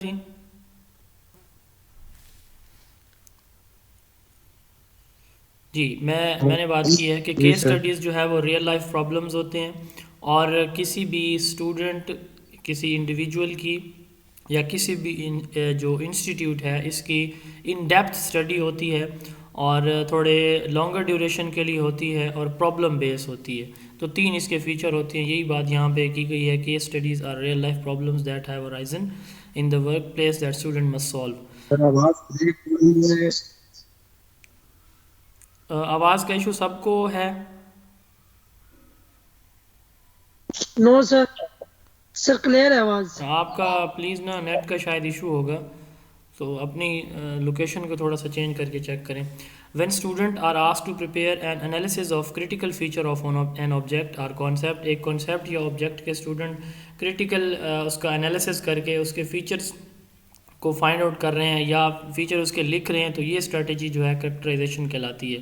جی جی میں نے بات کی ہے کہ جی کیس سر. اسٹڈیز جو ہے وہ ریئل لائف پرابلمز ہوتے ہیں، اور کسی بھی اسٹوڈنٹ، کسی انڈیویجول کی یا کسی بھی جو انسٹیٹیوٹ ہے اس کی ان ڈیپتھ اسٹڈی ہوتی ہے، اور تھوڑے لانگر ڈیوریشن کے لیے ہوتی ہے، اور پرابلم بیس ہوتی ہے. تو تین اس کے فیچر ہوتے ہیں. یہی بات یہاں پہ کی گئی ہے. Case studies are real life problems that have arisen in the work place that student must solve. Sir آواز بریک ہو رہی ہے. آواز کا ایشو سب کو ہے؟ نو سر، سر کلیئر ہے آواز. آپ کا پلیز نا نیٹ کا شاید ایشو ہوگا، تو اپنی لوکیشن کو تھوڑا سا چینج کر کے چیک کریں. When student are asked to prepare an analysis of critical feature of an object or concept, ایک کانسیپٹ یا آبجیکٹ کے اسٹوڈنٹ کریٹیکل اس کا انالیسز کر کے اس کے فیچرس کو فائنڈ آؤٹ کر رہے ہیں یا فیچر اس کے لکھ رہے ہیں، تو یہ اسٹریٹجی جو ہے کریکٹرائزیشن کہلاتی ہے.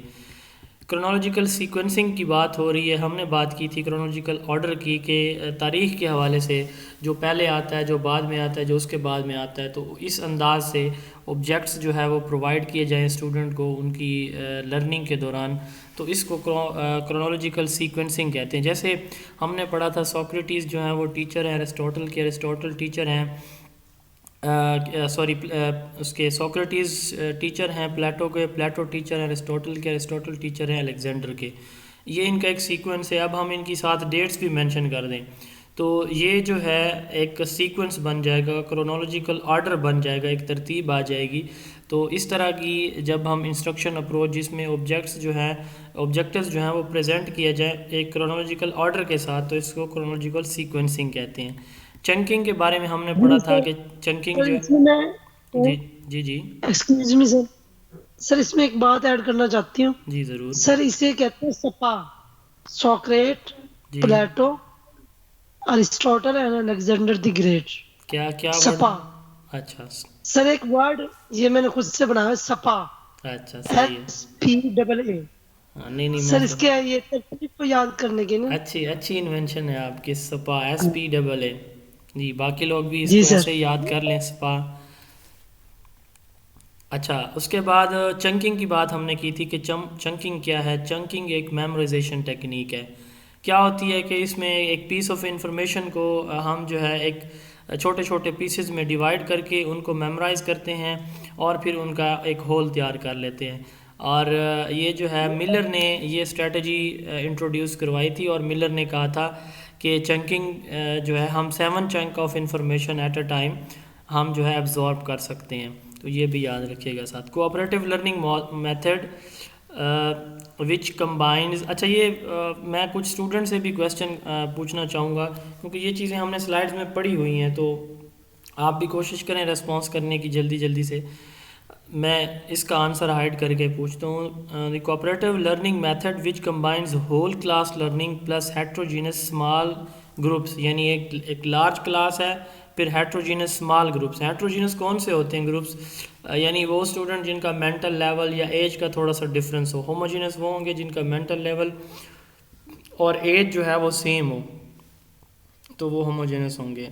کرونالوجیکل سیکوینسنگ کی بات ہو رہی ہے. ہم نے بات کی تھی کرونالوجیکل آرڈر کی، کہ تاریخ کے حوالے سے جو پہلے آتا ہے، جو بعد میں آتا ہے، جو اس کے بعد میں آتا ہے، تو اس انداز سے آبجیکٹس جو ہے وہ پرووائڈ کیے جائیں اسٹوڈنٹ کو ان کی لرننگ کے دوران. تو اس کو کرونالوجیکل سیکوینسنگ کہتے ہیں. جیسے ہم نے پڑھا تھا سوکریٹیز جو ہیں وہ ٹیچر ہیں ایرسٹوٹل کے، ایرسٹوٹل ٹیچر ہیں اس کے سوکریٹیز ٹیچر ہیں پلیٹو کے، پلیٹو ٹیچر ہیں ایرسٹوٹل کے، ایرسٹوٹل ٹیچر ہیں الیگزینڈر کے. یہ ان کا ایک سیکوینس ہے. اب ہم ان کی ساتھ ڈیٹس بھی مینشن کر دیں تو یہ جو ہے ایک سیکوینس بن جائے گا، کرونالوجیکل آرڈر بن جائے گا، ایک ترتیب آ جائے گی. تو اس طرح کی جب ہم انسٹرکشن اپروچ جس میں آبجیکٹس جو ہیں، آبجیکٹس جو ہیں وہ پریزنٹ کیا جائے ایک کرونالوجیکل آرڈر کے ساتھ، تو اس کو کرونالوجیکل سیکوینسنگ کہتے ہیں. چنکنگ کے بارے میں ہم نے پڑھا جی تھا سر، کہ چنکنگ سر جو اس میں میں ہے جی جی جی ایکسکیوز می سر، سر اس میں ایک بات ایڈ کرنا چاہتی ہوں. جی ضرور. سر اسے کہتے ہیں سپا، سوکریٹ، جی Plato, Aristotle and Alexander the Great. کیا ورڈ؟ سپا اچھا سر ایک ورڈ یہ میں نے خود سے بنایا ہے، سپا، اچھا صحیح ہے. SPAA. ہاں نہیں نہیں سر ماشاء اس کے یہ ترتیب کو یاد کرنے کے نا. اچھی انوینشن ہے آپ کی، سپا SPAA. جی باقی لوگ بھی اس جی کو سر. ایسے ہی یاد کر لیں، سپا. اچھا اس کے بعد چنکنگ کی بات ہم نے کی تھی کہ چنکنگ کیا ہے. چنکنگ ایک میمورائزیشن ٹیکنیک ہے. کیا ہوتی ہے کہ اس میں ایک پیس آف انفارمیشن کو ہم جو ہے ایک چھوٹے چھوٹے پیسز میں ڈیوائڈ کر کے ان کو میمورائز کرتے ہیں، اور پھر ان کا ایک ہول تیار کر لیتے ہیں. اور یہ جو ہے ملر نے یہ اسٹریٹجی انٹروڈیوس کروائی تھی، اور ملر نے کہا تھا کہ چنکنگ جو ہے ہم 7 chunk of information at a time ہم جو ہے ایبزارب کر سکتے ہیں. تو یہ بھی یاد رکھیے گا ساتھ. Cooperative learning method which combines. اچھا یہ میں کچھ اسٹوڈنٹ سے بھی کویسچن پوچھنا چاہوں گا، کیونکہ یہ چیزیں ہم نے سلائڈز میں پڑھی ہوئی ہیں، تو آپ بھی کوشش کریں ریسپانس کرنے کی جلدی سے. میں اس کا آنسر ہائڈ کر کے پوچھتا ہوں. The cooperative learning method which combines whole class learning plus heterogeneous small groups. یعنی ایک لارج کلاس ہے، پھر ہیٹروجینس اسمال گروپس. ہیٹروجینس کون سے ہوتے ہیں گروپس؟ یعنی وہ اسٹوڈنٹ جن کا مینٹل لیول یا ایج کا تھوڑا سا ڈفرینس ہو. ہوموجینس وہ ہوں گے جن کا مینٹل لیول اور ایج جو ہے وہ سیم ہو، تو وہ ہوموجینس ہوں گے.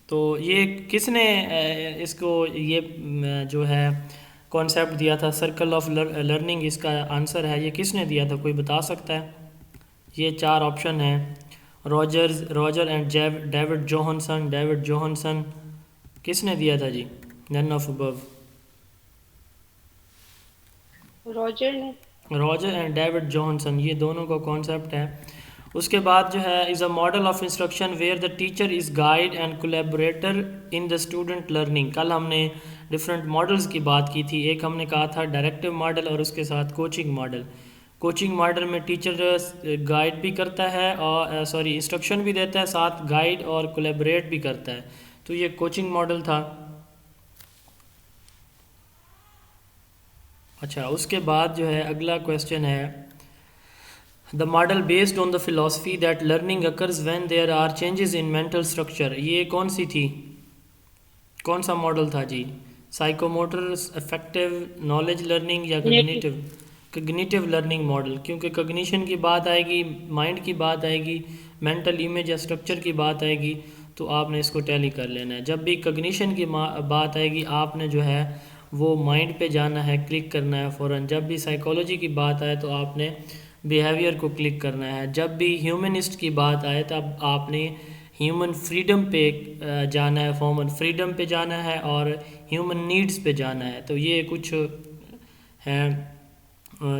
تو یہ کس نے اس کو یہ جو ہے کانسیپٹ دیا تھا سرکل آف لرننگ؟ اس کا آنسر ہے یہ کس نے دیا تھا، کوئی بتا سکتا ہے؟ یہ 4 آپشن ہیں: روجر اینڈ ڈیوڈ جوہنسن. کس نے دیا تھا جی؟ None of above. Roger and David Johnson, یہ دونوں کا کانسیپٹ ہے. اس کے بعد جو ہے is a model of instruction where the teacher is guide and collaborator in the student learning. کل ہم نے ڈفرینٹ ماڈلز کی بات کی تھی. ایک ہم نے کہا تھا ڈائریکٹیو ماڈل، اور اس کے ساتھ کوچنگ ماڈل. کوچنگ ماڈل میں ٹیچر گائیڈ بھی کرتا ہے، اور انسٹرکشن بھی دیتا ہے، ساتھ گائیڈ اور کولیبریٹ بھی کرتا ہے. تو یہ کوچنگ ماڈل تھا. اچھا اس کے بعد جو ہے اگلا کویسچن ہے the model based on the philosophy that learning occurs when there are changes in mental structure. یہ کون سی تھی، کون سا ماڈل تھا جی؟ سائیکوموٹر، افیکٹو، نالج لرننگ، یا کگنیٹیو لرننگ ماڈل؟ کیونکہ کگنیشن کی بات آئے گی، مائنڈ کی بات آئے گی، مینٹل امیج یا اسٹرکچر کی بات آئے گی، تو آپ نے اس کو ٹیلی کر لینا ہے. جب بھی کگنیشن کی بات آئے گی آپ نے جو ہے وہ مائنڈ پہ جانا ہے, کلک کرنا ہے فوراً. جب بھی سائیکالوجی کی بات آئے تو آپ نے بیہیویئر کو کلک کرنا ہے. جب بھی ہیومنسٹ کی بات آئے تب آپ نے ہیومن فریڈم پہ جانا ہے, ہیومن فریڈم پہ جانا ہے اور ہیومن نیڈز پہ جانا ہے. تو یہ کچھ ہیں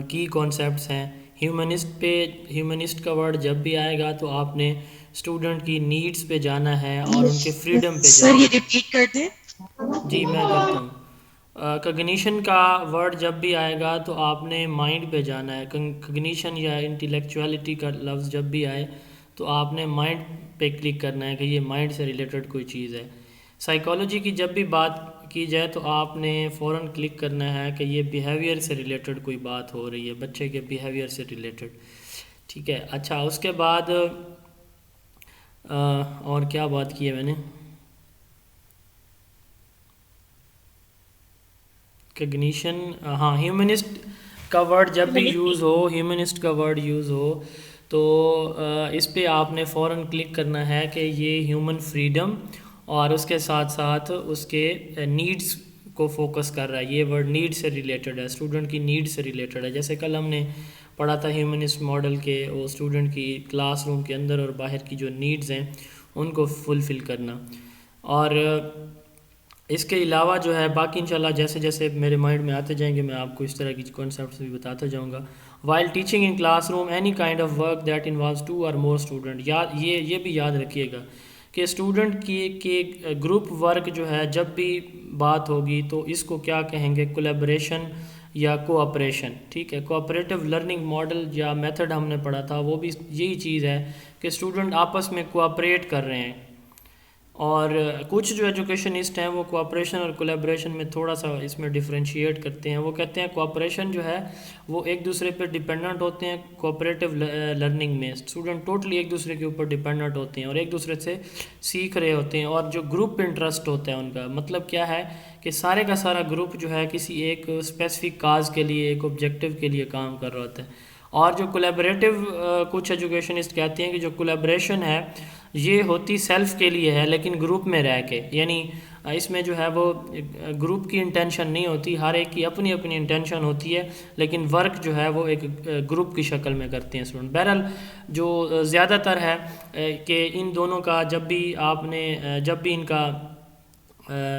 کی کانسیپٹس ہیں. ہیومنسٹ کا ورڈ جب بھی آئے گا تو آپ نے اسٹوڈنٹ کی نیڈز پہ جانا ہے اور ان کے فریڈم پہ سر جانا یہ ہے. ریپیٹ کر دیں. جی میں کرتا ہوں. کگنیشن کا ورڈ جب بھی آئے گا تو آپ نے مائنڈ پہ جانا ہے. کگنیشن یا انٹلیکچولیٹی کا لفظ جب بھی آئے تو آپ نے مائنڈ پہ کلک کرنا ہے کہ یہ مائنڈ سے ریلیٹڈ کوئی چیز ہے. سائیکالوجی کی جب بھی بات کی جائے تو آپ نے فوراً کلک کرنا ہے کہ یہ بیہیویئر سے ریلیٹڈ کوئی بات ہو رہی ہے, بچے کے بیہیویئر سے ریلیٹڈ. ٹھیک ہے. اچھا اس کے بعد اور کیا بات کی ہے میں نے, کگنیشن. ہاں ہیومنسٹ کا ورڈ جب بھی یوز ہو, ہیومنسٹ کا ورڈ یوز ہو تو اس پہ آپ نے فوراً کلک کرنا ہے کہ یہ ہیومن فریڈم اور اس کے ساتھ ساتھ اس کے نیڈز کو فوکس کر رہا ہے. یہ ورڈ نیڈ سے ریلیٹڈ ہے, اسٹوڈنٹ کی نیڈ سے ریلیٹڈ ہے. جیسے کل ہم نے پڑھا تھا ہیومنسٹ ماڈل کے وہ اسٹوڈنٹ کی کلاس روم کے اندر اور باہر کی جو نیڈز ہیں ان کو فلفل کرنا. اور اس کے علاوہ جو ہے باقی انشاءاللہ جیسے جیسے میرے مائنڈ میں آتے جائیں گے میں آپ کو اس طرح کی کانسیپٹس بھی بتاتا جاؤں گا. While teaching in classroom any kind of work that involves 2 اور مور اسٹوڈنٹ. یہ بھی یاد رکھیے گا کہ اسٹوڈنٹ کی گروپ ورک جو ہے جب بھی بات ہوگی تو اس کو کیا کہیں گے, کولیبریشن یا کوآپریشن. ٹھیک ہے. کوآپریٹیو لرننگ ماڈل یا میتھڈ ہم نے پڑھا تھا, وہ بھی یہی چیز ہے کہ اسٹوڈنٹ آپس میں کوآپریٹ کر رہے ہیں. اور کچھ جو ایجوکیشنسٹ ہیں وہ کوآپریشن اور کولیبریشن میں تھوڑا سا اس میں ڈفرینشیٹ کرتے ہیں. وہ کہتے ہیں کوآپریشن جو ہے وہ ایک دوسرے پہ ڈیپینڈنٹ ہوتے ہیں. کوآپریٹیو لرننگ میں اسٹوڈنٹ ٹوٹلی ایک دوسرے کے اوپر ڈیپینڈنٹ ہوتے ہیں اور ایک دوسرے سے سیکھ رہے ہوتے ہیں. اور جو گروپ انٹرسٹ ہوتا ہے ان کا مطلب کیا ہے کہ سارے کا سارا گروپ جو ہے کسی ایک اسپیسیفک کاز کے لیے, ایک آبجیکٹیو کے لیے کام کر رہا ہوتا ہے. اور جو کولیبریٹیو کچھ ایجوکیشنسٹ کہتے ہیں کہ جو کولیبریشن ہے یہ ہوتی سیلف کے لیے ہے لیکن گروپ میں رہ کے, یعنی اس میں جو ہے وہ گروپ کی انٹینشن نہیں ہوتی, ہر ایک کی اپنی اپنی انٹینشن ہوتی ہے لیکن ورک جو ہے وہ ایک گروپ کی شکل میں کرتے ہیں اسٹوڈنٹ. بہرحال جو زیادہ تر ہے کہ ان دونوں کا جب بھی ان کا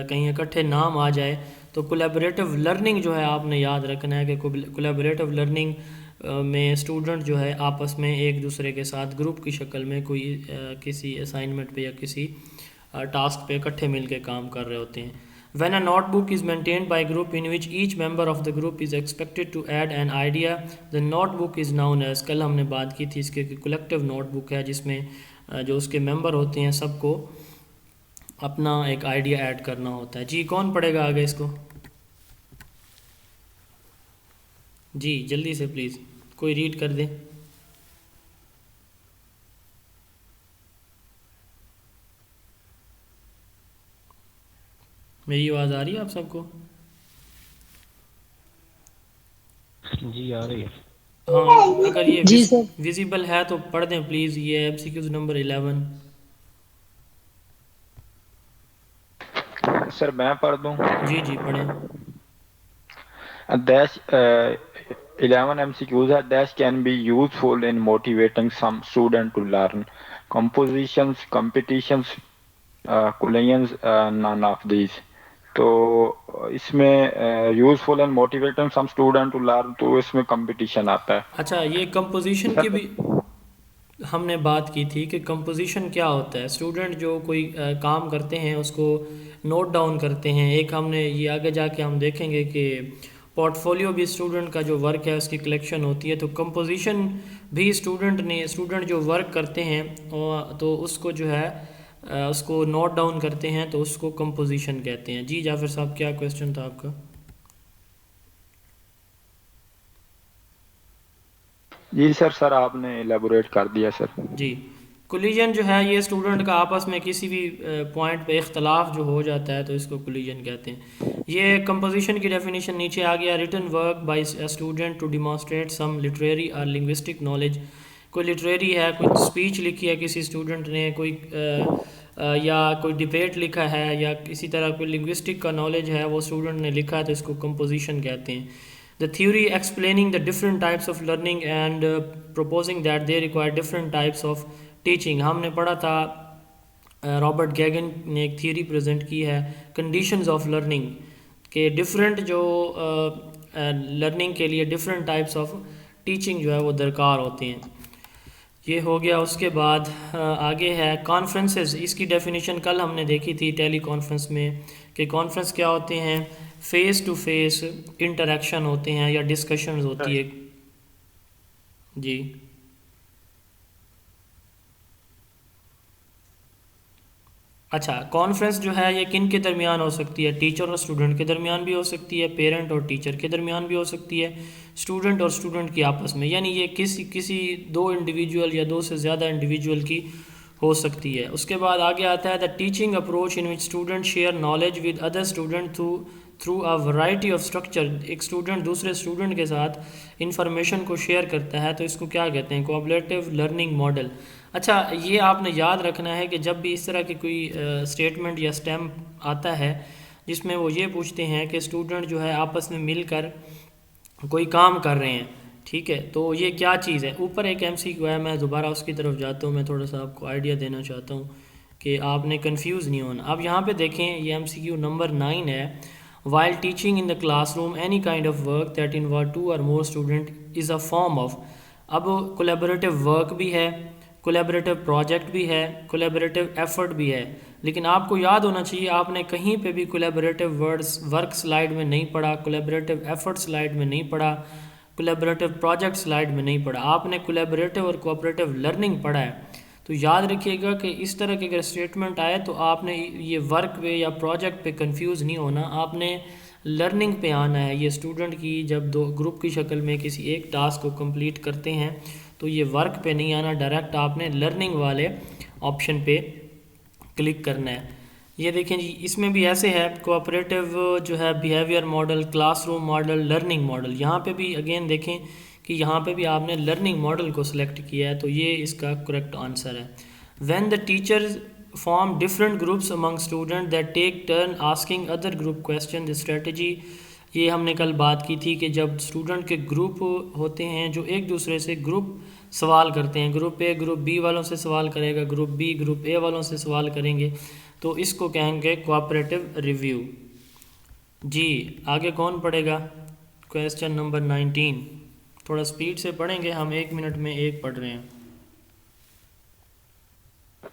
کہیں اکٹھے نام آ جائے تو کولیبریٹیو لرننگ جو ہے آپ نے یاد رکھنا ہے کہ کولیبریٹیو لرننگ میں اسٹوڈنٹ جو ہے آپس میں ایک دوسرے کے ساتھ گروپ کی شکل میں کوئی کسی اسائنمنٹ پہ یا کسی ٹاسک پہ اکٹھے مل کے کام کر رہے ہوتے ہیں. When a notebook is maintained by a group in which each member of the group is expected to add an idea, the notebook is known as, کل ہم نے بات کی تھی اس کے کلیکٹیو نوٹ بک ہے جس میں جو اس کے ممبر ہوتے ہیں سب کو اپنا ایک آئیڈیا ایڈ کرنا ہوتا ہے. جی کون پڑھے گا آگے اس کو؟ جی جلدی سے پلیز کوئی ریڈ کر دیں. میری آواز آ رہی ہے آپ سب کو؟ جی آ رہی ہے. ہاں اگر یہ جی سر. ویزیبل ہے تو پڑھ دیں پلیز. یہ ایم سی کیوز نمبر 11. سر میں پڑھ دوں؟ جی جی پڑھیں. Dash 11 MCQs are dash can be useful in motivating some student to learn. Compositions, competitions, collisions, none of these. تو اس میں useful and motivating some student to learn, تو اس میں کمپٹیشن آتا ہے. اچھا یہ کمپوزیشن کی بھی ہم نے بات کی تھی کہ کمپوزیشن کیا ہوتا ہے. اسٹوڈنٹ جو کوئی کام کرتے ہیں اس کو نوٹ ڈاؤن کرتے ہیں. ایک ہم نے یہ آگے جا کے ہم دیکھیں گے کہ پورٹ فولیو بھی اسٹوڈنٹ کا جو ورک ہے اس کی کلیکشن ہوتی ہے. تو کمپوزیشن بھی اسٹوڈنٹ جو ورک کرتے ہیں تو اس کو جو ہے اس کو نوٹ ڈاؤن کرتے ہیں تو اس کو کمپوزیشن کہتے ہیں. جی جعفر صاحب کیا کویسچن تھا آپ کا؟ جی سر آپ نے ایلیبوریٹ کر دیا سر. جی کولیجن جو ہے یہ اسٹوڈنٹ کا آپس میں کسی بھی پوائنٹ پہ اختلاف جو ہو جاتا ہے تو اس کو کولیجن کہتے ہیں. یہ کمپوزیشن کی ڈیفینیشن نیچے آ گیا. Written work by a student to demonstrate some literary or linguistic knowledge. کوئی لٹریری ہے, کوئی اسپیچ لکھی ہے کسی اسٹوڈنٹ نے, کوئی یا کوئی ڈبیٹ لکھا ہے یا کسی طرح کوئی لنگوسٹک کا نالج ہے وہ اسٹوڈنٹ نے لکھا ہے تو اس کو کمپوزیشن کہتے ہیں. The theory explaining the different types of learning and proposing that they require different types of teaching. ہم نے پڑھا تھا رابرٹ گیگن نے ایک تھیوری پریزنٹ کی ہے کنڈیشنز آف لرننگ کہ ڈفرینٹ جو لرننگ کے لیے ڈفرینٹ ٹائپس آف ٹیچنگ جو ہے وہ درکار ہوتے ہیں. یہ ہو گیا. اس کے بعد آگے ہے کانفرنسز. اس کی ڈیفینیشن کل ہم نے دیکھی تھی ٹیلی کانفرنس میں کہ کانفرنس کیا ہوتے ہیں, فیس ٹو فیس انٹریکشن ہوتے ہیں یا ڈسکشنز ہوتی ہے. جی اچھا, کانفرنس جو ہے یہ کن کے درمیان ہو سکتی ہے؟ ٹیچر اور اسٹوڈنٹ کے درمیان بھی ہو سکتی ہے, پیرنٹ اور ٹیچر کے درمیان بھی ہو سکتی ہے, اسٹوڈنٹ اور اسٹوڈنٹ کی آپس میں, یعنی یہ کسی دو انڈیویجول یا دو سے زیادہ انڈیویجول کی ہو سکتی ہے. اس کے بعد آگے آتا ہے the teaching approach in which student share knowledge with other student through a variety of structure. ایک اسٹوڈنٹ دوسرے اسٹوڈنٹ کے ساتھ انفارمیشن کو شیئر کرتا ہے تو اس کو کیا کہتے ہیں؟ Cooperative learning model. اچھا, یہ آپ نے یاد رکھنا ہے کہ جب بھی اس طرح کی کوئی اسٹیٹمنٹ یا اسٹیمپ آتا ہے جس میں وہ یہ پوچھتے ہیں کہ اسٹوڈنٹ جو ہے آپس میں مل کر کوئی کام کر رہے ہیں, ٹھیک ہے, تو یہ کیا چیز ہے؟ اوپر ایک ایم سی کیو ہے, میں دوبارہ اس کی طرف جاتا ہوں, میں تھوڑا سا آپ کو آئیڈیا دینا چاہتا ہوں کہ آپ نے کنفیوز نہیں ہونا. اب یہاں پہ دیکھیں یہ ایم سی کیو نمبر 9 ہے. While teaching in the classroom, any kind of work that involve 2 or more student is a form of. اب collaborative work بھی ہے, collaborative project بھی ہے, collaborative effort بھی ہے, لیکن آپ کو یاد ہونا چاہیے آپ نے کہیں پہ بھی collaborative work slide میں نہیں پڑھا, collaborative effort slide میں نہیں پڑھا, collaborative project slide میں نہیں پڑھا, آپ نے collaborative اور cooperative learning پڑھا ہے. تو یاد رکھیے گا کہ اس طرح کے اگر اسٹیٹمنٹ آئے تو آپ نے یہ ورک پہ یا پروجیکٹ پہ کنفیوز نہیں ہونا, آپ نے لرننگ پہ آنا ہے. یہ اسٹوڈنٹ کی جب دو گروپ کی شکل میں کسی ایک ٹاسک کو کمپلیٹ کرتے ہیں تو یہ ورک پہ نہیں آنا, ڈائریکٹ آپ نے لرننگ والے آپشن پہ کلک کرنا ہے. یہ دیکھیں جی, اس میں بھی ایسے ہے کوآپریٹیو جو ہے behaviour model, class room model, learning model. یہاں پہ بھی اگین دیکھیں کہ یہاں پہ بھی آپ نے لرننگ ماڈل کو سلیکٹ کیا ہے تو یہ اس کا کریکٹ آنسر ہے. When the teachers form different groups Umang student that take turn asking other group question the strategy. یہ ہم نے کل بات کی تھی کہ جب اسٹوڈنٹ کے گروپ ہوتے ہیں جو ایک دوسرے سے گروپ سوال کرتے ہیں, گروپ اے گروپ بی والوں سے سوال کرے گا, گروپ بی گروپ اے والوں سے سوال کریں گے, تو اس کو کہیں گے کوآپریٹیو ریویو. جی آگے کون پڑھے گا؟ Question number 19. تھوڑا سپیڈ سے پڑھیں گے ہم, 1 منٹ میں ایک پڑھ رہے ہیں.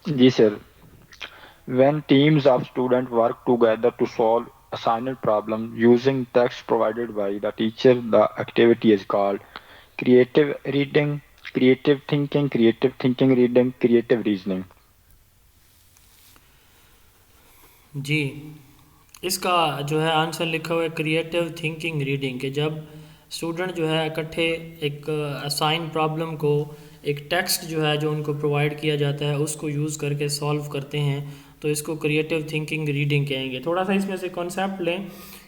جی سر. When teams of students work together to solve assigned problem using text provided by the teacher, the activity is called creative reading, creative thinking reading, creative reasoning. جی اس کا جو ہے آنسر لکھا ہوا ہے کریٹیو تھنکنگ ریڈنگ, کہ جب student جو ہے اکٹھے ایک اسائن پرابلم کو ایک ٹیکسٹ جو ہے جو ان کو پرووائڈ کیا جاتا ہے اس کو یوز کر کے سالو کرتے ہیں تو اس کو کریٹیو تھنکنگ ریڈنگ کہیں گے. تھوڑا سا اس میں سے کانسیپٹ لیں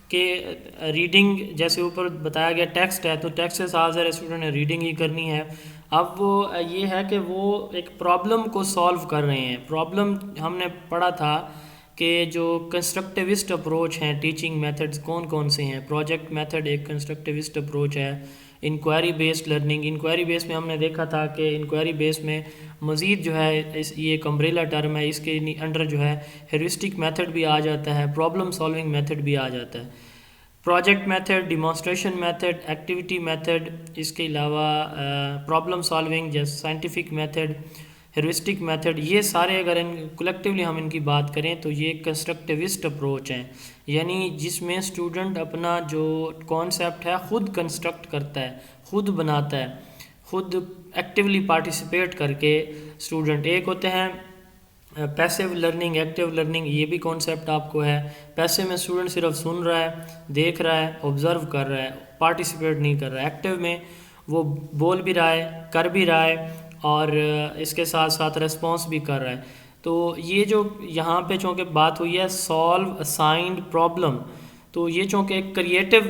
کہ ریڈنگ جیسے اوپر بتایا گیا ٹیکسٹ ہے تو ٹیکسٹ سے ساتھ اسٹوڈنٹ نے ریڈنگ ہی کرنی ہے. اب وہ یہ ہے کہ وہ ایک پرابلم کو سالو کر رہے ہیں. پرابلم ہم نے پڑھا تھا کہ جو کنسٹرکٹیوسٹ اپروچ ہیں ٹیچنگ میتھڈز کون کون سے ہیں. پروجیکٹ میتھڈ ایک کنسٹرکٹیوسٹ اپروچ ہے. انکوائری بیسڈ لرننگ, انکوائری بیس میں ہم نے دیکھا تھا کہ انکوائری بیس میں مزید جو ہے یہ ایک امبریلا ٹرم ہے, اس کے انڈر جو ہے ہیورسٹک میتھڈ بھی آ جاتا ہے, پرابلم سالونگ میتھڈ بھی آ جاتا ہے. Project method, demonstration method, activity method, اس کے علاوہ پرابلم سالونگ جیسے سائنٹیفک میتھڈ, ہیورسٹک میتھڈ, یہ سارے اگر کلیکٹیولی ہم ان کی بات کریں تو یہ کنسٹرکٹیوسٹ اپروچ ہیں, یعنی جس میں اسٹوڈنٹ اپنا جو کانسیپٹ ہے خود کنسٹرکٹ کرتا ہے, خود بناتا ہے, خود ایکٹیولی پارٹیسپیٹ کر کے اسٹوڈنٹ. ایک ہوتے ہیں پیسیو لرننگ, ایکٹیو لرننگ, یہ بھی کانسیپٹ آپ کو ہے. پیسیو میں اسٹوڈنٹ صرف سن رہا ہے, دیکھ رہا ہے, آبزرو کر رہا ہے, پارٹیسپیٹ نہیں کر رہا ہے. ایکٹیو میں وہ بول بھی رہا ہے, کر بھی رہا ہے اور اس کے ساتھ ساتھ ریسپانس بھی کر رہا ہے. تو یہ جو یہاں پہ چونکہ بات ہوئی ہے سالو اسائنڈ پرابلم, تو یہ چونکہ ایک کریٹیو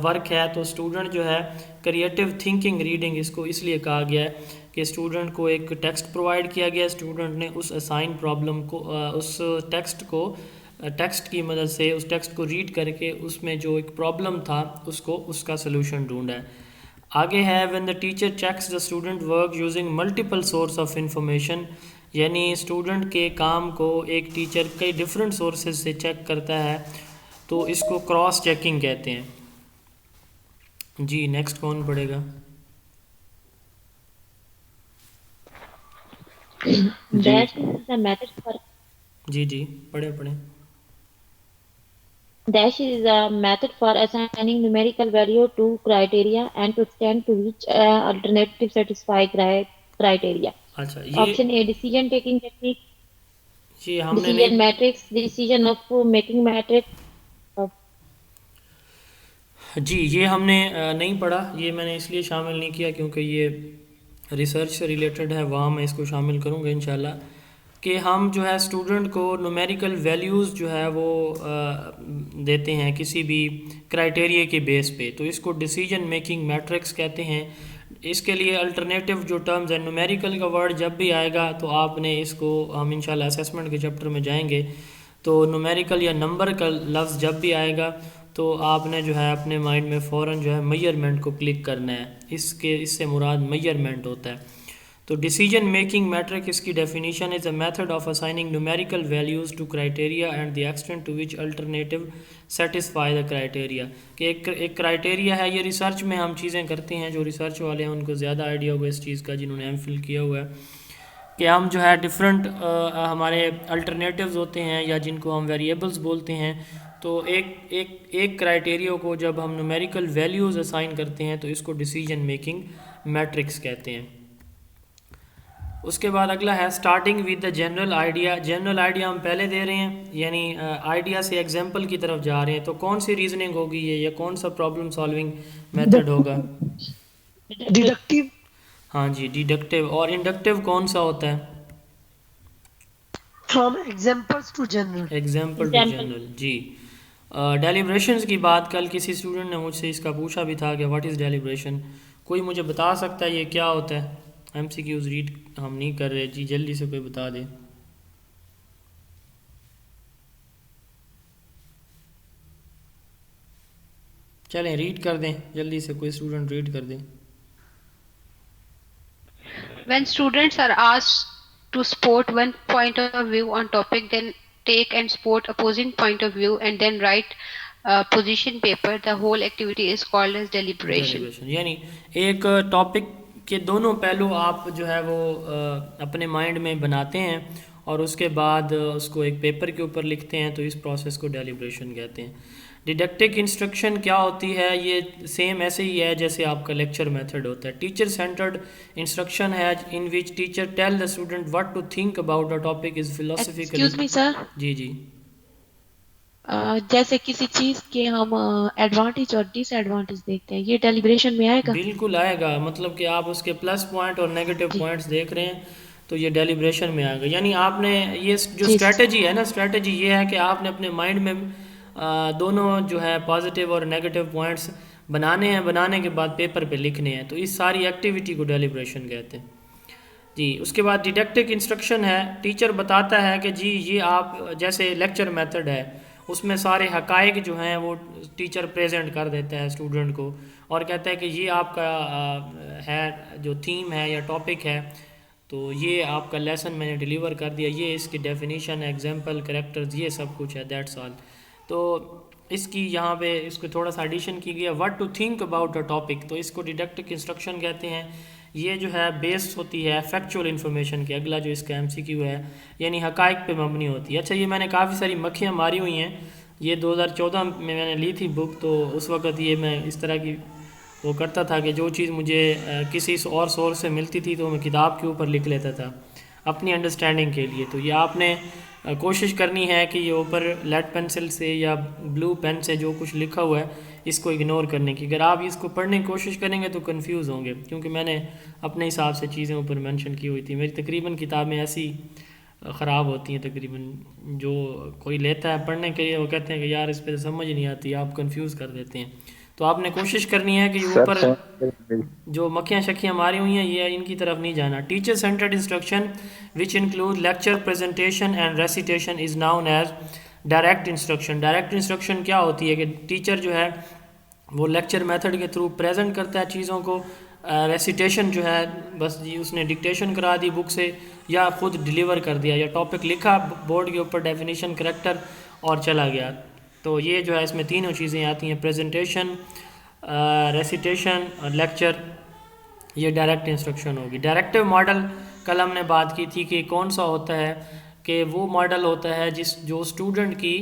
ورک ہے تو اسٹوڈنٹ جو ہے کریٹیو تھنکنگ ریڈنگ اس کو اس لیے کہا گیا ہے کہ کہ اسٹوڈنٹ کو ایک ٹیکسٹ پرووائڈ کیا گیا، اسٹوڈنٹ نے اس اسائن پرابلم کو اس ٹیکسٹ کی مدد سے اس ٹیکسٹ کو ریڈ کر کے اس میں جو ایک پرابلم تھا اس کا سلوشن ڈھونڈا ہے۔ آگے ہے when the teacher checks the student work using multiple source of information, یعنی اسٹوڈنٹ کے کام کو ایک ٹیچر کئی ڈفرینٹ سورسز سے چیک کرتا ہے تو اس کو کراس چیکنگ کہتے ہیں۔ جی نیکسٹ کون پڑھے گا؟ Dash is a method for جی پڑھیں۔ Dash is a method for assigning numerical value to criteria and to extend to which alternative satisfy criteria. اچھا Option A, decision taking technique, یہ ہم نے decision matrix, decision of making matrix. جی یہ ہم نے نہیں پڑھا، یہ میں نے اس لیے شامل نہیں کیا کیونکہ یہ ریسرچ سے ریلیٹڈ ہے، وہاں میں اس کو شامل کروں گا انشاءاللہ، کہ ہم جو ہے اسٹوڈنٹ کو نومیریکل ویلیوز جو ہے وہ دیتے ہیں کسی بھی کرائٹیریا کے بیس پہ، تو اس کو ڈیسیجن میکنگ میٹرکس کہتے ہیں۔ اس کے لیے الٹرنیٹیو جو ٹرمز ہیں، نومیریکل کا ورڈ جب بھی آئے گا تو آپ نے اس کو، ہم انشاءاللہ اسیسمنٹ کے چیپٹر میں جائیں گے، تو نومیریکل یا نمبر کا لفظ جب بھی آئے گا تو آپ نے جو ہے اپنے مائنڈ میں فوراً جو ہے میئرمنٹ کو کلک کرنا ہے، اس سے مراد میئرمنٹ ہوتا ہے۔ تو ڈیسیجن میکنگ میٹرک اس کی definition is a method of assigning numerical values to criteria and the extent to which alternative satisfy the criteria, کہ ایک کرائٹیریا ہے۔ یہ ریسرچ میں ہم چیزیں کرتے ہیں، جو ریسرچ والے ہیں ان کو زیادہ آئیڈیا ہوگا اس چیز کا، جنہوں نے ایم فل کیا ہوا ہے، کہ ہم جو ہے ڈفرینٹ ہمارے الٹرنیٹیوز ہوتے ہیں یا جن کو ہم ویریبلز بولتے ہیں، تو ایک کرائٹیریا کو جب ہم نومیریکل ویلیوز اسائن کرتے ہیں تو اس کو ڈیسیجن میکنگ میٹرکس کہتے ہیں۔ اس کے بعد اگلا ہے starting with the general idea. General idea ہم پہلے دے رہے ہیں، یعنی آئیڈیا سے ایگزامپل کی طرف جا رہے ہیں، تو کون سی ریزننگ ہوگی یہ، یا کون سا پرابلم سالونگ میتھڈ ہوگا؟ ڈیڈکٹیو۔ ہاں جی ڈیڈکٹیو، اور انڈکٹیو کون سا ہوتا ہے؟ From examples to general. Example to general, جی۔ ڈیلیبریشنز کی بات کل کسی اسٹوڈنٹ نے مجھ سے اس کا پوچھا بھی تھا کہ واٹ از ڈیلیبریشن، کوئی مجھے بتا سکتا ہے یہ کیا ہوتا ہے؟ ایم سی کیوز ریڈ ہم نہیں کر رہے، جی جلدی سے کوئی بتا دے۔ چلیں ریڈ کر دیں جلدی سے، کوئی اسٹوڈنٹ ریڈ کر دیں۔ When students are asked to support one point of view on topic, then take and support opposing point of view and then write position paper, the whole activity is called as deliberation. یعنی ایک topic کے دونوں پہلو آپ جو ہے وہ اپنے مائنڈ میں بناتے ہیں اور اس کے بعد اس کو ایک پیپر کے اوپر لکھتے ہیں، تو اس پروسیس کو ڈیلیبریشن کہتے ہیں۔ ڈیڈکٹک انسٹرکشن کیا ہوتی ہے؟ یہ سیم ایسے ہی ہے جیسے آپ کا لیکچر میتھڈ ہوتا ہے۔ ٹیچر سینٹرڈ انسٹرکشن ہے in which teacher tell the student what to think about a topic is philosophically. Excuse me sir, جی جیسے کسی چیز کے ہم ایڈوانٹیج اور ڈس ایڈوانٹیج دیکھتے ہیں، یہ ڈیلیبریشن میں آئے گا؟ بالکل آئے گا، مطلب کہ آپ اس کے پلس پوائنٹ اور نیگیٹو پوائنٹس دیکھ رہے ہیں تو یہ ڈیلیبریشن میں آئے گا۔ یعنی آپ نے یہ جو اسٹریٹجی ہے نا، اسٹریٹجی یہ ہے کہ آپ نے اپنے مائنڈ میں دونوں جو ہے پازیٹیو اور نیگیٹو پوائنٹس بنانے ہیں، بنانے کے بعد پیپر پہ لکھنے ہیں، تو اس ساری ایکٹیویٹی کو ڈیلیبریشن کہتے ہیں۔ جی اس کے بعد ڈیڈکٹک انسٹرکشن ہے، ٹیچر بتاتا ہے کہ جی یہ آپ جیسے لیکچر میتھڈ ہے اس میں سارے حقائق جو ہیں وہ ٹیچر پریزنٹ کر دیتا ہے اسٹوڈنٹ کو اور کہتا ہے کہ یہ آپ کا ہے جو تھیم ہے یا ٹاپک ہے، تو یہ آپ کا لیسن میں نے ڈیلیور کر دیا، یہ اس کی ڈیفینیشن، ایگزامپل، کریکٹرز، یہ سب کچھ ہے، دیٹس آل۔ تو اس کی یہاں پہ اس کو تھوڑا سا ایڈیشن کی گیا، what to think about a topic, تو اس کو ڈیڈکٹک انسٹرکشن کہتے ہیں۔ یہ جو ہے بیس ہوتی ہے فیکچوئل انفارمیشن کی، اگلا جو اس کا ایم سی کیو ہے یعنی حقائق پہ مبنی ہوتی ہے۔ اچھا یہ میں نے کافی ساری مکھیاں ماری ہوئی ہیں، یہ 2014 میں نے لی تھی بک، تو اس وقت یہ میں اس طرح کی وہ کرتا تھا کہ جو چیز مجھے کسی اور سورس سے ملتی تھی تو میں کتاب کے اوپر لکھ لیتا تھا اپنی انڈرسٹینڈنگ کے لیے۔ تو یہ آپ نے کوشش کرنی ہے کہ یہ اوپر لیڈ پینسل سے یا بلو پین سے جو کچھ لکھا ہوا ہے اس کو اگنور کرنے کی، اگر آپ اس کو پڑھنے کی کوشش کریں گے تو کنفیوز ہوں گے، کیونکہ میں نے اپنے حساب سے چیزیں اوپر مینشن کی ہوئی تھی۔ میری تقریباً کتابیں ایسی خراب ہوتی ہیں، تقریباً جو کوئی لیتا ہے پڑھنے کے لیے وہ کہتے ہیں کہ یار اس پہ سمجھ نہیں آتی، آپ کنفیوز کر دیتے ہیں۔ تو آپ نے کوشش کرنی ہے کہ سر اوپر جو مکھیاں شکیاں ماری ہوئی ہیں یہ ان کی طرف نہیں جانا. Teacher centred instruction which include lecture presentation and recitation is known as direct instruction. Direct instruction کیا ہوتی ہے کہ ٹیچر جو ہے وہ لیکچر میتھڈ کے تھرو پریزنٹ کرتا ہے چیزوں کو. ریسیٹیشن جو ہے بس جی اس نے ڈکٹیشن کرا دی بک سے یا خود ڈیلیور کر دیا یا ٹاپک لکھا بورڈ کے اوپر ڈیفینیشن کریکٹر اور چلا گیا. تو یہ جو ہے اس میں تینوں چیزیں آتی ہیں پریزنٹیشن ریسیٹیشن اور لیکچر. یہ ڈائریکٹ انسٹرکشن ہوگی. ڈائریکٹیو ماڈل کل ہم نے بات کی تھی کہ کون سا ہوتا ہے کہ وہ ماڈل ہوتا ہے جو اسٹوڈنٹ کی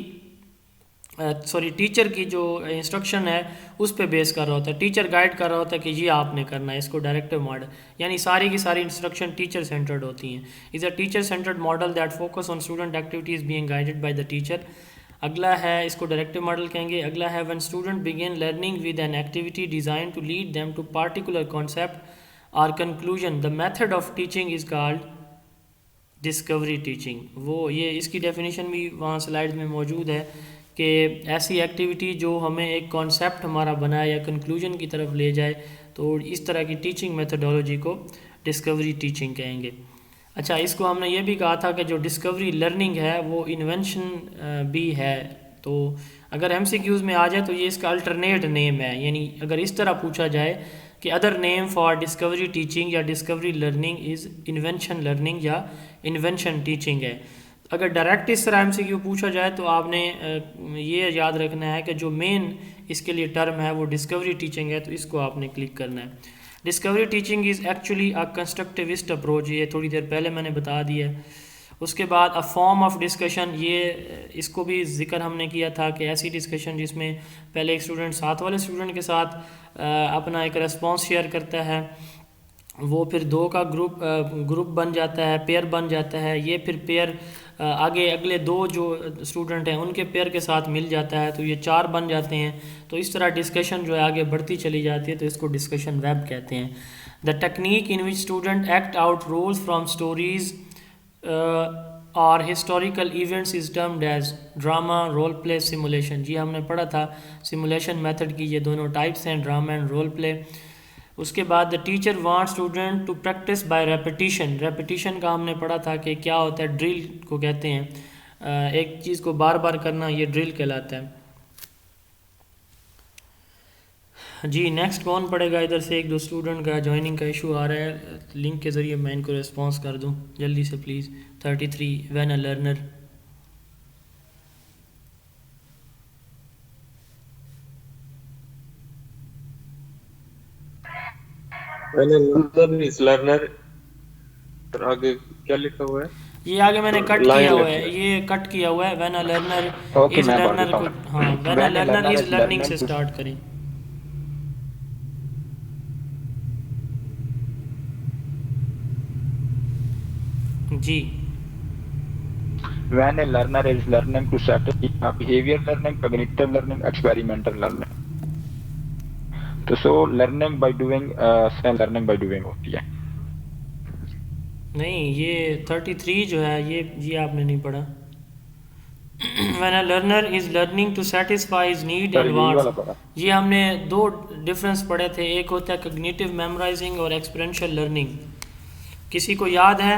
ٹیچر کی جو انسٹرکشن ہے اس پہ بیس کر رہا ہوتا ہے. ٹیچر گائیڈ کر رہا ہوتا ہے کہ یہ آپ نے کرنا ہے. اس کو ڈائریکٹیو ماڈل یعنی ساری کی ساری انسٹرکشن ٹیچر سینٹرڈ ہوتی ہیں. Is a teacher centered model that focus on student activities being guided by the teacher. اگلا ہے اس کو ڈائریکٹیو ماڈل کہیں گے. اگلا ہے when student begin learning with an activity designed to lead them to particular concept or conclusion the method of teaching is called discovery teaching. وہ یہ اس کی ڈیفینیشن بھی وہاں سلائڈ میں موجود ہے کہ ایسی ایکٹیویٹی جو ہمیں ایک کانسیپٹ ہمارا بنائے یا کنکلوژن کی طرف لے جائے تو اس طرح کی ٹیچنگ میتھڈولوجی کو ڈسکوری ٹیچنگ کہیں گے. اچھا اس کو ہم نے یہ بھی کہا تھا کہ جو ڈسکوری لرننگ ہے وہ انوینشن بھی ہے. تو اگر ایم سی کیوز میں آ جائے تو یہ اس کا الٹرنیٹ نیم ہے. یعنی اگر اس طرح پوچھا جائے کہ other name for discovery teaching یا discovery learning is invention learning یا انوینشن ٹیچنگ ہے. اگر ڈائریکٹ اس طرح ایم سی کیو پوچھا جائے تو آپ نے یہ یاد رکھنا ہے کہ جو مین اس کے لیے ٹرم ہے وہ ڈسکوری ٹیچنگ ہے. تو اس کو آپ نے کلک کرنا ہے. Discovery teaching is actually a constructivist approach. یہ تھوڑی دیر پہلے میں نے بتا دیا ہے. اس کے بعد اے فارم آف ڈسکشن. یہ اس کو بھی ذکر ہم نے کیا تھا کہ ایسی ڈسکشن جس میں پہلے ایک اسٹوڈنٹ ساتھ والے اسٹوڈنٹ کے ساتھ اپنا ایک ریسپانس شیئر کرتا ہے, وہ پھر دو کا گروپ بن جاتا ہے, پیئر بن جاتا ہے. یہ پھر پیئر آگے اگلے دو جو اسٹوڈنٹ ہیں ان کے پیئر کے ساتھ مل جاتا ہے تو یہ 4 بن جاتے ہیں. تو اس طرح ڈسکشن جو ہے آگے بڑھتی چلی جاتی ہے. تو اس کو ڈسکشن ویب کہتے ہیں. The technique in which student act out roles from stories or historical events is termed as drama role play simulation. جی ہم نے پڑھا تھا سیمولیشن میتھڈ کی یہ دونوں ٹائپس ہیں, ڈراما اینڈ رول پلے. اس کے بعد the teacher want student to practise by repetition. Repetition کا ہم نے پڑھا تھا کہ کیا ہوتا ہے, ڈرل کو کہتے ہیں. ایک چیز کو بار بار کرنا یہ ڈرل کہلاتا ہے. جی نیکسٹ کون پڑھے گا؟ ادھر سے ایک دو اسٹوڈنٹ کا جوائننگ کا ایشو آ رہا ہے. لنک کے ذریعے میں ان کو ریسپانس کر دوں جلدی سے please. 33 when a learner. Learner آگے کیا لکھا ہوا ہے؟ یہ آگے میں نے کٹ کیا ہوا ہے, یہ کٹ کیا ہوا ہے. When a learner is learner کو ہاں when a learner is learning سے سٹارٹ کریں. جی when a learner is learning to strategy, behavior learning, cognitive learning, experimental learning. تو so learning by doing learning by doing ہوتی ہے. نہیں یہ 33 جو ہے یہ آپ نے نہیں پڑھا. when a learner is learning to satisfy his need and wants. یہ ہم نے 2 ڈفرینس پڑھے تھے. ایک ہوتا ہے cognitive memorizing اور experiential learning. کسی کو یاد ہے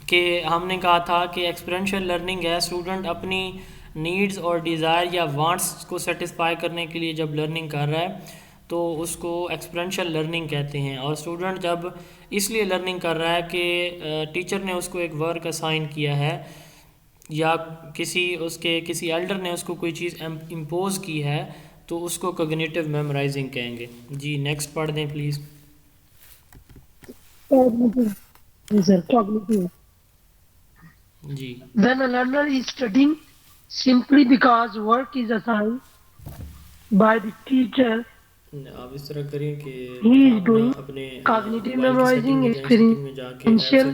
کہ ہم نے کہا تھا کہ ایکسپیرینشیل لرننگ ہے اسٹوڈنٹ اپنی نیڈز اور ڈیزائر یا وانٹس کو سیٹسفائی کرنے کے لیے جب لرننگ کر رہا ہے تو اس کو ایکسپیرینشیل لرننگ کہتے ہیں. اور اسٹوڈنٹ جب اس لیے لرننگ کر رہا ہے کہ ٹیچر نے اس کو ایک ورک اسائن کیا ہے یا کسی ایلڈر نے اس کو کوئی چیز امپوز کی ہے تو اس کو کوگنیٹیو میمورائزنگ کہیں گے. جی نیکسٹ پڑھ دیں پلیز. جی When a learner is studying simply because work is assigned by the teacher, آپ اس طرح کریں کہ he is doing اپنے cognitive memorizing, experiential,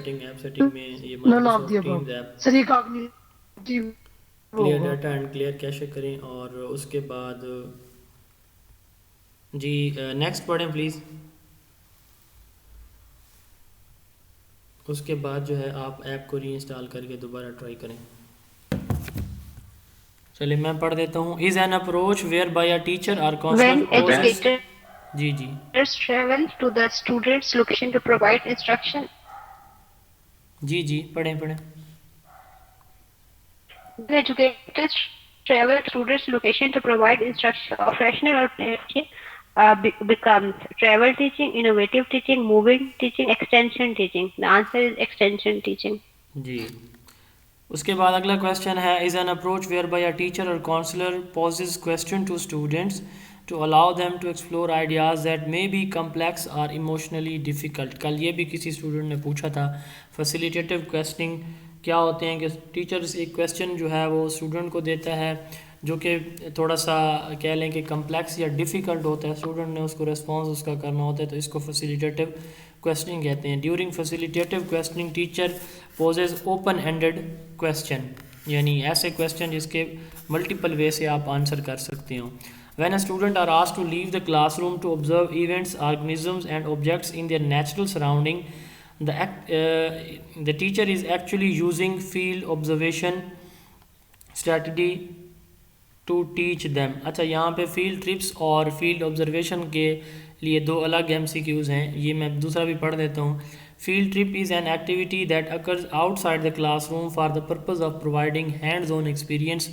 none of the above. Sir, یہ cognitive clear data and clear cache کریں. اور اس کے بعد جی نیکسٹ پڑھیں پلیز. اس کے بعد جو ہے آپ ایپ کو ری انسٹال کر کے دوبارہ ٹرائی کریں. چلیے میں پڑھ دیتا ہوں. Is an approach whereby a teacher or When counsellor educators جی جی travel to the student's location to provide instruction. جی پڑھیں. When educators travel to student's location to provide instruction of rational or teaching becomes travel teaching, innovative teaching, moving teaching, extension teaching. The answer is extension teaching. جی. اس کے بعد اگلا question ہے is an approach whereby a teacher or counsellor poses question to students to allow them to explore ideas that may be complex or emotionally difficult. کل یہ بھی کسی student نے پوچھا تھا فیسیلیٹیو کویشچننگ کیا ہوتے ہیں کہ ٹیچرز ایک کویشچن جو ہے وہ اسٹوڈنٹ کو دیتا ہے جو کہ تھوڑا سا کہہ لیں کہ کمپلیکس یا ڈیفیکلٹ ہوتا ہے, اسٹوڈنٹ نے اس کو ریسپانس اس کا کرنا ہوتا ہے, تو اس کو فیسیلیٹیو کویشچننگ کہتے ہیں. During facilitative questioning teacher poses open ended question, یعنی ایسے کویشچن جس کے ملٹیپل وے سے آپ آنسر کر سکتے ہوں. When a student are asked to leave the classroom to observe events, organisms and objects in their natural surrounding, the teacher is actually using field observation strategy to teach them. اچھا یہاں پہ field trips اور field observation کے لیے دو الگ MCQs ہیں, یہ میں دوسرا بھی پڑھ دیتا ہوں. Field trip is an activity that occurs outside the classroom for the purpose of providing hands-on experience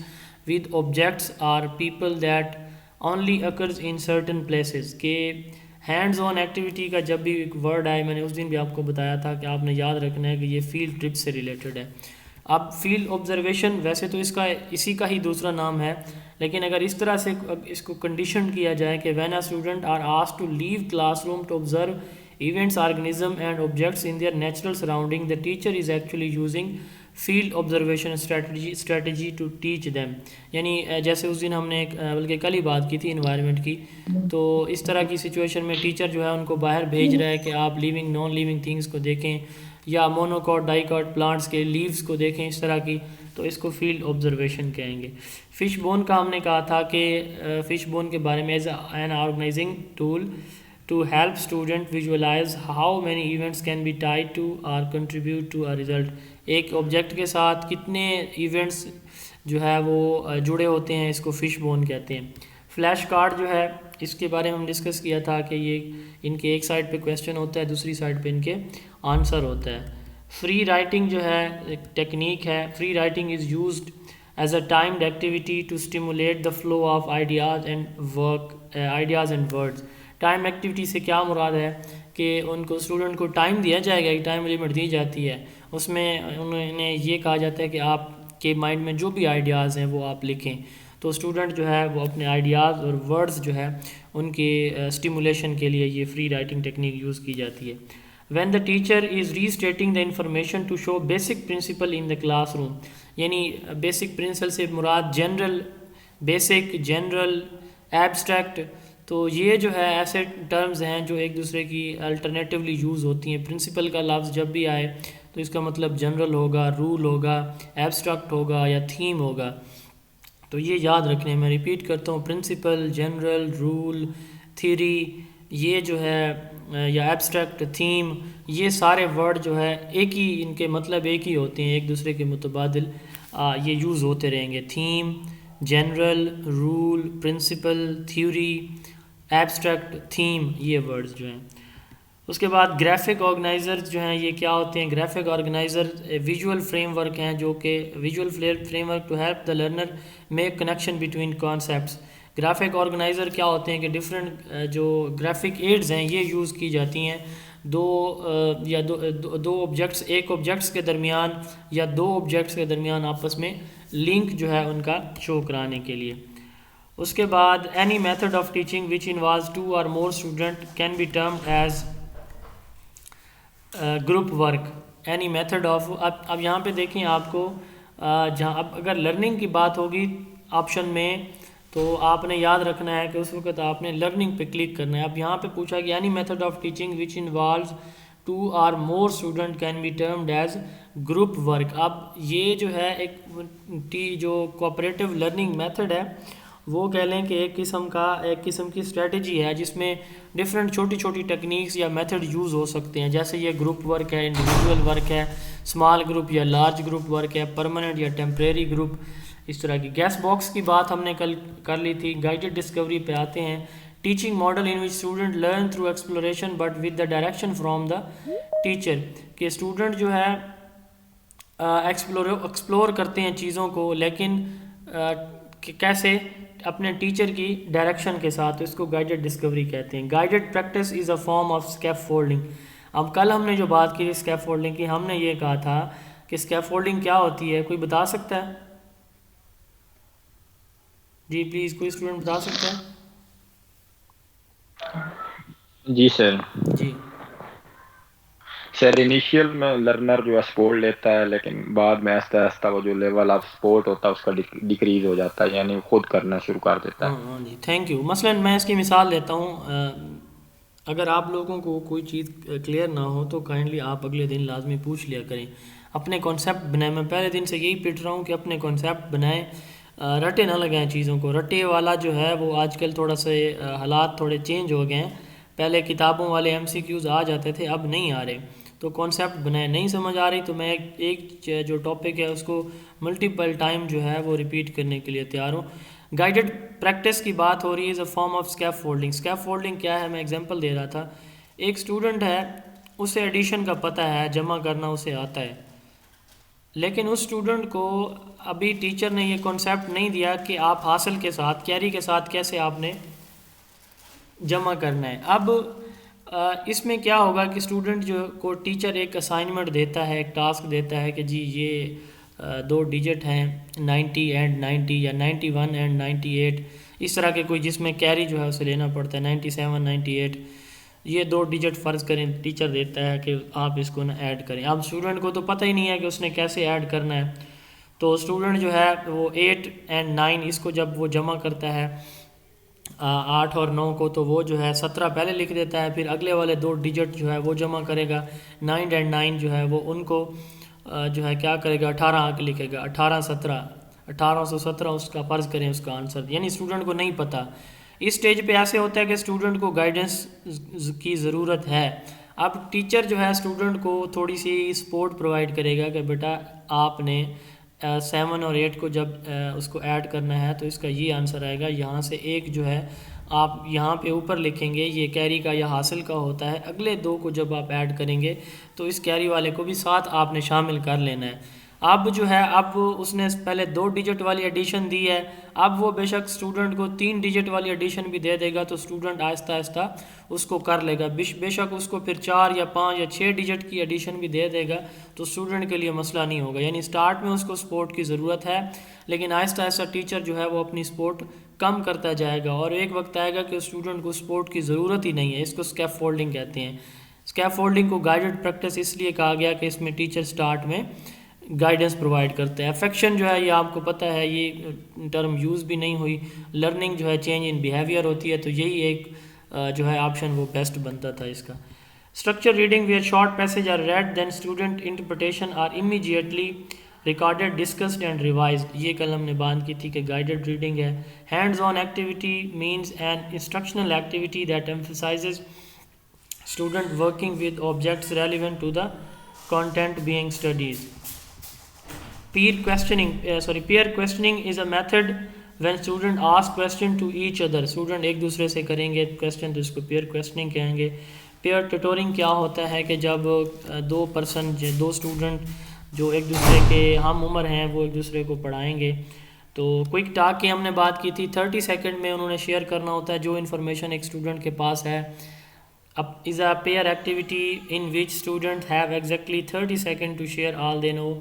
with objects or people that only occurs in certain places. کہ ہینڈز آن ایکٹیویٹی کا جب بھی ایک ورڈ آئے, میں نے اس دن بھی آپ کو بتایا تھا کہ آپ نے یاد رکھنا ہے کہ یہ فیلڈ ٹرپ سے ریلیٹڈ ہے. اب فیلڈ آبزرویشن ویسے تو اسی کا ہی دوسرا نام ہے, لیکن اگر اس طرح سے اس کو کنڈیشن کیا جائے کہ when a student are asked to leave classroom to observe events, organism and objects in their natural surrounding, the teacher is actually using field observation strategy to teach them. یعنی جیسے اس دن ہم نے بلکہ کل ہی بات کی تھی انوائرمنٹ کی, تو اس طرح کی سچویشن میں ٹیچر جو ہے ان کو باہر بھیج رہا ہے کہ آپ لیونگ نان لیونگ تھنگس کو دیکھیں, یا مونوکاٹ ڈائیکاٹ پلانٹس کے لیوز کو دیکھیں, اس طرح کی, تو اس کو فیلڈ آبزرویشن کہیں گے. فش بون کا ہم نے کہا تھا کہ فش بون کے بارے میں as an organising tool to help student visualise how many events can be tied to or contribute to a result. ایک آبجیکٹ کے ساتھ کتنے ایونٹس جو ہے وہ جڑے ہوتے ہیں, اس کو فش بون کہتے ہیں. فلیش کارڈ جو ہے اس کے بارے میں ہم ڈسکس کیا تھا کہ یہ ان کے ایک سائڈ پہ کویشچن ہوتا ہے, دوسری سائڈ پہ ان کے آنسر ہوتا ہے. فری رائٹنگ جو ہے ایک ٹیکنیک ہے. Free writing is used as a timed activity to stimulate the flow of ideas and words. Time activity سے کیا مراد ہے کہ ان کو اسٹوڈنٹ کو ٹائم دیا جائے گا, ایک ٹائم لمٹ دی جاتی ہے, اس میں انہوں نے یہ کہا جاتا ہے کہ آپ کے مائنڈ میں جو بھی آئیڈیاز ہیں وہ آپ لکھیں, تو اسٹوڈنٹ جو ہے وہ اپنے آئیڈیاز اور ورڈز جو ہے ان کے اسٹیمولیشن کے لیے یہ فری رائٹنگ ٹیکنیک یوز کی جاتی ہے. When the teacher is restating the information to show basic principle in the classroom, یعنی بیسک پرنسپل سے مراد جنرل, بیسک, جنرل, ایبسٹریکٹ, تو یہ جو ہے ایسے ٹرمز ہیں جو ایک دوسرے کی الٹرنیٹیولی یوز ہوتی ہیں. پرنسپل کا لفظ جب بھی آئے تو اس کا مطلب جنرل ہوگا, رول ہوگا, ایبسٹریکٹ ہوگا یا تھیم ہوگا, تو یہ یاد رکھنے. میں ریپیٹ کرتا ہوں, پرنسپل, جنرل, رول, تھیری, یہ جو ہے یا ایبسٹریکٹ, تھیم, یہ سارے ورڈ جو ہے ایک ہی, ان کے مطلب ایک ہی ہوتے ہیں, ایک دوسرے کے متبادل یہ یوز ہوتے رہیں گے. Theme, general, rule, principle, theory, abstract, theme, یہ ورڈز جو ہیں. اس کے بعد گرافک آرگنائزرز جو ہیں یہ کیا ہوتے ہیں؟ Graphic organiser visual framework ہیں جو کہ visual framework to help the learner make connection between concepts. Graphic organiser کیا ہوتے ہیں کہ ڈفرینٹ جو گرافک ایڈز ہیں یہ یوز کی جاتی ہیں دو آبجیکٹس، ایک آبجیکٹس کے درمیان یا دو آبجیکٹس کے درمیان آپس میں لنک جو ہے ان کا شو کرانے کے لیے. اس کے بعد any method of teaching which involves 2 or more student can be termed as group work. Any method of اب یہاں پہ دیکھیں آپ کو جہاں اب اگر لرننگ کی بات ہوگی آپشن میں تو آپ نے یاد رکھنا ہے کہ اس وقت آپ نے لرننگ پہ کلک کرنا ہے. اب یہاں پہ پوچھا کہ any method of teaching which involves 2 or more student can be termed as group work. اب یہ جو ہے ایک جو کوآپریٹو لرننگ میتھڈ ہے وہ کہہ لیں کہ ایک قسم کی اسٹریٹجی ہے جس میں ڈفرینٹ چھوٹی چھوٹی ٹیکنیکس یا میتھڈ یوز ہو سکتے ہیں. جیسے یہ گروپ ورک ہے، انڈیویجول ورک ہے، اسمال گروپ یا لارج گروپ ورک ہے، پرماننٹ یا ٹیمپریری گروپ اس طرح کی گیس باکس کی بات ہم نے کل کر لی تھی. گائیڈڈ ڈسکوری پہ آتے ہیں. Teaching model in which student learn through exploration but with the direction from the teacher, کہ اسٹوڈنٹ جو ہے ایکسپلور کرتے ہیں چیزوں کو, لیکن کیسے, اپنے ٹیچر کی ڈائریکشن کے ساتھ. اس کو گائیڈڈ ڈسکوری کہتے ہیں. Guided practice is a form of escape folding. اب کل ہم نے جو بات کی اسکیپ فولڈنگ کی, ہم نے یہ کہا تھا کہ اسکیپ فولڈنگ کیا ہوتی ہے, کوئی بتا سکتا ہے؟ جی پلیز, کوئی اسٹوڈنٹ بتا سکتا ہے؟ جی سر. جی سر انیشیل میں لرنر جو ہے سپورٹ لیتا ہے, لیکن بعد میں آہستہ آہستہ وہ جو لیول آف سپورٹ ہوتا ہے اس کا ڈیکریز ہو جاتا ہے, یعنی خود کرنا شروع کر دیتا ہے. ہاں جی, تھینک یو. مثلا میں اس کی مثال لیتا ہوں. اگر آپ لوگوں کو کوئی چیز کلیئر نہ ہو تو کائنڈلی آپ اگلے دن لازمی پوچھ لیا کریں. اپنے کانسیپٹ بنائیں. میں پہلے دن سے یہی پٹ رہا ہوں کہ اپنے کانسیپٹ بنائیں, رٹے نہ لگائیں چیزوں کو. رٹے والا جو ہے وہ آج کل تھوڑا سا حالات تھوڑے چینج ہو گئے ہیں. پہلے کتابوں والے MCQs آ جاتے تھے, اب نہیں آ رہے. تو کانسیپٹ بنائیں. نہیں سمجھ آ رہی تو میں ایک جو ٹاپک ہے اس کو ملٹیپل ٹائم جو ہے وہ ریپیٹ کرنے کے لیے تیار ہوں. گائیڈڈ پریکٹس کی بات ہو رہی ہے, is a form of scaffolding. Scaffolding کیا ہے, میں ایگزامپل دے رہا تھا. ایک اسٹوڈنٹ ہے, اسے ایڈیشن کا پتہ ہے, جمع کرنا اسے آتا ہے, لیکن اس اسٹوڈنٹ کو ابھی ٹیچر نے یہ کانسیپٹ نہیں دیا کہ آپ حاصل کے ساتھ, کیری کے ساتھ کیسے آپ نے جمع کرنا ہے. اب اس میں کیا ہوگا کہ اسٹوڈنٹ جو کو ٹیچر ایک اسائنمنٹ دیتا ہے, ایک ٹاسک دیتا ہے کہ جی یہ 2 ڈیجٹ ہیں 90 اینڈ 90 یا 91 اینڈ 98, اس طرح کے کوئی, جس میں کیری جو ہے اسے لینا پڑتا ہے 97 98. یہ 2 ڈیجٹ فرض کریں ٹیچر دیتا ہے کہ آپ اس کو نہ ایڈ کریں. اب اسٹوڈنٹ کو تو پتہ ہی نہیں ہے کہ اس نے کیسے ایڈ کرنا ہے. تو اسٹوڈنٹ جو ہے وہ 8 اینڈ 9 اس کو جب وہ جمع کرتا ہے 8 اور 9 کو, تو وہ جو ہے 17 پہلے لکھ دیتا ہے, پھر اگلے والے 2 ڈیجٹ جو ہے وہ جمع کرے گا. 9 اینڈ 9 جو ہے وہ ان کو جو ہے کیا کرے گا, 18 آ کے لکھے گا. 18 17 1817 اس کا فرض کریں اس کا آنسر. یعنی اسٹوڈنٹ کو نہیں پتہ. اس سٹیج پہ ایسے ہوتا ہے کہ اسٹوڈنٹ کو گائیڈنس کی ضرورت ہے. اب ٹیچر جو ہے اسٹوڈنٹ کو تھوڑی سی سپورٹ پرووائڈ کرے گا کہ بیٹا آپ نے 7 اور 8 کو جب اس کو ایڈ کرنا ہے تو اس کا یہ آنسر آئے گا. یہاں سے ایک جو ہے آپ یہاں پہ اوپر لکھیں گے, یہ کیری کا یا حاصل کا ہوتا ہے. اگلے 2 کو جب آپ ایڈ کریں گے تو اس کیری والے کو بھی ساتھ آپ نے شامل کر لینا ہے. اب جو ہے, اب اس نے پہلے 2 ڈیجٹ والی ایڈیشن دی ہے, اب وہ بے شک اسٹوڈنٹ کو 3 ڈیجٹ والی ایڈیشن بھی دے دے گا, تو اسٹوڈنٹ آہستہ آہستہ اس کو کر لے گا. بے شک اس کو پھر 4 یا 5 یا 6 ڈیجٹ کی ایڈیشن بھی دے دے گا, تو اسٹوڈنٹ کے لیے مسئلہ نہیں ہوگا. یعنی اسٹارٹ میں اس کو سپورٹ کی ضرورت ہے, لیکن آہستہ آہستہ ٹیچر جو ہے وہ اپنی سپورٹ کم کرتا جائے گا, اور ایک وقت آئے گا کہ اسٹوڈنٹ کو سپورٹ کی ضرورت ہی نہیں ہے. اس کو اسکیپ فولڈنگ کہتے ہیں. اسکیپ فولڈنگ کو گائیڈڈ پریکٹس اس لیے کہا گیا کہ اس میں ٹیچر اسٹارٹ میں گائیڈنس پرووائڈ کرتے ہیں. افیکشن جو ہے یہ آپ کو پتہ ہے, یہ ٹرم یوز بھی نہیں ہوئی. لرننگ جو ہے چینج ان بیہیویئر ہوتی ہے, تو یہی ایک جو ہے آپشن وہ بیسٹ بنتا تھا اس کا. Structure reading where short passage are read then student interpretation are immediately recorded discussed and revised. یہ کل ہم نے بات کی تھی کہ گائیڈڈ ریڈنگ ہے. Hands on activity means an instructional activity that emphasizes student working with objects relevant to the content being studied. Peer questioning is a method when student ask question to each other. Student ایک دوسرے سے کریں گے question, تو اس کو peer questioning کہیں گے. peer tutoring کیا ہوتا ہے کہ جب 2 اسٹوڈنٹ جو ایک دوسرے کے ہم عمر ہیں وہ ایک دوسرے کو پڑھائیں گے. تو کوئک ٹاک کی ہم نے بات کی تھی, 30 سیکنڈ میں انہوں نے شیئر کرنا ہوتا ہے جو انفارمیشن ایک اسٹوڈنٹ کے پاس ہے. is a pair activity in which students have exactly 30 seconds to share all they know.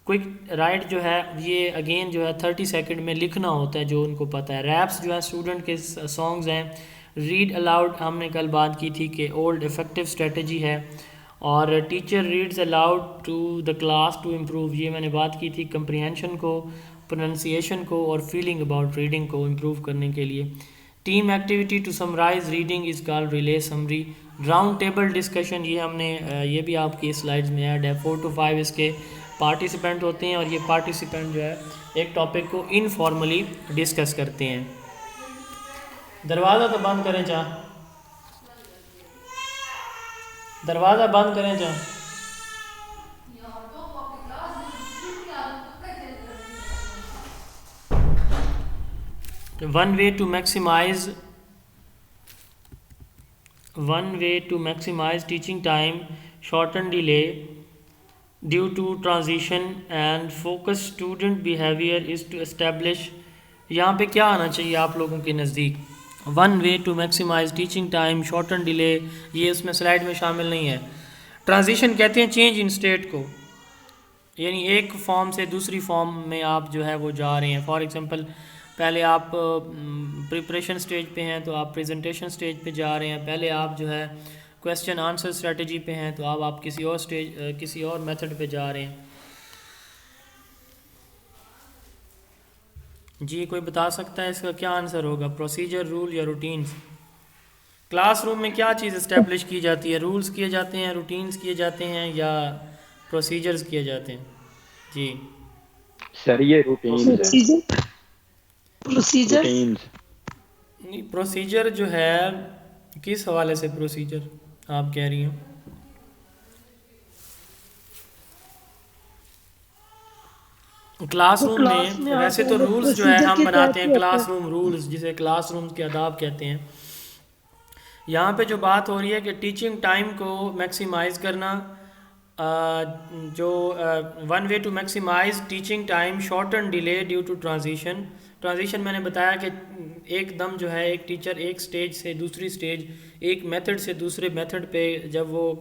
Quick right جو ہے یہ اگین جو ہے 30 سیکنڈ میں لکھنا ہوتا ہے جو ان کو پتہ ہے. ریپس جو ہے اسٹوڈنٹ کے سانگز ہیں. ریڈ الاؤڈ ہم نے کل بات کی تھی کہ اولڈ افیکٹو اسٹریٹجی ہے. اور teacher reads aloud to the class to improve, یہ میں نے بات کی تھی کمپریہنشن کو, پروننسیشن کو اور فیلنگ اباؤٹ ریڈنگ کو امپروو کرنے کے لیے. Team activity to summarise reading is called relay summary. Round table discussion, یہ ہم نے یہ بھی آپ کی سلائڈز میں ایڈ ہے. 4 to 5 اس کے پارٹیسپینٹ ہوتے ہیں, اور یہ پارٹیسپینٹ جو ہے ایک ٹاپک کو انفارملی ڈسکس کرتے ہیں. دروازہ تو بند کریں چاہ, دروازہ بند کریں چاہ. One way to maximize teaching time, shorten delay due to transition and focus student behavior is to establish. یہاں پہ کیا آنا چاہیے آپ لوگوں کے نزدیک؟ One way to maximise teaching time, shorten delay, یہ اس میں سلائڈ میں شامل نہیں ہے. ٹرانزیشن کہتے ہیں چینج ان اسٹیٹ کو، یعنی ایک فارم سے دوسری فارم میں آپ جو ہے وہ جا رہے ہیں. فار ایگزامپل پہلے آپ پریپریشن سٹیج پہ ہیں تو آپ پریزنٹیشن سٹیج پہ جا رہے ہیں. پہلے آپ جو ہے کویسچن آنسر اسٹریٹجی پہ ہیں تو اب آپ کسی اور میتھڈ پہ جا رہے ہیں. جی کوئی بتا سکتا ہے اس کا کیا آنسر ہوگا؟ پروسیجر، رول یا روٹینز؟ کلاس روم میں کیا چیز اسٹیبلش کی جاتی ہے؟ رولز کیے جاتے ہیں، روٹینز کیے جاتے ہیں یا پروسیجرز کیے جاتے ہیں؟ جی سر یہ روٹینز ہے. روٹینز نہیں، پروسیجر جو ہے کس حوالے سے پروسیجر آپ کہہ رہی ہیں؟ کلاس روم میں ویسے تو رولز جو ہے ہم بناتے ہیں، کلاس روم رولز جسے کلاس روم کے آداب کہتے ہیں. یہاں پہ جو بات ہو رہی ہے کہ ٹیچنگ ٹائم کو میکسیمائز کرنا، جو one way to maximise teaching time, shorten delay due to transition. Transition میں نے بتایا کہ ایک دم جو ہے ایک ٹیچر ایک سٹیج سے دوسری سٹیج، ایک میتھڈ سے دوسرے میتھڈ پہ جب وہ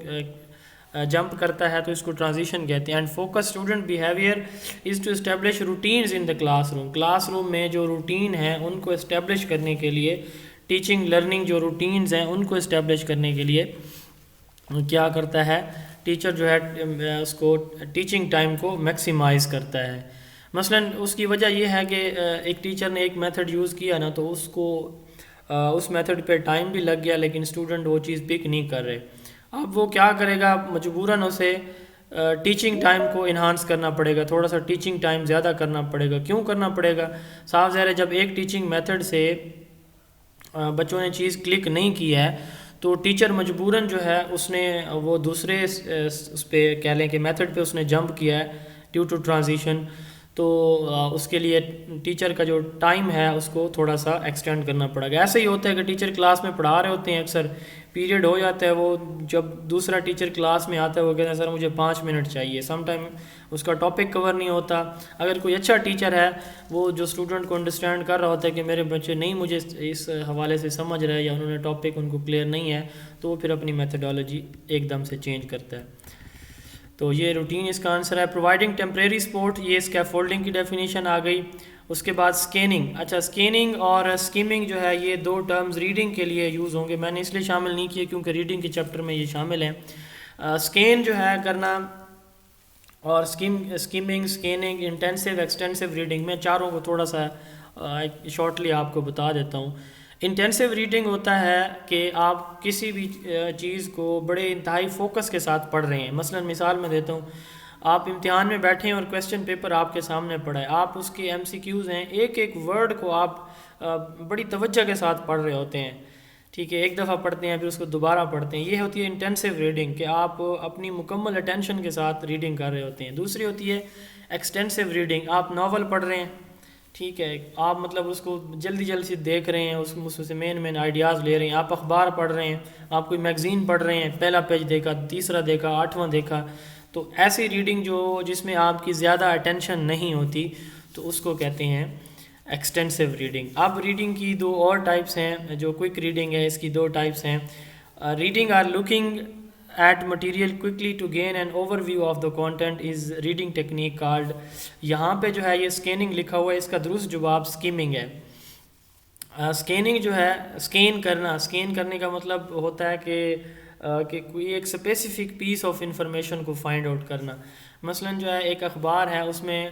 جمپ کرتا ہے تو اس کو ٹرانزیشن کہتے ہیں. And focus student behaviour is to establish routines in the classroom. Classroom میں جو روٹین ہیں ان کو اسٹیبلش کرنے کے لیے، ٹیچنگ لرننگ جو روٹینز ہیں ان کو اسٹیبلش کرنے کے لیے کیا کرتا ہے ٹیچر جو ہے اس کو ٹیچنگ ٹائم کو میکسیمائز کرتا ہے. مثلا اس کی وجہ یہ ہے کہ ایک ٹیچر نے ایک میتھڈ یوز کیا نا تو اس کو اس میتھڈ پہ ٹائم بھی لگ گیا لیکن اسٹوڈنٹ وہ چیز پک نہیں کر رہے. اب وہ کیا کرے گا؟ مجبوراً اسے ٹیچنگ ٹائم کو انہانس کرنا پڑے گا، تھوڑا سا ٹیچنگ ٹائم زیادہ کرنا پڑے گا. کیوں کرنا پڑے گا؟ صاف ظاہر ہے جب ایک ٹیچنگ میتھڈ سے بچوں نے چیز کلک نہیں کی ہے تو ٹیچر مجبوراً جو ہے اس نے وہ دوسرے اس پہ کہہ لیں کہ میتھڈ پہ اس نے جمپ کیا ہے ڈیو ٹو ٹرانزیشن، تو اس کے لیے ٹیچر کا جو ٹائم ہے اس کو تھوڑا سا ایکسٹینڈ کرنا پڑے گا. ایسا ہی ہوتا ہے کہ ٹیچر کلاس میں پڑھا رہے ہوتے ہیں، اکثر پیریڈ ہو جاتا ہے، وہ جب دوسرا ٹیچر کلاس میں آتا ہے وہ کہتا ہے سر مجھے 5 منٹ چاہیے. سم ٹائم اس کا ٹاپک کور نہیں ہوتا. اگر کوئی اچھا ٹیچر ہے وہ جو اسٹوڈنٹ کو انڈرسٹینڈ کر رہا ہوتا ہے کہ میرے بچے نہیں مجھے اس حوالے سے سمجھ رہے یا انہوں نے ٹاپک ان کو کلیئر نہیں ہے، تو وہ پھر اپنی میتھڈالوجی ایک دم سے چینج کرتا ہے. تو یہ روٹین اس کا آنسر ہے. پرووائڈنگ ٹیمپریری سپورٹ، یہ اسکیفولڈنگ کی ڈیفینیشن آ گئی. اس کے بعد اسکیننگ. اچھا اسکیننگ اور اسکیمنگ جو ہے یہ دو ٹرمز ریڈنگ کے لیے یوز ہوں گے. میں نے اس لیے شامل نہیں کیے کیونکہ ریڈنگ کے چیپٹر میں یہ شامل ہیں. اسکین جو ہے کرنا اور skimming, scanning, intensive, extensive reading, میں چاروں کو تھوڑا سا شارٹلی آپ کو بتا دیتا ہوں. انٹینسو ریڈنگ ہوتا ہے کہ آپ کسی بھی چیز کو بڑے انتہائی فوکس کے ساتھ پڑھ رہے ہیں. مثلا مثال میں دیتا ہوں، آپ امتحان میں بیٹھے ہیں اور کویسچن پیپر آپ کے سامنے پڑا ہے، آپ اس کے ایم سی کیوز ہیں، ایک ایک ورڈ کو آپ بڑی توجہ کے ساتھ پڑھ رہے ہوتے ہیں. ٹھیک ہے، ایک دفعہ پڑھتے ہیں پھر اس کو دوبارہ پڑھتے ہیں. یہ ہوتی ہے انٹینسو ریڈنگ کہ آپ اپنی مکمل اٹینشن کے ساتھ ریڈنگ کر رہے ہوتے ہیں. دوسری ہوتی ہے ایکسٹینسو ریڈنگ، آپ ناول پڑھ رہے ہیں، ٹھیک ہے، آپ مطلب اس کو جلدی جلدی دیکھ رہے ہیں، اس سے مین آئیڈیاز لے رہے ہیں. آپ اخبار پڑھ رہے ہیں، آپ کوئی میگزین پڑھ رہے ہیں، پہلا پیج دیکھا، تیسرا دیکھا، 8واں دیکھا. تو ایسی ریڈنگ جس میں آپ کی زیادہ اٹینشن نہیں ہوتی تو اس کو کہتے ہیں ایکسٹینسو ریڈنگ. اب ریڈنگ کی دو اور ٹائپس ہیں. جو کوئک ریڈنگ ہے اس کی دو ٹائپس ہیں. Reading are looking at material quickly to gain an overview of the content is reading technique called. یہاں پہ جو ہے یہ اسکیننگ لکھا ہوا ہے، اس کا درست جواب اسکیمنگ ہے. اسکیننگ جو ہے اسکین کرنا، اسکین کرنے کا مطلب ہوتا ہے کہ کوئی ایک اسپیسیفک پیس آف انفارمیشن کو فائنڈ آؤٹ کرنا. مثلا جو ہے ایک اخبار ہے، اس میں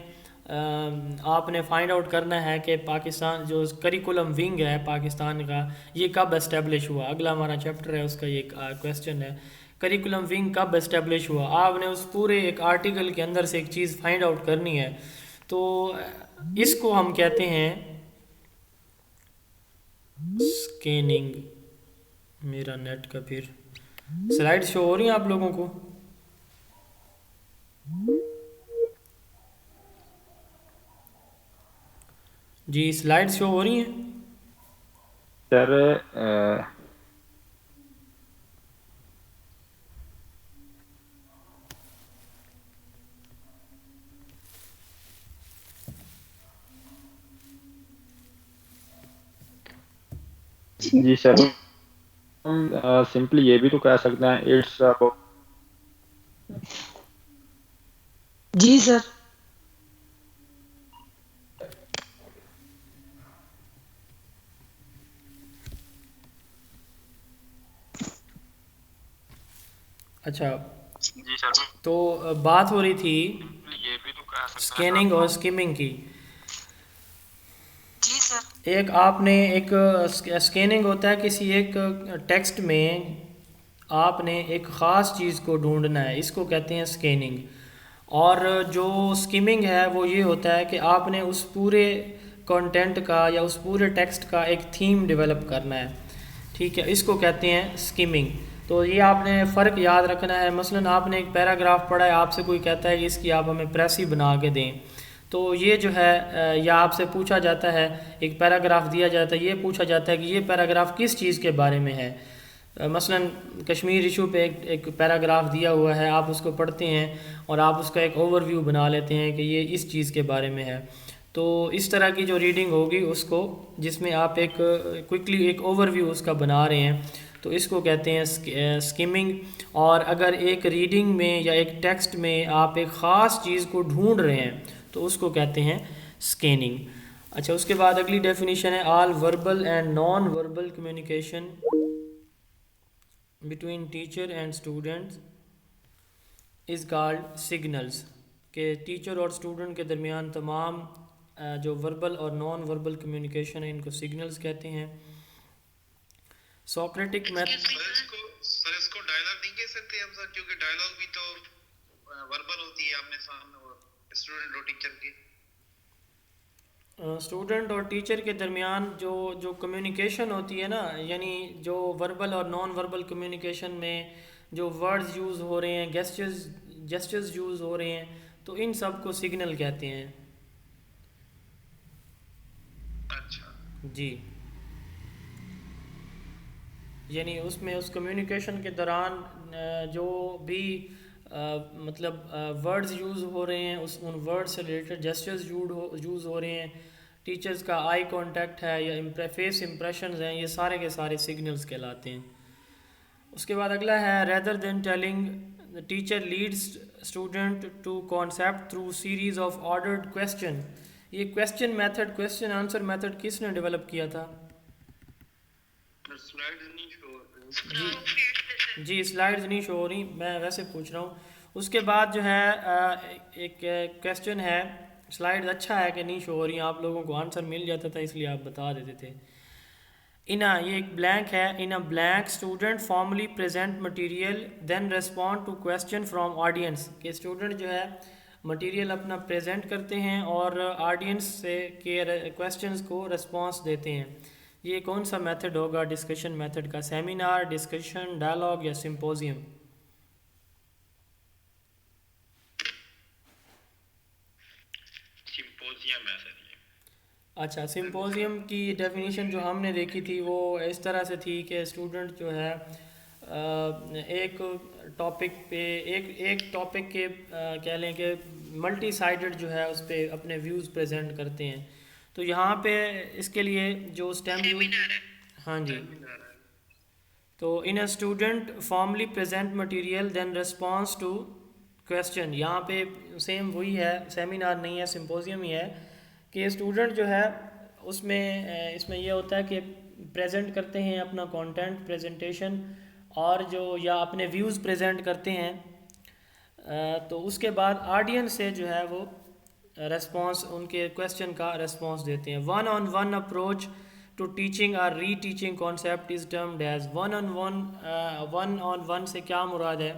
آپ نے فائنڈ آؤٹ کرنا ہے کہ پاکستان جو کریکولم ونگ ہے پاکستان کا یہ کب اسٹیبلش ہوا. اگلا ہمارا چیپٹر ہے اس کا یہ کویسچن ہے، کریکولم ونگ کب اسٹیبلش ہوا. آپ نے اس پورے ایک آرٹیکل کے اندر سے ایک چیز فائنڈ آؤٹ کرنی ہے، تو اس کو ہم کہتے ہیں اسکیننگ. میرا نیٹ کا پھر سلائڈ شو ہو رہی ہیں آپ لوگوں کو؟ جی سلائڈ شو ہو رہی ہیں. سر جی سر ہم سمپلی یہ بھی تو کہہ سکتے ہیں اٹس جی سر. اچھا جی سر تو بات ہو رہی تھی اسکیننگ اور اسکیمنگ کی. جی سر. ایک آپ نے ایک اسکیننگ ہوتا ہے کسی ایک ٹیکسٹ میں آپ نے ایک خاص چیز کو ڈھونڈنا ہے, اس کو کہتے ہیں اسکیننگ. اور جو اسکیمنگ ہے وہ یہ ہوتا ہے کہ آپ نے اس پورے کنٹینٹ کا یا اس پورے ٹیکسٹ کا ایک تھیم ڈیولپ کرنا ہے, ٹھیک ہے, اس کو کہتے ہیں اسکیمنگ. تو یہ آپ نے فرق یاد رکھنا ہے. مثلا آپ نے ایک پیراگراف پڑھا ہے, آپ سے کوئی کہتا ہے کہ اس کی آپ ہمیں پریسی بنا کے دیں, تو یہ جو ہے یا آپ سے پوچھا جاتا ہے, ایک پیراگراف دیا جاتا ہے, یہ پوچھا جاتا ہے کہ یہ پیراگراف کس چیز کے بارے میں ہے. مثلا کشمیر ایشو پہ ایک پیراگراف دیا ہوا ہے, آپ اس کو پڑھتے ہیں اور آپ اس کا ایک اوور ویو بنا لیتے ہیں کہ یہ اس چیز کے بارے میں ہے. تو اس طرح کی جو ریڈنگ ہوگی اس کو, جس میں آپ ایک کوئکلی ایک اوور ویو اس کا بنا رہے ہیں, تو اس کو کہتے ہیں اسکیمنگ. اور اگر ایک ریڈنگ میں یا ایک ٹیکسٹ میں آپ ایک خاص چیز کو ڈھونڈ رہے ہیں تو اس کو کہتے ہیں اسکیننگ. اچھا, اس کے بعد اگلی ڈیفینیشن ہے all verbal and non verbal communication between teacher and students is called signals. کہ ٹیچر اور اسٹوڈنٹ کے درمیان تمام جو وربل اور نان وربل کمیونیکیشن ہے ان کو سگنلز کہتے ہیں. Socratic method. سر اس کو ڈائلاگ نہیں کہہ سکتے ہم سر, کیونکہ ڈائلاگ بھی تو وربل ہوتی ہے آمنے سامنے اسٹوڈنٹ اور ٹیچر کی. اسٹوڈنٹ اور ٹیچر کے درمیان جو کمیونیکیشن ہوتی ہے نا, یعنی جو وربل اور نان وربل کمیونیکیشن میں جو ورڈز یوز ہو رہے ہیں, جسچرز یوز ہو رہے ہیں, تو ان سب کو سگنل کہتے ہیں. اچھا جی, یعنی اس میں اس کمیونیکیشن کے دوران جو بھی مطلب ورڈز یوز ہو رہے ہیں, ان ورڈ سے ریلیٹڈ جسچرز یوز ہو رہے ہیں, ٹیچرز کا آئی کانٹیکٹ ہے یا فیس امپریشنز ہیں, یہ سارے کے سارے سگنلز کہلاتے ہیں. اس کے بعد اگلا ہے rather than telling teacher leads student to concept through series of ordered question. یہ question method, question answer method کس نے ڈیولپ کیا تھا؟ جی سلائڈز نہیں شو ہو رہی, میں ویسے پوچھ رہا ہوں. اس کے بعد جو ہے ایک کویسچن ہے, سلائڈز اچھا ہے کہ نہیں شو ہو رہی, آپ لوگوں کو آنسر مل جاتا تھا اس لیے آپ بتا دیتے تھے. یہ ایک بلینک ہے. In blank student formally present material then respond to question from audience. کہ اسٹوڈنٹ جو ہے مٹیریل اپنا پریزنٹ کرتے ہیں اور آڈینس سے کے کویسچنز کو رسپانس دیتے ہیں. یہ کون سا میتھڈ ہوگا ڈسکشن میتھڈ کا؟ سیمینار, ڈسکشن, ڈائلاگ یا سمپوزیم؟ سمپوزیم ہے سر. اچھا, سمپوزیم کی ڈیفینیشن جو ہم نے دیکھی تھی وہ اس طرح سے تھی کہ اسٹوڈنٹ جو ہے ایک ٹاپک پہ ایک ٹاپک کے کہہ لیں کہ ملٹی سائیڈڈ جو ہے اس پہ اپنے ویوز پریزنٹ کرتے ہیں. تو یہاں پہ اس کے لیے جو اسٹیم یوز, ہاں جی, تو in a student formally present material then response to question. یہاں پہ سیم وہی ہے, سیمینار نہیں ہے, سمپوزیم ہی ہے. کہ اسٹوڈنٹ جو ہے اس میں یہ ہوتا ہے کہ پریزنٹ کرتے ہیں اپنا کانٹینٹ پریزنٹیشن, اور جو یا اپنے ویوز پریزنٹ کرتے ہیں, تو اس کے بعد آڈینس سے جو ہے وہ ریسپانس, ان کے کویسچن کا ریسپانس دیتے ہیں. One on one approach to teaching اور re teaching concept is termed as one on one سے کیا مراد ہے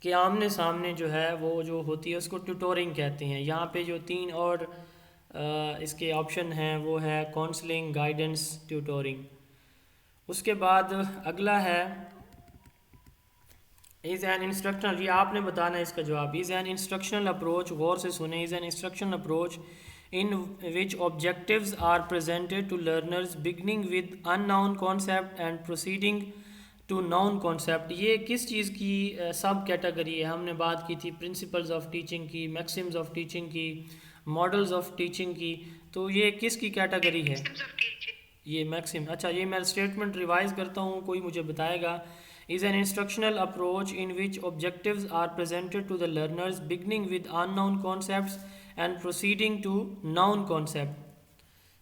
کہ آمنے سامنے جو ہے وہ جو ہوتی ہے اس کو ٹیوٹورنگ کہتے ہیں. یہاں پہ جو 3 اور اس کے آپشن ہیں وہ ہے کاؤنسلنگ, گائیڈنس, ٹیوٹورنگ. اس کے بعد اگلا ہے از این انسٹرکشنل, یہ آپ نے بتانا ہے اس کا جواب. از این انسٹرکشنل اپروچ, غور سے سنیں, is an instructional approach in which objectives are presented to learners beginning with unknown concept and proceeding to known concept. یہ کس چیز کی سب کیٹیگری ہے؟ ہم نے بات کی تھی پرنسپلز آف ٹیچنگ کی، میکسمز آف ٹیچنگ کی، ماڈلز آف ٹیچنگ کی، تو یہ کس کی کیٹیگری ہے؟ یہ میکسم. اچھا یہ میں اسٹیٹمنٹ ریوائز کرتا ہوں، کوئی مجھے بتائے گا. is an instructional approach in which objectives are presented to the learners beginning with unknown concepts and proceeding to known concept.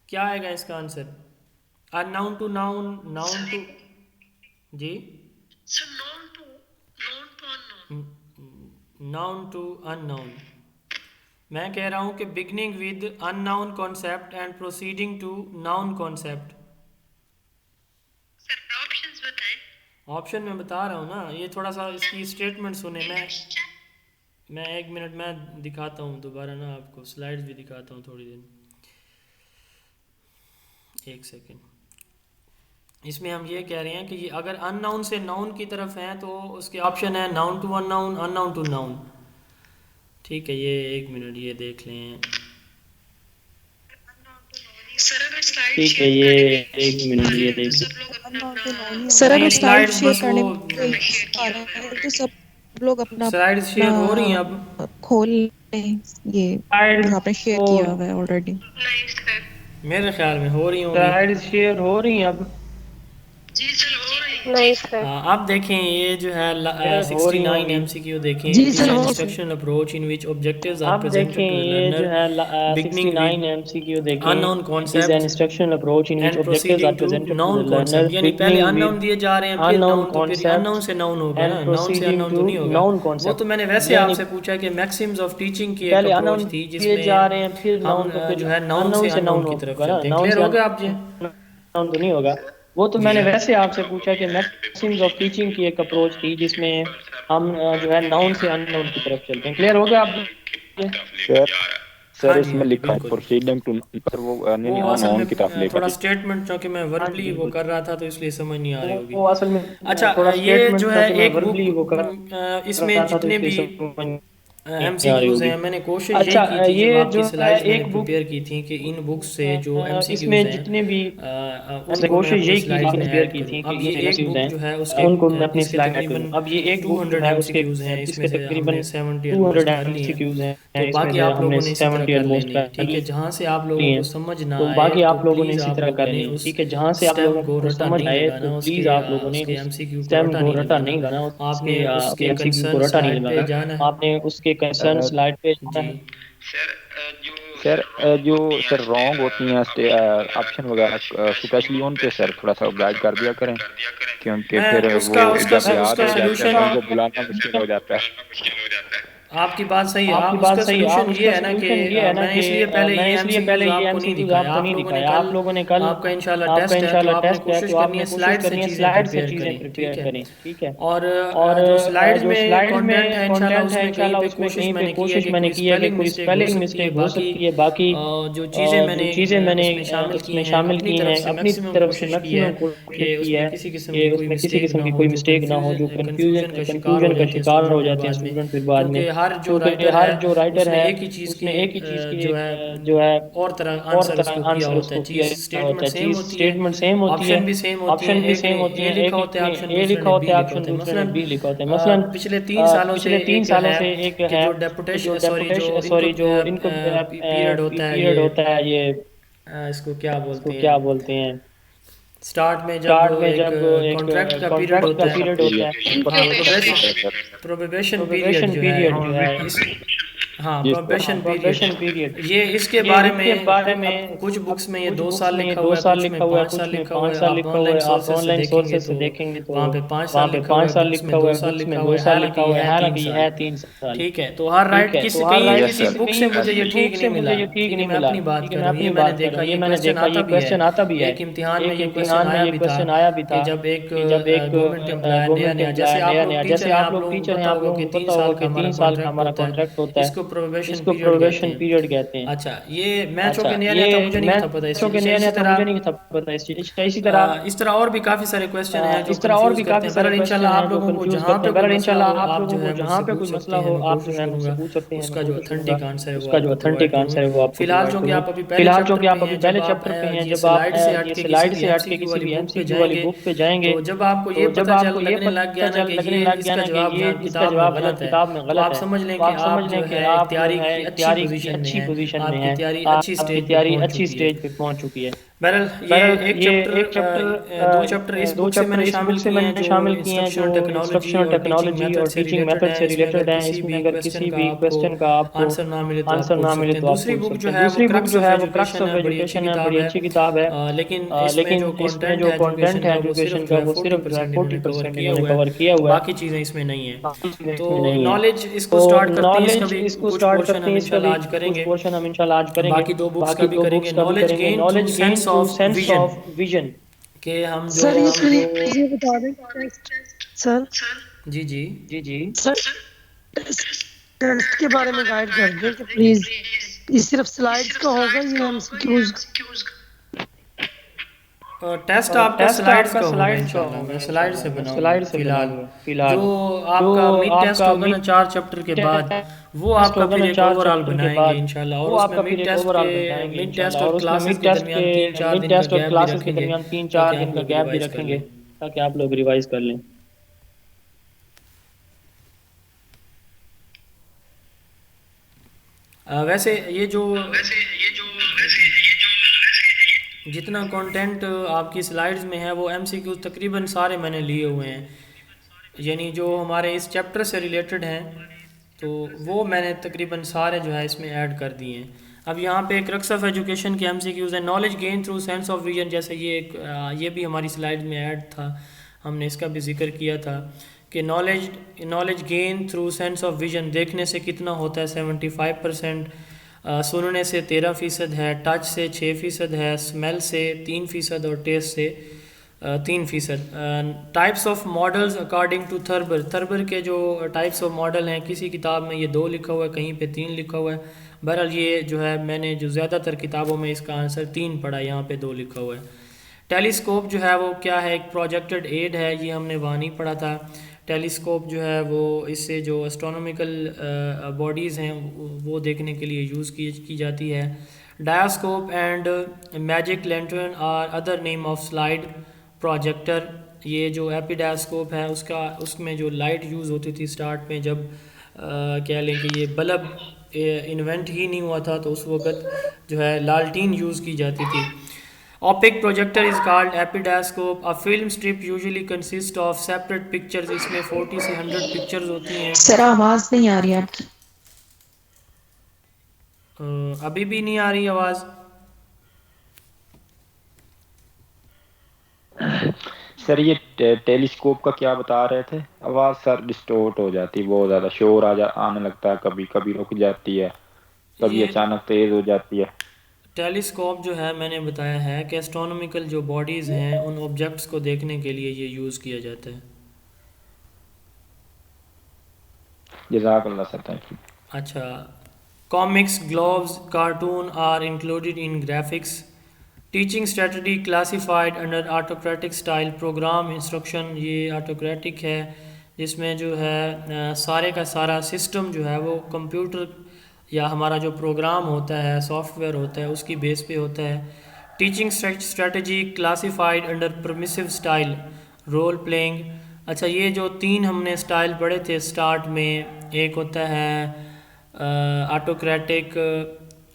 کیا آئے گا اس کا answer? unknown to noun, noun to جی noun to unknown. میں کہہ رہا ہوں کہ beginning with unknown concept and proceeding to known concept. Option میں بتا رہا ہوں نا، یہ تھوڑا سا اس کی اسٹیٹمنٹ سنیں. میں ایک منٹ میں دکھاتا ہوں دوبارہ نا آپ کو، سلائڈز بھی دکھاتا ہوں تھوڑی دیر. ایک سیکنڈ. اس میں ہم یہ کہہ رہے ہیں کہ یہ اگر ان ناؤن سے ناؤن کی طرف ہیں تو اس کے آپشن ہے noun to unknown, unknown to noun. ٹھیک ہے، یہ ایک منٹ یہ دیکھ لیں. ٹھیک ہے، یہ ایک منٹ یہ دیکھ لیں. سر اگر سلائڈ شیئر کرنے میں تو سب لوگ اپنا سلائڈ شیئر ہو رہی ہیں اب؟ کھول لیں، یہ آپ نے شیئر کیا ہوا ہے آلریڈی. میرے خیال میں ہو رہی ہوں. سلائڈ شیئر ہو رہی ہیں اب؟ اب دیکھیں یہ جو ہے 69 MCQ دیکھیں. instructional approach in which objectives are presented to the learner beginning with unknown concept and proceeding to known concept. یعنی پہلے unknown دیے جا رہے ہیں پھر known، تو پھر unknown سے known ہوگا نا، known سے unknown تو نہیں ہوگا. وہ تو میں نے ویسے آپ سے پوچھا کہ maxims of teaching کی ایک اپروچ تھی جس میں ہم جو ہے known سے unknown کی طرف چلتے ہیں. کلیئر ہوگا آپ جی؟ known تو نہیں ہوگا. وہ تو میں نے ویسے آپ سے پوچھا کہ میکسمز آف ٹیچنگ کی ایک اپروچ تھی جس میں ہم جو ہے ناؤن سے ان ناؤن کی طرف چلتے ہیں. کلیئر ہو گیا آپ؟ سر اس میں لکھا ہے پروسیڈنگ ٹو، پر وہ ناؤن کی طرف لے کر تھوڑا اسٹیٹمنٹ چونکہ میں وربلی وہ کر رہا تھا تو اس لیے سمجھ نہیں آ رہی ہوگی. وہ اصل میں اچھا یہ جو ہے ایک بک اس میں جتنے بھی MCQs ہیں میں نے کوشش یہ کی تھی جو آپ کی سلائڈز میں نے پریپیئر کی تھی کہ ان بکس سے جو MCQs ہیں جتنے بھی کوشش یہ کی تھی کہ یہ ایک بک جو ہے اس کے تقریباً اب یہ ایک 200 MCQs ہیں، اس میں سے ہم نے 70 MCQs ہیں، تو باقی آپ لوگوں نے اسی طرح کر لینی ہے. ٹھیک ہے، جہاں سے آپ لوگوں کو سمجھ نہ آئے باقی آپ لوگوں نے اسی طرح کر لینی ہے. ٹھیک ہے، جہاں سے آپ لوگوں کو سمجھ آئے تو پلیز آپ لوگوں نے اسٹیم کو رٹا نہیں لگانا، آپ نے اس کے کنسرن سلائڈ پہ جانا ہے، آپ نے اس کے کنسرن سلائڈ پہ جانا ہے. سر جو سر رانگ ہوتی ہیں آپشن وغیرہ اسپیشلی ان پہ سر تھوڑا سا گائڈ کر دیا کریں، کیونکہ پھر وہ جب یاد ہو جاتا ہے تو بلانا مشکل ہو جاتا ہے. آپ کی بات صحیح ہے. آپ اس کا سولوشن یہ ہے نا کہ میں نے اس لیے پہلے یہ MCQs آپ کو نہیں دکھایا. آپ لوگوں نے کل آپ کا انشاءاللہ ٹیسٹ ہے تو آپ نے کوشش کرنی ہے سلائڈ سے چیزیں پریپیئر کریں. ٹھیک ہے، اور جو سلائڈز میں کنٹینٹ ہے انشاءاللہ اس میں کہیں پہ کوشش میں نے کی ہے کہ کوئی اسپیلنگ مسٹیک ہو سکتی ہے، باقی جو چیزیں میں نے اس میں شامل کی ہیں اپنی طرف سے میکسیمم کوشش کی ہے کہ اس میں کسی قسم کی کوئی مسٹیک نہ ہو جو کنفیوژن کا شکار ہو جاتے ہیں اسٹوڈنٹ پھر بعد میں. ہر جو رائٹر ہے ایک ہی چیز کی جو ہے اور طرح آنسر اس کو کیا ہوتا ہے، چیز اسٹیٹمنٹ سیم ہوتی ہے، آپشن بھی سیم ہوتی ہے، لکھا ہوتا ہے آپشن اے لکھا ہوتا ہے، آپشن دوسرا بی لکھا ہوتا ہے. مثلا پچھلے 3 سالوں سے ایک ہے جو ڈیپوٹیشن سوری جو ان کو پیریڈ ہوتا ہے یہ اس کو کیا بولتے ہیں سٹارٹ میں جب ایک کانٹریکٹ کا پیریڈ ہوتا ہے، پروبیشن پیریڈ جو ہے ہاں پروبیشن پیریڈ، یہ اس کے بارے میں کچھ بکس میں یہ 2 سال لکھا ہوا ہے، کچھ میں 5 سال لکھا ہوا ہے. آپ آن لائن سورسز سے دیکھیں گے تو وہاں پہ 5 سال لکھا ہوا ہے، کچھ میں 2 سال لکھا ہوا ہے، حالانکہ ہے 3 سال. ٹھیک ہے، تو ہر رائٹ کسی بک سے مجھے یہ ٹھیک نہیں ملا، میں اپنی بات کر رہا ہوں. یہ میں نے دیکھا یہ کویسچن آتا بھی ہے، ایک امتحان میں یہ کویسچن آیا بھی تھا کہ جب ایک گورنمنٹ امپلائی نیا جیسے آپ لوگ ٹیچر ہیں، آپ لوگوں کو پتہ ہوگا کہ 3 سال کا ہمارا کانٹریکٹ ہوتا ہے، اس کو پروبیشن پیریڈ کہتے ہیں. اچھا یہ میں چونکہ نیا نیا تھا مجھے نہیں تھا پتہ اسی طرح اس طرح اور بھی کافی سارے کویسچن ہیں جو کنفیوز کرتے ہیں. بہرحال انشاءاللہ آپ لوگوں کو جہاں پہ کوئی مسئلہ ہو آپ جو ہے مجھ سے پوچھ سکتے ہیں, میں کوشش کروں گا اس کا جو اتھینٹک آنسر ہے وہ آپ کو پرووائڈ کروں. فی الحال چونکہ آپ ابھی پہلے چیپٹر پہ ہیں جب آپ یہ سلائیڈ سے ہٹ کے کسی بھی ایم سی کیو والی بک پہ جائیں گے تو جب آپ کو یہ پتہ لگنے لگ گیا نا کہ یہ اس کا جواب کتاب میں غلط ہے تو آپ سمجھ لیں کہ آپ جو ہے تیاری کی اچھی پوزیشن میں ہیں, آپ کی تیاری اچھی اسٹیج پہ پہنچ چکی ہے. بہرحال یہ ایک چیپٹر اس بک سے میں نے شامل کیے ہیں جو انسٹرکشنل ٹیکنالوجی اور ٹیچنگ میتھڈ سے ریلیٹڈ ہیں. اس میں اگر کسی بھی کویسچن کا آپ کو آنسر نہ ملے تو آپ پوچھ سکتے ہیں. دوسری بک جو ہے وہ کرکس آف ایجوکیشن ہے, بڑی اچھی کتاب ہے, لیکن اس میں جو کنٹینٹ ہے ایجوکیشن کا وہ صرف 40% انہوں نے کور کیا ہوا ہے, باقی چیزیں اس میں نہیں ہیں. تو نالج اس کو اسٹارٹ کرتے ہیں, اس کو کچھ پورشن ہم انشاءاللہ آج کریں گے, باقی دو بکس کا بھی کریں گے. Knowledge gain through sense of vision کہ ہم جو سر یہ بتا دیں سر جی سر ٹیسٹ کے بارے میں گائیڈ کر دیں کہ پلیز یہ صرف سلائیڈز کا ہوگا یا ایم سی کیوز ٹیسٹ آپ کا سلائیڈز کا ہوگا انشاءاللہ. میں سلائیڈ سے بناؤں فی الحال جو آپ کا مڈ ٹیسٹ ہوگا نا 4 چیپٹر کے بعد وہ آپ کا پھر ایک اوور آل بنائیں گے انشاءاللہ, اور اس میں مڈ ٹیسٹ اور کلاسز کے درمیان 3-4 دن کا گیپ بھی رکھیں گے تاکہ آپ لوگ ریوائز کر لیں. ویسے یہ جو جتنا کنٹینٹ آپ کی سلائیڈز میں ہے وہ ایم سی کیو تقریباً سارے میں نے لیے ہوئے ہیں, یعنی جو ہمارے اس چیپٹر سے ریلیٹڈ ہیں تو وہ میں نے تقریباً سارے جو ہے اس میں ایڈ کر دیے ہیں. اب یہاں پہ کرکس آف ایجوکیشن کے ایم سی کیوز ہیں. Knowledge gain through sense of vision, جیسے یہ بھی ہماری سلائیڈ میں ایڈ تھا, ہم نے اس کا بھی ذکر کیا تھا کہ knowledge gain through sense of vision دیکھنے سے کتنا ہوتا ہے 75%, سننے سے 13% ہے, ٹچ سے 6% ہے, اسمیل سے 3% اور ٹیسٹ سے 3%. Types of models according to Thurber کے جو ٹائپس آف ماڈل ہیں کسی کتاب میں یہ 2 لکھا ہوا ہے, کہیں پہ 3 لکھا ہوا ہے. بہرحال یہ جو ہے میں نے جو زیادہ تر کتابوں میں اس کا آنسر 3 پڑھا, یہاں پہ 2 لکھا ہوا ہے. ٹیلیسکوپ جو ہے وہ کیا ہے, ایک پروجیکٹڈ ایڈ ہے, یہ ہم نے وہاں نہیں پڑھا تھا. ٹیلیسکوپ جو ہے وہ اس سے جو اسٹرونومیکل باڈیز ہیں وہ دیکھنے کے لیے یوز کی جاتی ہے. Diascope and magic lantern are other name of slide projector. یہ جو ایپی ڈایاسکوپ ہے اس میں جو لائٹ یوز ہوتی تھی اسٹارٹ میں جب کہہ لیں کہ یہ بلب انوینٹ ہی نہیں ہوا تھا تو اس وقت جو ہے لالٹین یوز کی جاتی تھی. Opaque projector is called epidiascope. A film strip usually consists of separate pictures. اس میں 40 سے 100 pictures ہوتی ہیں. سر آواز نہیں آ رہی آپ کی. ابھی بھی نہیں آ رہی آواز؟ سر یہ ٹیلیسکوپ کا کیا بتا رہے تھے؟ آواز سر ڈسٹورٹ ہو جاتی, بہت زیادہ شور آنے لگتا ہے, کبھی رک جاتی ہے, کبھی اچانک تیز ہو جاتی ہے. ٹیلیسکوپ جو ہے میں نے بتایا ہے کہ اسٹرونومیکل جو باڈیز ہیں ان آبجیکٹس کو دیکھنے کے لیے یہ یوز کیا جاتا ہے. جزاک اللہ سر, تھینک یو. اچھا, comics, globes, cartoon are included in graphics. Teaching strategy classified under autocratic style programme instruction. یہ آٹوکریٹک ہے جس میں جو ہے سارے کا سارا سسٹم جو ہے وہ کمپیوٹر یا ہمارا جو پروگرام ہوتا ہے سافٹ ویئر ہوتا ہے اس کی بیس پہ ہوتا ہے. Teaching strategy classified under permissive style role playing. اچھا, یہ جو 3 ہم نے اسٹائل پڑھے تھے اسٹارٹ میں, ایک ہوتا ہے آٹوکریٹک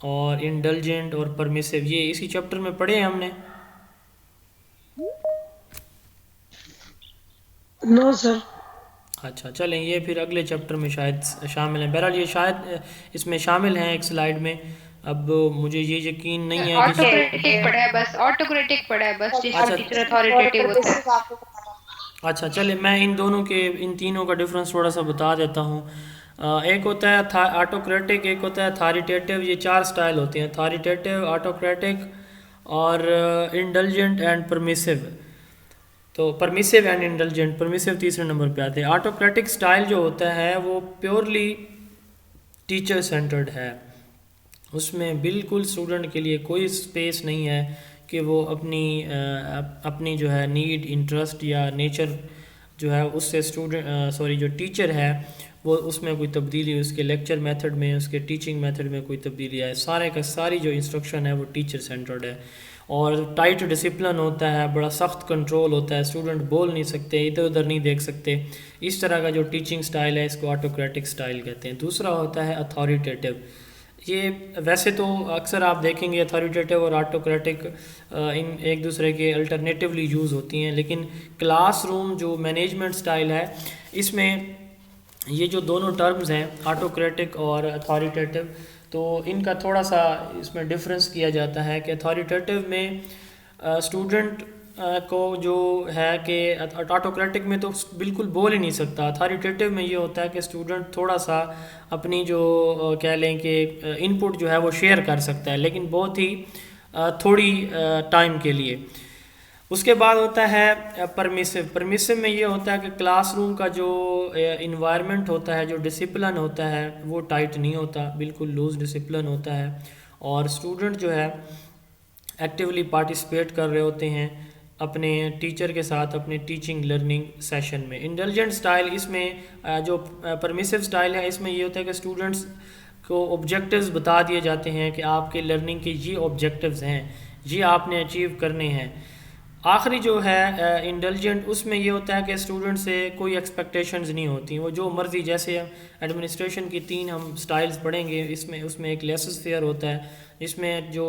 اور انڈلجنٹ اور پرمیسو, یہ اسی چیپٹر میں پڑھے ہیں ہم نے. نو سر. اچھا چلیں, یہ پھر اگلے چیپٹر میں شاید شامل ہیں. بہرحال یہ شاید اس میں شامل ہیں ایک سلائیڈ میں. اب مجھے یہ یقین نہیں ہے کہ آٹوکریٹک پڑھا ہے بس جس کا ٹیچر اتھارٹیٹیو ہوتا ہے. اچھا چلیں, میں ان تینوں کا ڈفرنس تھوڑا سا بتا دیتا ہوں. ایک ہوتا ہے آٹوکریٹک, ایک ہوتا ہے اتھارٹیٹیو. یہ 4 سٹائل ہوتے ہیں, اتھارٹیٹیو, آٹوکریٹک اور انڈلجنٹ اینڈ پرمیسو. تو پرمیسو اینڈ انڈلجنٹ, پرمیسو تیسرے نمبر پہ آتے ہیں. آٹوکریٹک سٹائل جو ہوتا ہے وہ پیورلی ٹیچر سینٹرڈ ہے. اس میں بالکل اسٹوڈنٹ کے لیے کوئی اسپیس نہیں ہے کہ وہ اپنی جو ہے نیڈ، انٹرسٹ یا نیچر جو ہے اس سے جو ٹیچر ہے وہ اس میں کوئی تبدیلی، اس کے لیکچر میتھڈ میں، اس کے ٹیچنگ میتھڈ میں کوئی تبدیلی آئے. ساری جو انسٹرکشن ہے وہ ٹیچر سینٹرڈ ہے، اور ٹائٹ ڈسپلن ہوتا ہے، بڑا سخت کنٹرول ہوتا ہے. اسٹوڈنٹ بول نہیں سکتے، ادھر ادھر نہیں دیکھ سکتے. اس طرح کا جو ٹیچنگ سٹائل ہے اس کو آٹوکریٹک سٹائل کہتے ہیں. دوسرا ہوتا ہے اتھارٹیٹیو. یہ ویسے تو اکثر آپ دیکھیں گے اتھارٹیٹیو اور آٹوکریٹک ان ایک دوسرے کے الٹرنیٹیولی یوز ہوتی ہیں، لیکن کلاس روم جو مینجمنٹ سٹائل ہے اس میں یہ جو دونوں ٹرمز ہیں آٹوکریٹک اور اتھارٹیٹیو، تو ان کا تھوڑا سا اس میں ڈفرینس کیا جاتا ہے کہ اتھارٹیٹیو میں اسٹوڈنٹ کو جو ہے کہ آٹوکریٹک میں تو بالکل بول ہی نہیں سکتا. اتھارٹیٹیو میں یہ ہوتا ہے کہ اسٹوڈنٹ تھوڑا سا اپنی جو کہہ لیں کہ ان پٹ جو ہے وہ شیئر کر سکتا ہے، لیکن بہت ہی تھوڑی ٹائم کے لیے. اس کے بعد ہوتا ہے پرمیسو. پرمیسو میں یہ ہوتا ہے کہ کلاس روم کا جو انوائرمنٹ ہوتا ہے، جو ڈسپلن ہوتا ہے وہ ٹائٹ نہیں ہوتا، بالکل لوز ڈسپلن ہوتا ہے، اور اسٹوڈنٹ جو ہے ایکٹیولی پارٹیسپیٹ کر رہے ہوتے ہیں اپنے ٹیچر کے ساتھ اپنے ٹیچنگ لرننگ سیشن میں. انڈلجنٹ سٹائل، اس میں جو پرمیسو سٹائل ہے اس میں یہ ہوتا ہے کہ اسٹوڈنٹس کو آبجیکٹیوز بتا دیے جاتے ہیں کہ آپ کے لرننگ کے یہ آبجیکٹیوز ہیں، یہ آپ نے اچیو کرنے ہیں. آخری جو ہے انڈلجنٹ، اس میں یہ ہوتا ہے کہ اسٹوڈنٹ سے کوئی ایکسپیکٹیشنز نہیں ہوتی، وہ جو مرضی، جیسے ایڈمنسٹریشن کی 3 ہم سٹائلز پڑھیں گے، اس میں ایک لیسز فیئر ہوتا ہے، اس میں جو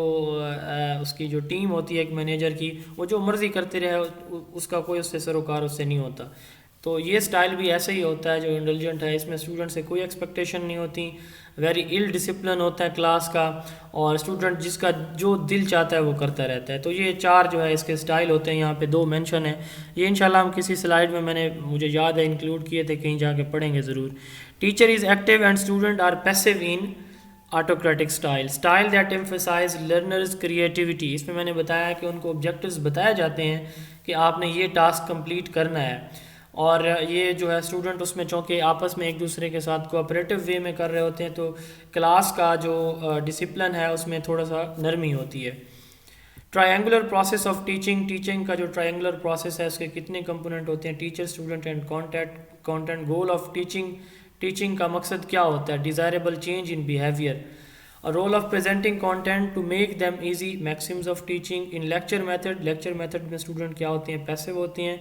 اس کی جو ٹیم ہوتی ہے ایک مینیجر کی، وہ جو مرضی کرتے رہے، اس کا کوئی اس سے سروکار اس سے نہیں ہوتا. تو یہ سٹائل بھی ایسے ہی ہوتا ہے جو انڈلجنٹ ہے. اس میں اسٹوڈنٹ سے کوئی ایکسپیکٹیشن نہیں ہوتی، ویری ایل ڈسپلن ہوتا ہے کلاس کا، اور اسٹوڈنٹ جس کا جو دل چاہتا ہے وہ کرتا رہتا ہے. تو یہ 4 جو ہے اس کے سٹائل ہوتے ہیں. یہاں پہ 2 مینشن ہیں، یہ انشاءاللہ ہم کسی سلائیڈ میں مجھے یاد ہے انکلوڈ کیے تھے، کہیں جا کے پڑھیں گے ضرور. Teacher is active and student are passive in autocratic style that emphasize learners creativity. اس میں میں نے بتایا کہ ان کو آبجیکٹیوز بتائے جاتے ہیں کہ آپ نے یہ ٹاسک کمپلیٹ کرنا ہے، اور یہ جو ہے اسٹوڈنٹ اس میں چونکہ آپس میں ایک دوسرے کے ساتھ کوآپریٹو وے میں کر رہے ہوتے ہیں، تو کلاس کا جو ڈسپلن ہے اس میں تھوڑا سا نرمی ہوتی ہے. ٹرائنگولر پروسیس آف ٹیچنگ کا جو ٹرائنگولر پروسیس ہے اس کے کتنے کمپوننٹ ہوتے ہیں؟ Teacher, student and content. Goal of teaching کا مقصد کیا ہوتا ہے؟ Desirable change in behaviour. Role of presenting content to make them easy. Maxims of teaching in lecture method میں اسٹوڈنٹ کیا ہوتے ہیں؟ پیسو ہوتے ہیں.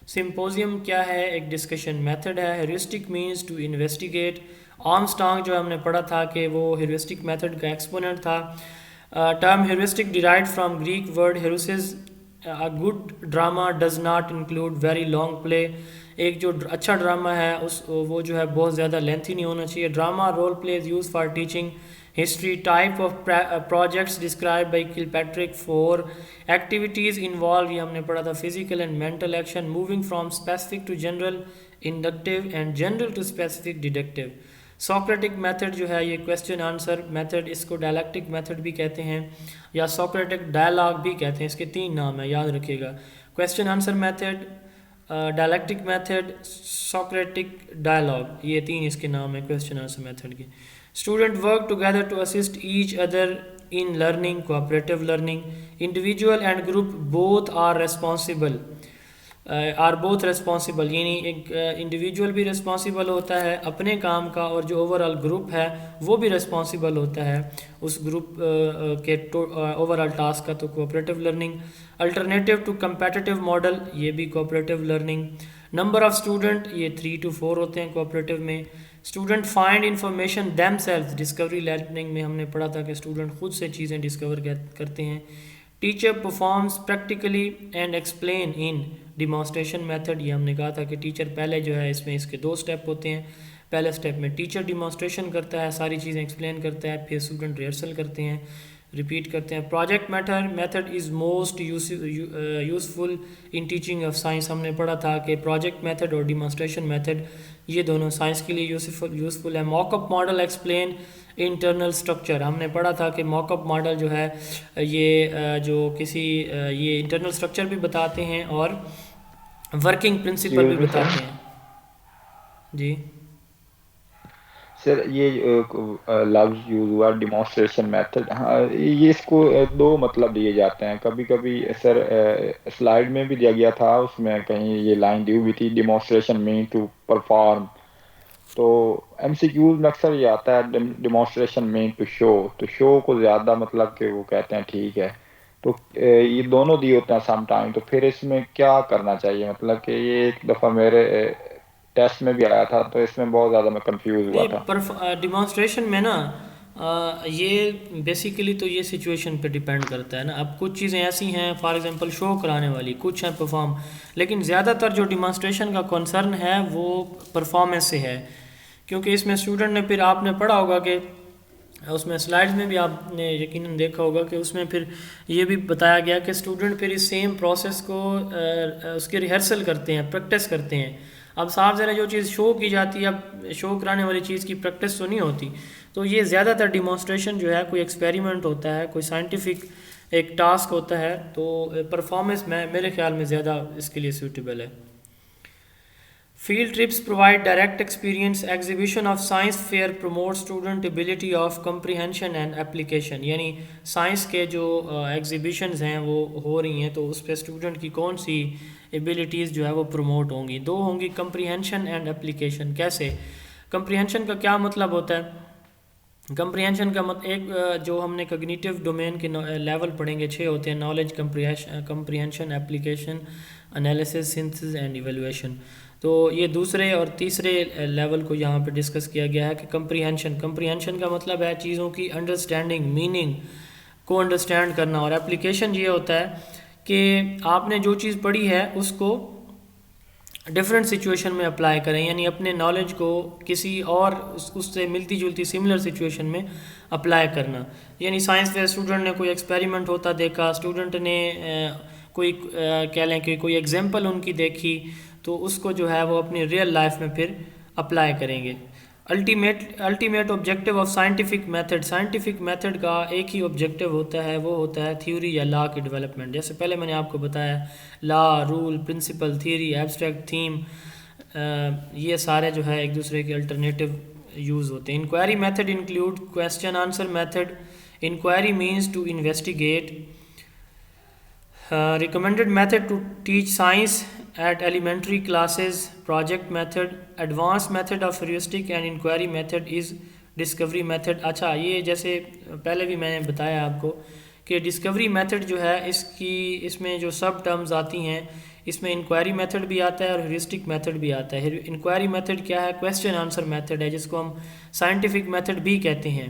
سمپوزیم کیا ہے؟ ایک ڈسکشن میتھڈ ہے. Heuristic means to investigate. Armstrong جو ہم نے پڑھا تھا کہ وہ ہیورسٹک میتھڈ کا ایکسپوننٹ تھا. Term heuristic derived from Greek word ہیروسز. A good drama does not include very long play. ایک جو اچھا ڈرامہ ہے وہ جو ہے بہت زیادہ لینتھی نہیں ہونا چاہیے. Drama role plays use for teaching history. Type of projects describe by Kilpatrick. 4 activities involve, یہ ہم نے پڑھا تھا، physical and mental action. Moving from specific to general inductive and general to specific deductive. Socratic method جو ہے یہ question answer method, اس کو dialectic method بھی کہتے ہیں یا سوکریٹک ڈائلاگ بھی کہتے ہیں. اس کے 3 نام ہیں، یاد رکھیے گا. Question answer method, dialectic method, Socratic dialogue, یہ 3 اس کے نام ہیں کویسچن آنسر میتھڈ کے. Student work together to assist each other in learning. Cooperative learning. Individual and group both are responsible. یعنی ایک انڈیویجول بھی ریسپانسبل ہوتا ہے اپنے کام کا، اور جو اوور آل گروپ ہے وہ بھی ریسپانسبل ہوتا ہے اس گروپ کے اوور آل ٹاسک کا. تو cooperative learning. Alternative to competitive model, یہ بھی cooperative learning. Number of student, یہ 3 to 4 ہوتے ہیں کوآپریٹو میں. Student find information them self. Discovery learning میں ہم نے پڑھا تھا کہ اسٹوڈنٹ خود سے چیزیں ڈسکور کرتے ہیں. Teacher performance practically and explain in demonstration method. یہ ہم نے کہا تھا کہ ٹیچر پہلے جو ہے اس کے 2 اسٹیپ ہوتے ہیں. پہلے اسٹیپ میں ٹیچر ڈیمانسٹریشن کرتا ہے، ساری چیزیں ایکسپلین کرتا ہے، پھر اسٹوڈنٹ ریہرسل کرتے ہیں، ریپیٹ کرتے ہیں. Project method is most useful in teaching of science. ہم نے پڑھا تھا کہ پروجیکٹ میتھڈ اور ڈیمانسٹریشن میتھڈ یہ دونوں سائنس کے لیے یوزفل ہے. موک اپ ماڈل ایکسپلین انٹرنل اسٹرکچر. ہم نے پڑھا تھا کہ موک اپ ماڈل جو ہے یہ یہ انٹرنل اسٹرکچر بھی بتاتے ہیں اور ورکنگ پرنسپل بھی بتاتے ہیں. جی سر یہ لفظ یوز ہوا ڈیمانسٹریشن میتھڈ، ہاں یہ اس کو دو مطلب دیے جاتے ہیں. کبھی کبھی سر سلائیڈ میں بھی دیا گیا تھا، اس میں کہیں یہ لائن دی ہوئی تھی ڈیمانسٹریشن مین ٹو پرفارم. تو ایم سی کیوز میں اکثر یہ آتا ہے ڈیمانسٹریشن مین ٹو شو، تو شو کو زیادہ مطلب کہ وہ کہتے ہیں ٹھیک ہے. تو یہ دونوں دیے ہوتے ہیں سم ٹائم. تو پھر اس میں کیا کرنا چاہیے؟ مطلب کہ یہ ایک دفعہ میرے ٹیسٹ میں بھی آیا تھا، تو اس میں بہت زیادہ میں کنفیوز ہوا تھا. ڈیمانسٹریشن میں نا یہ بیسیکلی تو یہ سچویشن پہ ڈیپینڈ کرتا ہے نا. اب کچھ چیزیں ایسی ہیں فار ایگزامپل شو کرانے والی، کچھ ہیں پرفارم، لیکن زیادہ تر جو ڈیمانسٹریشن کا کنسرن ہے وہ پرفارمنس سے ہے. کیونکہ اس میں اسٹوڈنٹ نے، پھر آپ نے پڑھا ہوگا کہ اس میں سلائڈز میں بھی آپ نے یقیناً دیکھا ہوگا کہ اس میں پھر یہ بھی بتایا گیا کہ اسٹوڈنٹ پھر اس سیم پروسیس کو اس کی ریہرسل کرتے ہیں، پریکٹس کرتے ہیں. اب صاحب ذرا جو چیز شو کی جاتی ہے، اب شو کرانے والی چیز کی پریکٹس تو نہیں ہوتی. تو یہ زیادہ تر ڈیمانسٹریشن جو ہے کوئی ایکسپیریمنٹ ہوتا ہے، کوئی سائنٹیفک ایک ٹاسک ہوتا ہے، تو پرفارمنس میں میرے خیال میں زیادہ اس کے لیے سوٹیبل ہے. Field trips provide direct experience. Exhibition of science fair promote student ability of comprehension and application. یعنی سائنس کے جو ایگزیبیشنز ہیں وہ ہو رہی ہیں، تو اس پہ اسٹوڈنٹ کی کون سی ایبلٹیز جو ہے وہ پروموٹ ہوں گی. دو ہوں گی کمپریہنشن اینڈ اپلیکیشن. کیسے؟ کمپریہنشن کا کیا مطلب ہوتا ہے؟ کمپریہنشن کا ایک جو ہم نے کگنیٹیو ڈومین کے لیول پڑھیں گے، 6 ہوتے ہیں: knowledge, comprehension, application, analysis, synthesis and evaluation. تو یہ دوسرے اور تیسرے لیول کو یہاں پہ ڈسکس کیا گیا ہے کہ کمپریہنشن کا مطلب ہے چیزوں کی انڈرسٹینڈنگ، میننگ کو انڈرسٹینڈ کرنا. اور اپلیکیشن یہ ہوتا ہے کہ آپ نے جو چیز پڑھی ہے اس کو ڈفرینٹ سچویشن میں اپلائی کریں، یعنی اپنے نالج کو کسی اور اس سے ملتی جلتی سملر سچویشن میں اپلائی کرنا. یعنی سائنس کے اسٹوڈنٹ نے کوئی ایکسپیریمنٹ ہوتا دیکھا، اسٹوڈنٹ نے کوئی کہہ لیں کہ کوئی ایگزامپل ان کی دیکھی، تو اس کو جو ہے وہ اپنی ریئل لائف میں پھر اپلائی کریں گے. Ultimate objective of scientific method. Scientific method کا ایک ہی آبجیکٹیو ہوتا ہے، وہ ہوتا ہے تھیوری یا لا کی ڈیولپمنٹ. جیسے پہلے میں نے آپ کو بتایا، law, rule, principle, theory, abstract, theme, یہ سارے جو ہے ایک دوسرے کے الٹرنیٹیو یوز ہوتے ہیں. Inquiry method include question answer method. Inquiry means to investigate. recommended method to teach science at elementary classes. Project method. Advanced method of heuristic and inquiry method is discovery method. اچھا، یہ جیسے پہلے بھی میں نے بتایا آپ کو کہ ڈسکوری میتھڈ جو ہے اس میں جو سب ٹرمز آتی ہیں، اس میں انکوائری میتھڈ بھی آتا ہے اور ہیورسٹک میتھڈ بھی آتا ہے. انکوائری میتھڈ کیا ہے؟ کویسچن آنسر میتھڈ ہے، جس کو ہم سائنٹیفک میتھڈ بھی کہتے ہیں.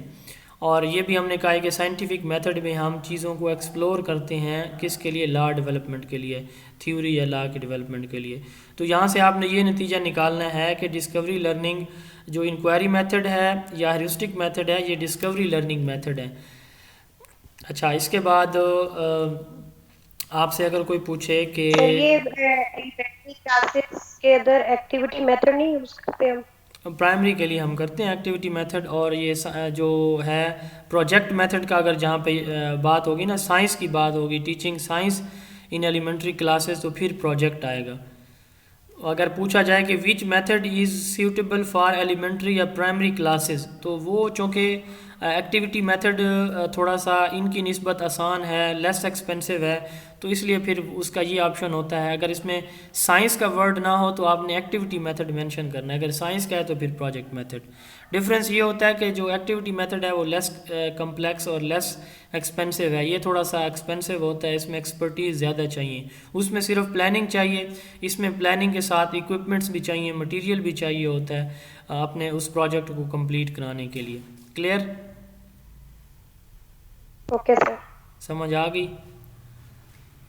اور یہ بھی ہم نے کہا ہے کہ سائنٹیفک میتھڈ میں ہم چیزوں کو ایکسپلور کرتے ہیں، کس کے لیے؟ لا ڈیولپمنٹ کے لیے، تھیوری یا لا کے ڈیولپمنٹ کے لیے. تو یہاں سے آپ نے یہ نتیجہ نکالنا ہے کہ ڈسکوری لرننگ جو انکوائری میتھڈ ہے یا ہیورسٹک میتھڈ ہے، یہ ڈسکوری لرننگ میتھڈ ہے. اچھا، اس کے بعد آپ سے اگر کوئی پوچھے کہ یہ کلاسز کے اندر ایکٹیویٹی میتھڈ نہیں یوز کرتے ہم؟ پرائمری کے لیے ہم کرتے ہیں ایکٹیویٹی میتھڈ. اور یہ جو ہے پروجیکٹ میتھڈ کا اگر جہاں پہ بات ہوگی نا، سائنس کی بات ہوگی، teaching science in elementary classes, تو پھر پروجیکٹ آئے گا. اگر پوچھا جائے کہ which method is suitable for elementary یا پرائمری کلاسز، تو وہ چونکہ ایکٹیویٹی میتھڈ تھوڑا سا ان کی نسبت آسان ہے، لیس ایکسپینسو ہے، تو اس لیے پھر اس کا یہ آپشن ہوتا ہے. اگر اس میں سائنس کا ورڈ نہ ہو تو آپ نے ایکٹیویٹی میتھڈ مینشن کرنا ہے، اگر سائنس کا ہے تو پھر پروجیکٹ میتھڈ. ڈفرینس یہ ہوتا ہے کہ جو ایکٹیویٹی میتھڈ ہے وہ لیس کمپلیکس اور لیس ایکسپینسو ہے. یہ تھوڑا سا ایکسپینسو ہوتا ہے، اس میں ایکسپرٹیز زیادہ چاہیے. اس میں صرف پلاننگ چاہیے، اس میں پلاننگ کے ساتھ اکوپمنٹس بھی چاہیے، مٹیریل بھی چاہیے ہوتا ہے اپنے اس پروجیکٹ کو کمپلیٹ کرانے کے لیے. کلیئر؟ Okay sir. سمجھ آ گئی؟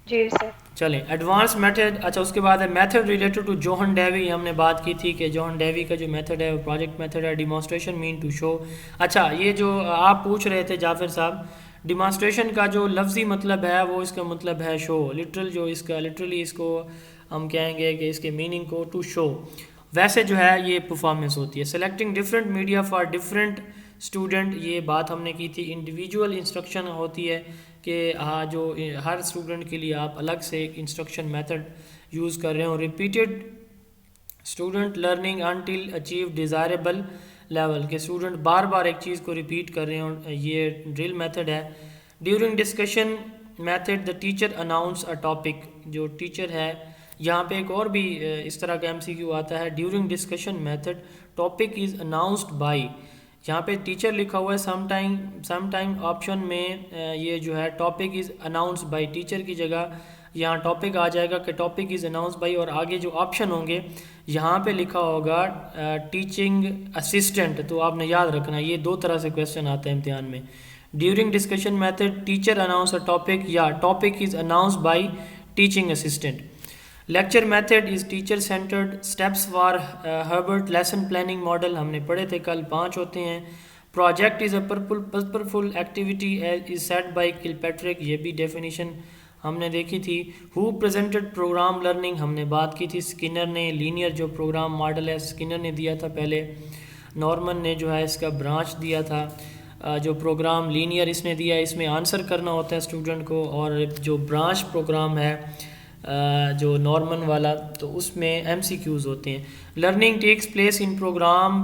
جی سر. چلیں، ایڈوانس میتھڈ. اچھا، اس کے بعد ہے میتھڈ ریلیٹڈ ٹو جوہن ڈیوی. ہم نے بات کی تھی کہ جوہن ڈیوی کا جو میتھڈ ہے وہ پروجیکٹ میتھڈ ہے. Demonstration mean to show. اچھا، یہ جو آپ پوچھ رہے تھے جعفر صاحب، ڈیمانسٹریشن کا جو لفظی مطلب ہے وہ اس کا مطلب ہے شو. لٹرلی اس کو ہم کہیں گے کہ اس کے میننگ کو ٹو شو. ویسے جو ہے یہ پرفارمنس ہوتی ہے. Selecting different media for different student, یہ بات ہم نے کی تھی. انڈیویجول انسٹرکشن ہوتی ہے کہ جو ہر اسٹوڈنٹ کے لیے آپ الگ سے ایک انسٹرکشن میتھڈ یوز کر رہے ہوں. Repeated student learning until achieve desirable level کہ اسٹوڈنٹ بار بار ایک چیز کو ریپیٹ کر رہے ہوں. یہ ڈرل میتھڈ ہے. During discussion method the teacher announce a topic. جو ٹیچر ہے یہاں پہ ایک اور بھی اس طرح کا ایم سی کیو آتا ہے. During discussion method topic is announced by. یہاں پہ ٹیچر لکھا ہوا ہے. سم ٹائم آپشن میں یہ جو ہے topic is announced by teacher کی جگہ یہاں ٹاپک آ جائے گا کہ ٹاپک از اناؤنس بائی, اور آگے جو آپشن ہوں گے یہاں پہ لکھا ہوگا ٹیچنگ اسسٹنٹ. تو آپ نے یاد رکھنا یہ دو طرح سے کویسچن آتا ہے امتحان میں. During discussion method teacher announce a topic یا topic is announce by teaching assistant. Lecture method is teacher centred. Steps for Herbart lesson planning model ہم نے پڑھے تھے کل, 5 ہوتے ہیں. Project is a purposeful activity is set by Kilpatrick. یہ بھی ڈیفینیشن ہم نے دیکھی تھی. ہو پریزنٹڈ پروگرام لرننگ ہم نے بات کی تھی. اسکنر نے لینئر جو پروگرام ماڈل ہے اسکنر نے دیا تھا پہلے. نارمن نے جو ہے اس کا برانچ دیا تھا. جو پروگرام لینئر اس نے دیا اس میں آنسر کرنا ہوتا ہے اسٹوڈنٹ کو, اور جو برانچ پروگرام ہے جو نارمن والا تو اس میں ایم سی کیوز ہوتے ہیں. Learning takes place in program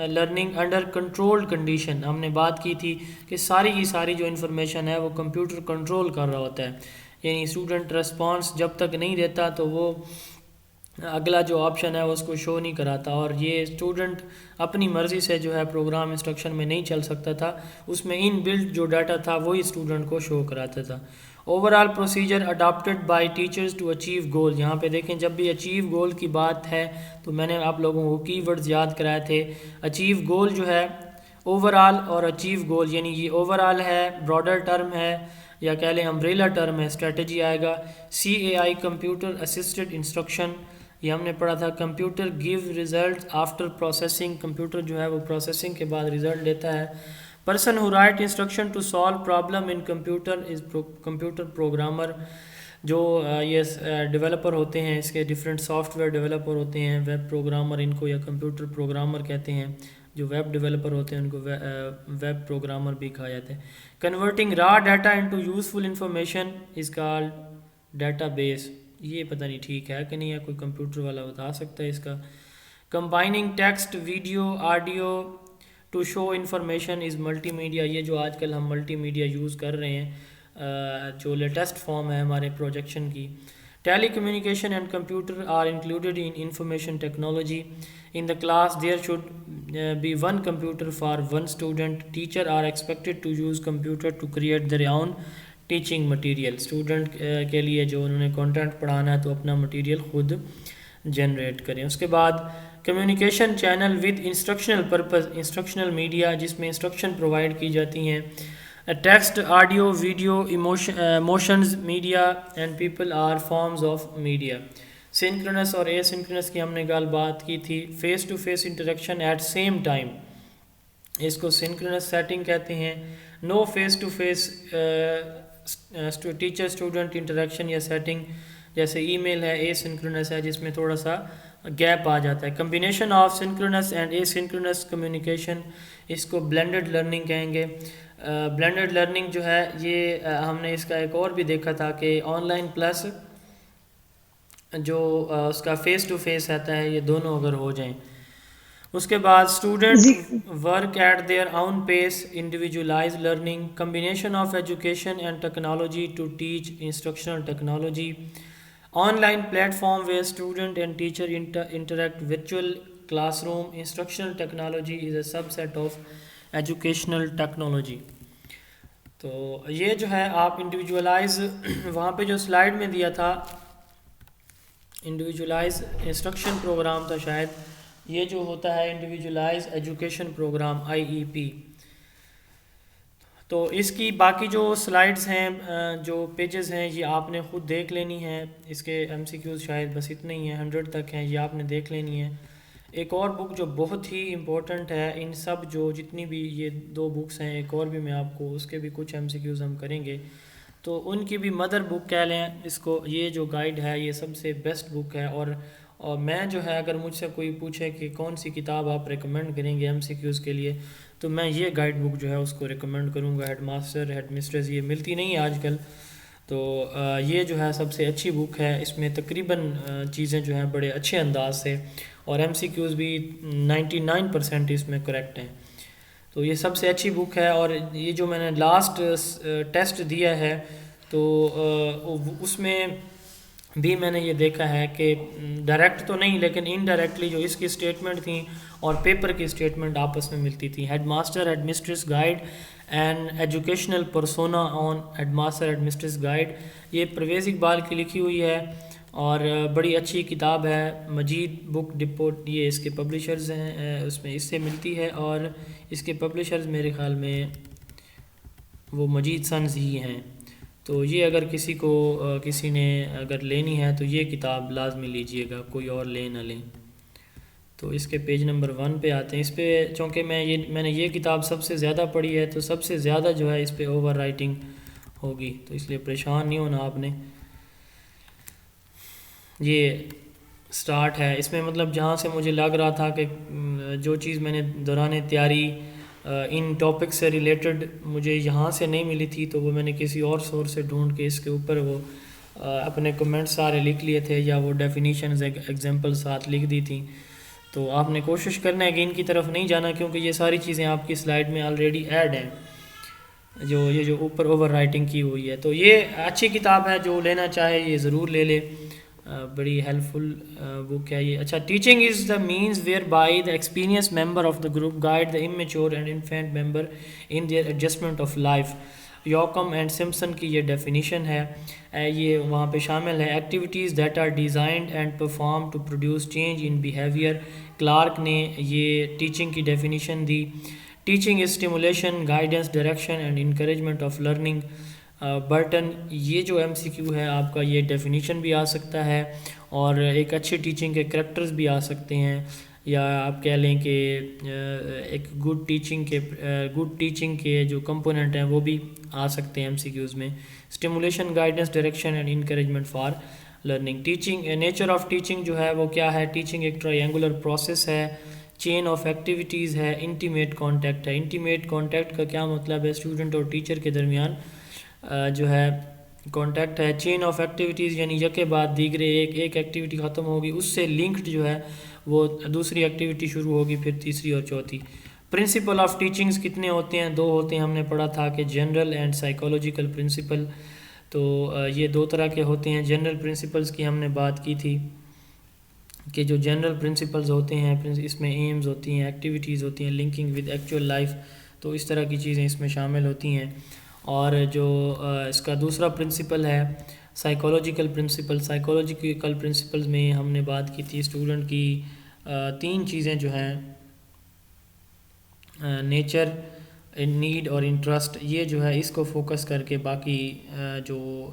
learning under controlled condition. ہم نے بات کی تھی کہ ساری کی ساری جو انفارمیشن ہے وہ کمپیوٹر کنٹرول کر رہا ہوتا ہے, یعنی اسٹوڈنٹ رسپانس جب تک نہیں دیتا تو وہ اگلا جو آپشن ہے وہ اس کو شو نہیں کراتا, اور یہ اسٹوڈنٹ اپنی مرضی سے جو ہے پروگرام انسٹرکشن میں نہیں چل سکتا تھا. اس میں ان بلڈ جو ڈاٹا تھا وہی اسٹوڈنٹ کو شو کراتا تھا. Overall procedure adapted by teachers to achieve goal. یہاں پہ دیکھیں جب بھی اچیو گول کی بات ہے تو میں نے آپ لوگوں کو کی ورڈز یاد کرائے تھے. اچیو گول جو ہے اوور آل اور اچیو گول, یعنی یہ اوور آل ہے براڈر ٹرم ہے یا کہہ لیں امبریلا ٹرم ہے. اسٹریٹجی آئے گا C A I computer assisted instruction. یہ ہم نے پڑھا تھا. Computer give result after processing. Computer جو ہے وہ پروسیسنگ کے بعد ریزلٹ دیتا ہے. Person who write instruction to solve problem in computer is computer programmer. جو یہ ڈیولپر ہوتے ہیں اس کے ڈفرینٹ سافٹ ویئر ڈیولپر ہوتے ہیں, ویب پروگرامر ان کو یا کمپیوٹر پروگرامر کہتے ہیں. جو ویب ڈیولپر ہوتے ہیں ان کو ویب پروگرامر بھی کہا جاتا ہے. Converting raw data into useful information is called data base. یہ پتہ نہیں ٹھیک ہے کہ نہیں ہے, کوئی کمپیوٹر والا بتا سکتا ہے اس کا. Combining text video audio to show information is multimedia. یہ جو آج کل ہم ملٹی میڈیا یوز کر رہے ہیں جو لیٹسٹ فارم ہے ہمارے پروجیکشن کی. Telecommunication and computer are included in information technology. In the class there should be one computer for one student. Teacher are expected to use computer to create their own teaching material. Student کے لیے جو انہوں نے content پڑھانا ہے تو اپنا material خود جنریٹ کریں. اس کے بعد communication channel with instructional purpose. Instructional media جس میں انسٹرکشن پرووائڈ کی جاتی ہیں. Text audio video motions media and people are forms of media. Synchronous اور اے سنکرنس کی ہم نے بات کی تھی. Face to face interaction at same time اس کو سنکرنس سیٹنگ کہتے ہیں. No face to face teacher student interaction یا سیٹنگ جیسے ای میل ہے اے سنکرنس ہے جس میں تھوڑا سا گیپ آ جاتا ہے. Combination of synchronous and asynchronous communication اس کو بلینڈڈ لرننگ کہیں گے. بلینڈڈ لرننگ جو ہے یہ ہم نے اس کا ایک اور بھی دیکھا تھا کہ آن لائن پلس جو اس کا فیس ٹو فیس رہتا ہے یہ دونوں اگر ہو جائیں. اس کے بعد student work at their own pace individualize learning. Combination of education and technology to teach instructional technology. Online platform where student and teacher interact virtual classroom. Instructional technology is a subset of educational technology. تو یہ جو ہے آپ individualised وہاں پہ جو slide میں دیا تھا انڈیویجولائز انسٹرکشن پروگرام تھا شاید, یہ جو ہوتا ہے انڈیویجولائز ایجوکیشن پروگرام آئی ای پی. تو اس کی باقی جو سلائیڈز ہیں جو پیجز ہیں یہ آپ نے خود دیکھ لینی ہیں. اس کے ایم سی کیوز شاید بس اتنے ہی ہیں 100 تک ہیں, یہ آپ نے دیکھ لینی ہے. ایک اور بک جو بہت ہی امپورٹنٹ ہے ان سب جو جتنی بھی یہ 2 بکس ہیں ایک اور بھی میں آپ کو اس کے بھی کچھ ایم سی کیوز ہم کریں گے تو ان کی بھی مدر بک کہہ لیں اس کو. یہ جو گائیڈ ہے یہ سب سے بیسٹ بک ہے, اور میں جو ہے اگر مجھ سے کوئی پوچھے کہ کون سی کتاب آپ ریکمینڈ کریں گے ایم سی کیوز کے لیے تو میں یہ گائیڈ بک جو ہے اس کو ریکمینڈ کروں گا. ہیڈ ماسٹر ہیڈ مسٹریس یہ ملتی نہیں ہے آج کل تو یہ جو ہے سب سے اچھی بک ہے. اس میں تقریباً چیزیں جو ہیں بڑے اچھے انداز سے اور ایم سی کیوز بھی 99% اس میں کریکٹ ہیں. تو یہ سب سے اچھی بک ہے. اور یہ جو میں نے لاسٹ ٹیسٹ دیا ہے تو اس میں بھی میں نے یہ دیکھا ہے کہ ڈائریکٹ تو نہیں لیکن انڈائریکٹلی جو اس کی اسٹیٹمنٹ تھیں اور پیپر کی اسٹیٹمنٹ آپس میں ملتی تھیں. Headmaster headmistress guide and educational persona on headmaster headmistress guide, یہ پرویز اقبال کی لکھی ہوئی ہے اور بڑی اچھی کتاب ہے. مجید بک ڈپو یہ اس کے پبلشرز ہیں، اس میں اس سے ملتی ہے اور اس کے پبلشرز میرے خیال میں وہ مجید سنز ہی ہیں. تو یہ اگر کسی کو کسی نے اگر لینی ہے تو یہ کتاب لازمی لیجئے گا، کوئی اور لے نہ لیں. تو اس کے پیج نمبر 1 پہ آتے ہیں. اس پہ چونکہ میں نے یہ کتاب سب سے زیادہ پڑھی ہے تو سب سے زیادہ جو ہے اس پہ اوور رائٹنگ ہوگی، تو اس لیے پریشان نہیں ہونا آپ نے. یہ سٹارٹ ہے اس میں، مطلب جہاں سے مجھے لگ رہا تھا کہ جو چیز میں نے دوران تیاری ان ٹاپک سے ریلیٹڈ مجھے یہاں سے نہیں ملی تھی تو وہ میں نے کسی اور سورس سے ڈھونڈ کے اس کے اوپر وہ اپنے کمنٹ سارے لکھ لیے تھے یا وہ ڈیفینیشنز ایگزامپل ساتھ لکھ دی تھیں. تو آپ نے کوشش کرنا ہے کہ ان کی طرف نہیں جانا کیونکہ یہ ساری چیزیں آپ کی سلائیڈ میں آلریڈی ایڈ ہیں جو اوپر اوور رائٹنگ کی ہوئی ہے. تو یہ اچھی کتاب ہے، جو لینا چاہے یہ ضرور لے لے، بڑی ہیلپ فل بک ہے یہ. اچھا، teaching is the means whereby the experience member of the group guide the amateur and infant member in their adjustment of life. Yoakam and Simpson کی یہ ڈیفینیشن ہے، یہ وہاں پہ شامل ہے. Activities that are designed and perform to produce change in behaviour. Clarke نے یہ ٹیچنگ کی ڈیفینیشن دی. Teaching is stimulation, guidance, direction and encouragement of learning. Burton, یہ جو ایم سی کیو ہے آپ کا، یہ ڈیفینیشن بھی آ سکتا ہے اور ایک اچھی ٹیچنگ کے کریکٹرز بھی آ سکتے ہیں، یا آپ کہہ لیں کہ ایک گڈ ٹیچنگ کے جو کمپوننٹ ہیں وہ بھی آ سکتے ہیں ایم سی کیوز میں. Stimulation, guidance, direction and encouragement for learning. Teaching, nature of teaching جو ہے وہ کیا ہے؟ ٹیچنگ ایک ٹرائنگولر پروسیس ہے، چین آف ایکٹیویٹیز ہے، انٹیمیٹ کانٹیکٹ ہے. انٹیمیٹ کانٹیکٹ کا کیا مطلب ہے؟ اسٹوڈنٹ اور ٹیچر کے درمیان جو ہے کانٹیکٹ ہے. چین آف ایکٹیویٹیز یعنی یکے بعد دیگرے، ایک ایکٹیویٹی ختم ہوگی اس سے لنکڈ جو ہے وہ دوسری ایکٹیویٹی شروع ہوگی، پھر تیسری اور چوتھی. پرنسپل آف ٹیچنگز کتنے ہوتے ہیں؟ 2 ہوتے ہیں. ہم نے پڑھا تھا کہ جنرل اینڈ سائیکولوجیکل پرنسپل. تو یہ 2 طرح کے ہوتے ہیں. جنرل پرنسپلز کی ہم نے بات کی تھی کہ جو جنرل پرنسپلز ہوتے ہیں اس میں ایمز ہوتی ہیں، ایکٹیویٹیز ہوتی ہیں، لنکنگ ود ایکچوئل لائف، تو اس طرح کی چیزیں اس میں شامل ہوتی ہیں. اور جو اس کا دوسرا پرنسپل ہے سائیکولوجیکل پرنسپل. سائیکولوجیکل پرنسپلز میں ہم نے بات کی تھی اسٹوڈنٹ کی 3 چیزیں جو ہیں، نیچر، نیڈ اور انٹرسٹ. یہ جو ہے اس کو فوکس کر کے باقی جو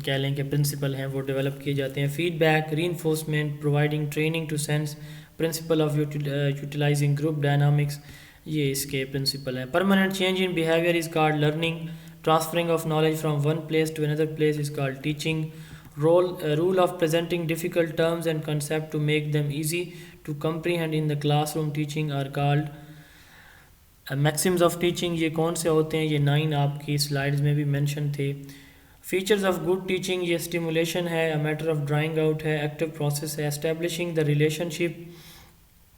کہہ لیں کہ پرنسپل ہیں وہ ڈیولپ کیے جاتے ہیں. Feedback, reinforcement, providing training to sense, principle of utilising group dynamics, یہ اس کے پرنسپل ہیں. Permanent change in behaviour is called learning. Transferring of knowledge from one place to another place is called teaching. Role of presenting difficult terms and concept to make them easy to comprehend in the classroom teaching are called maxims of teaching. یہ کون سے ہوتے ہیں؟ یہ 9 آپ کی slides میں بھی مینشن تھے. فیچرز آف گڈ ٹیچنگ، یہ اسٹیمولیشن ہے، میٹر آف ڈرائنگ آؤٹ ہے، ایکٹیو پروسیس ہے. Establishing the relation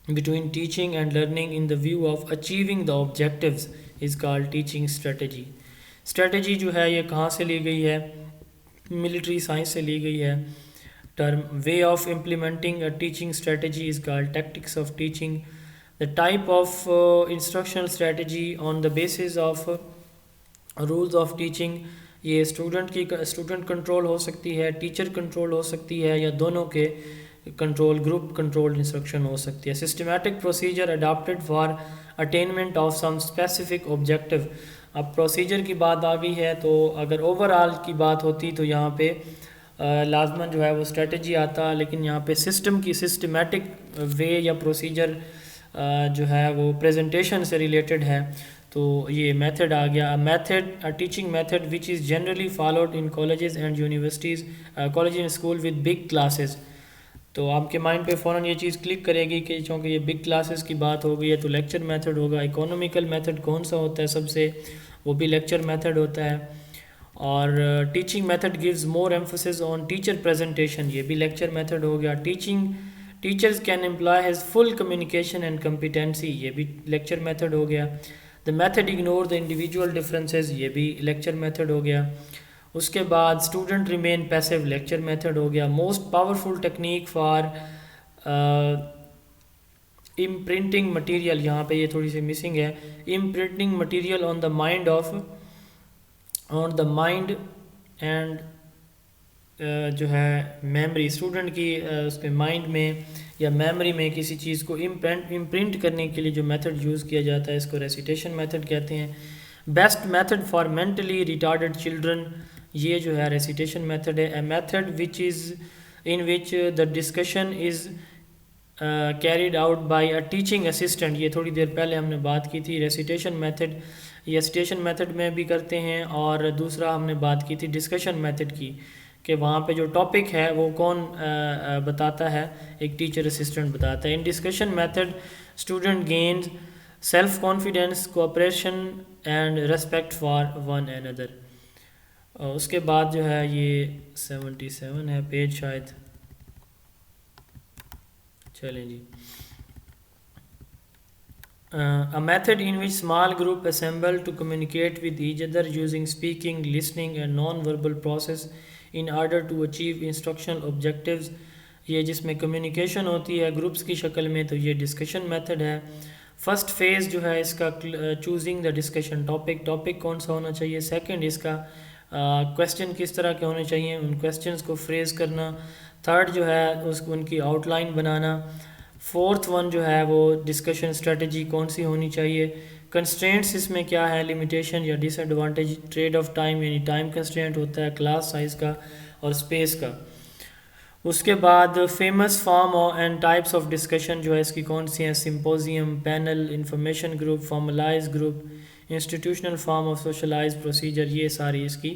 between teaching and learning in the view of achieving the objectives is called teaching strategy. Strategy جو ہے یہ کہاں سے لی گئی ہے؟ ملٹری سائنس سے لی گئی ہے term. Way of implementing a teaching strategy is called tactics of teaching. The type of instructional strategy on the basis of roles of teaching, یہ اسٹوڈنٹ کنٹرول ہو سکتی ہے، ٹیچر کنٹرول ہو سکتی ہے، یا دونوں کے کنٹرول، گروپ کنٹرول انسٹرکشن ہو سکتی ہے. Systematic procedure adapted for attainment of some specific objective. اب پروسیجر کی بات آ گئی ہے تو اگر اوور آل کی بات ہوتی تو یہاں پہ لازماً جو ہے وہ اسٹریٹجی آتا، لیکن یہاں پہ سسٹم کی سسٹمیٹک وے یا پروسیجر جو ہے وہ پریزنٹیشن سے ریلیٹڈ ہے، تو یہ میتھڈ آ گیا. Method, teaching method which is generally followed in colleges and universities, college and school with big classes. تو آپ کے مائنڈ پہ فوراً یہ چیز کلک کرے گی کہ چونکہ یہ بگ کلاسز کی بات ہو گئی ہے تو لیکچر میتھڈ ہوگا. اکانومیکل میتھڈ کون سا ہوتا ہے سب سے؟ وہ بھی لیکچر میتھڈ ہوتا ہے. اور teaching method gives more emphasis on teacher presentation, یہ بھی لیکچر میتھڈ ہو گیا. Teachers can employ his full communication and competency, یہ بھی لیکچر میتھڈ ہو گیا. The method ignore the individual differences, یہ بھی لیکچر میتھڈ ہو گیا. اس کے بعد student remain passive, lecture method ہو گیا. Most powerful technique for imprinting material, یہاں پہ یہ تھوڑی سی مسنگ ہے. Imprinting material on the mind and جو ہے میموری، اسٹوڈنٹ کی اس کے مائنڈ میں یا میموری میں کسی چیز کو امپرنٹ کرنے کے لیے جو میتھڈ یوز کیا جاتا ہے اس کو ریسیٹیشن میتھڈ کہتے ہیں. Best method for mentally retarded children, یہ جو ہے ریسیٹیشن میتھڈ ہے. A method which is in which the discussion is carried out by a teaching assistant, یہ تھوڑی دیر پہلے ہم نے بات کی تھی. ریسیٹیشن میتھڈ یہ اسٹیشن میتھڈ میں بھی کرتے ہیں، اور دوسرا ہم نے بات کی تھی ڈسکشن میتھڈ کی، کہ وہاں پہ جو ٹاپک ہے وہ کون بتاتا ہے، ایک ٹیچر اسسٹنٹ بتاتا ہے. In discussion method student gains self confidence, cooperation and respect for one and other. اس کے بعد جو ہے یہ 77 ہے پیج شاید، چلیں جی. A method in which small group assemble to communicate with each other using speaking, listening and non-verbal process in order to achieve instructional objectives، یہ جس میں کمیونیکیشن ہوتی ہے گروپس کی شکل میں، تو یہ ڈسکشن میتھڈ ہے. فرسٹ فیز جو ہے اس کا چوزنگ دا ڈسکشن ٹاپک کون سا ہونا چاہیے. سیکنڈ اس کا کویسچن کس طرح کے ہونے چاہیے، ان کویسچنس کو فریز کرنا. تھرڈ جو ہے ان کی آؤٹ لائن بنانا. فورتھ ون جو ہے وہ ڈسکشن اسٹریٹجی کون سی ہونی چاہیے. کنسٹرینٹس اس میں کیا ہے، لمیٹیشن یا ڈس ایڈوانٹیج. ٹریڈ آف ٹائم، یعنی ٹائم کنسٹرینٹ ہوتا ہے کلاس سائز کا اور اسپیس کا. اس کے بعد famous form and types of discussion جو ہے اس کی کون سی ہیں، symposium, panel, information group, formalise group, institutional form of socialise procedure, یہ ساری اس کی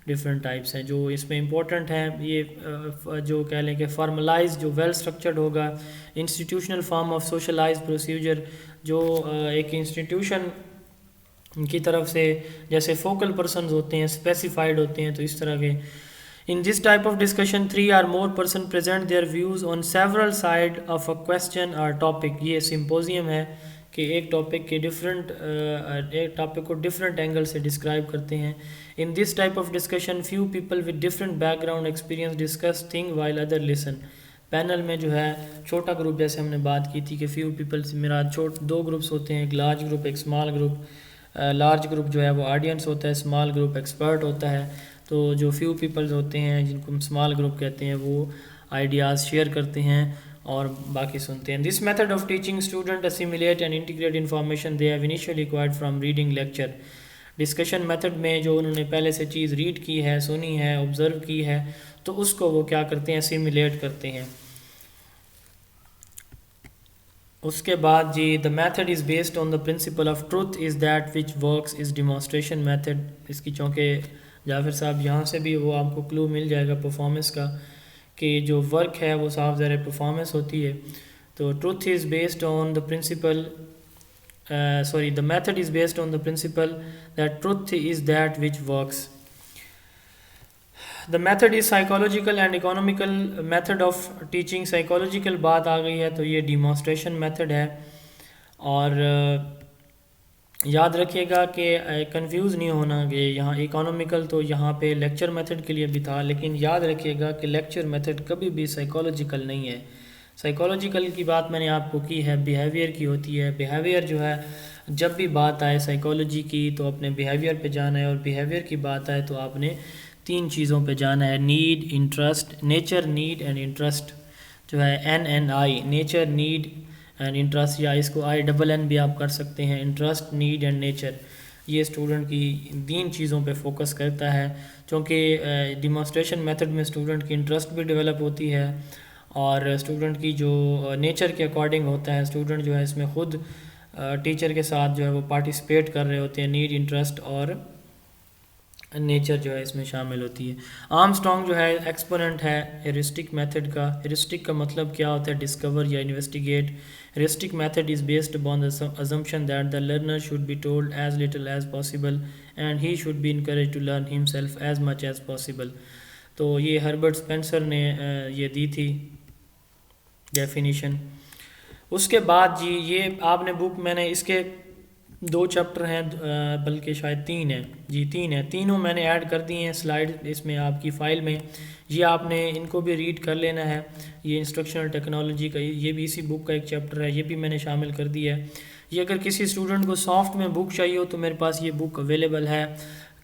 ڈفرینٹ ٹائپس ہیں. جو اس میں امپورٹنٹ ہیں یہ جو کہہ لیں کہ فارملائز جو ویل اسٹرکچرڈ ہوگا، institutional form of socialise procedure جو ایک انسٹیٹیوشن کی طرف سے جیسے فوکل پرسنز ہوتے ہیں، اسپیسیفائڈ ہوتے ہیں، تو اس طرح کے. In this type of discussion 3 or more person present their views on several side of a question or topic. یہ سمپوزیم ہے کہ ایک ٹاپک کے ایک ٹاپک کو ڈفرینٹ اینگل سے ڈسکرائب کرتے ہیں. In this type of discussion few people with different background experience discuss thing while other listen. Panel میں جو ہے چھوٹا گروپ جیسے ہم نے بات کی تھی کہ فیو پیپل سے میرا دو گروپس ہوتے ہیں، ایک لارج گروپ ایک اسمال گروپ. لارج گروپ جو ہے وہ آڈینس ہوتا ہے، اسمال گروپ ایکسپرٹ ہوتا ہے. تو جو فیو پیپلز ہوتے ہیں جن کو ہم اسمال گروپ کہتے ہیں وہ آئیڈیاز شیئر کرتے ہیں اور باقی سنتے ہیں. This method of teaching student assimilate and integrate information they have initially acquired from reading lecture. Discussion method میں جو انہوں نے پہلے سے چیز ریڈ کی ہے، سنی ہے، آبزرو کی ہے، تو اس کو وہ کیا کرتے ہیں، اسیمیلیٹ کرتے ہیں. اس کے بعد جی the method is based on the principle of truth is that which works is demonstration method. اس کی چونکہ جعفر صاحب یہاں سے بھی وہ آپ کو کلو مل جائے گا پرفارمنس کا، کہ جو ورک ہے وہ صاف ظاہر پرفارمنس ہوتی ہے. تو truth is based on the principle the method is based on the principle that truth is that which works. The method is psychological and economical method of teaching. psychological بات آ گئی ہے تو یہ demonstration method ہے. اور یاد رکھیے گا کہ کنفیوز نہیں ہونا کہ یہاں اکانومیکل تو یہاں پہ لیکچر میتھڈ کے لیے بھی تھا، لیکن یاد رکھیے گا کہ لیکچر میتھڈ کبھی بھی سائیکالوجیکل نہیں ہے. سائیکالوجیکل کی بات میں نے آپ کو کی ہے، بیہیویئر کی ہوتی ہے. بیہیویئر جو ہے جب بھی بات آئے سائیکالوجی کی تو اپنے بیہیویئر پہ جانا ہے، اور بیہیویئر کی بات آئے تو آپ نے 3 چیزوں پہ جانا ہے، need, interest, nature, need and interest جو ہے NNI، nature, need and interest, یا اس کو INN بھی آپ کر سکتے ہیں، انٹرسٹ، نیڈ اینڈ نیچر. یہ اسٹوڈنٹ کی 3 چیزوں پہ فوکس کرتا ہے، چونکہ ڈیمانسٹریشن میتھڈ میں اسٹوڈنٹ کی انٹرسٹ بھی ڈیولپ ہوتی ہے اور اسٹوڈنٹ کی جو نیچر کے اکارڈنگ ہوتا ہے. اسٹوڈنٹ جو ہے اس میں خود ٹیچر کے ساتھ جو ہے وہ پارٹیسپیٹ کر رہے ہوتے ہیں. نیڈ، انٹرسٹ اور نیچر جو ہے اس میں شامل ہوتی ہے. آرمسٹرانگ جو ہے ایکسپوننٹ ہے ہیورسٹک میتھڈ کا. ہیورسٹک کا مطلب کیا ہوتا ہے، ڈسکور یا investigate. Heuristic method is based upon the assumption that the learner should be told as little as possible and he should be encourage to learn himself as much as possible. تو یہ Herbert Spencer نے یہ دی تھی definition. اس کے بعد جی یہ آپ نے بک میں نے اس کے 2 چیپٹر ہیں بلکہ شاید 3 ہیں جی 3 ہیں, تینوں میں نے ایڈ کر دی ہیں سلائیڈ اس میں آپ کی فائل میں. یہ آپ نے ان کو بھی ریڈ کر لینا ہے. یہ انسٹرکشنل ٹیکنالوجی کا یہ بھی اسی بک کا ایک چیپٹر ہے, یہ بھی میں نے شامل کر دیا ہے. یہ اگر کسی اسٹوڈنٹ کو سافٹ میں بک چاہیے ہو تو میرے پاس یہ بک اویلیبل ہے.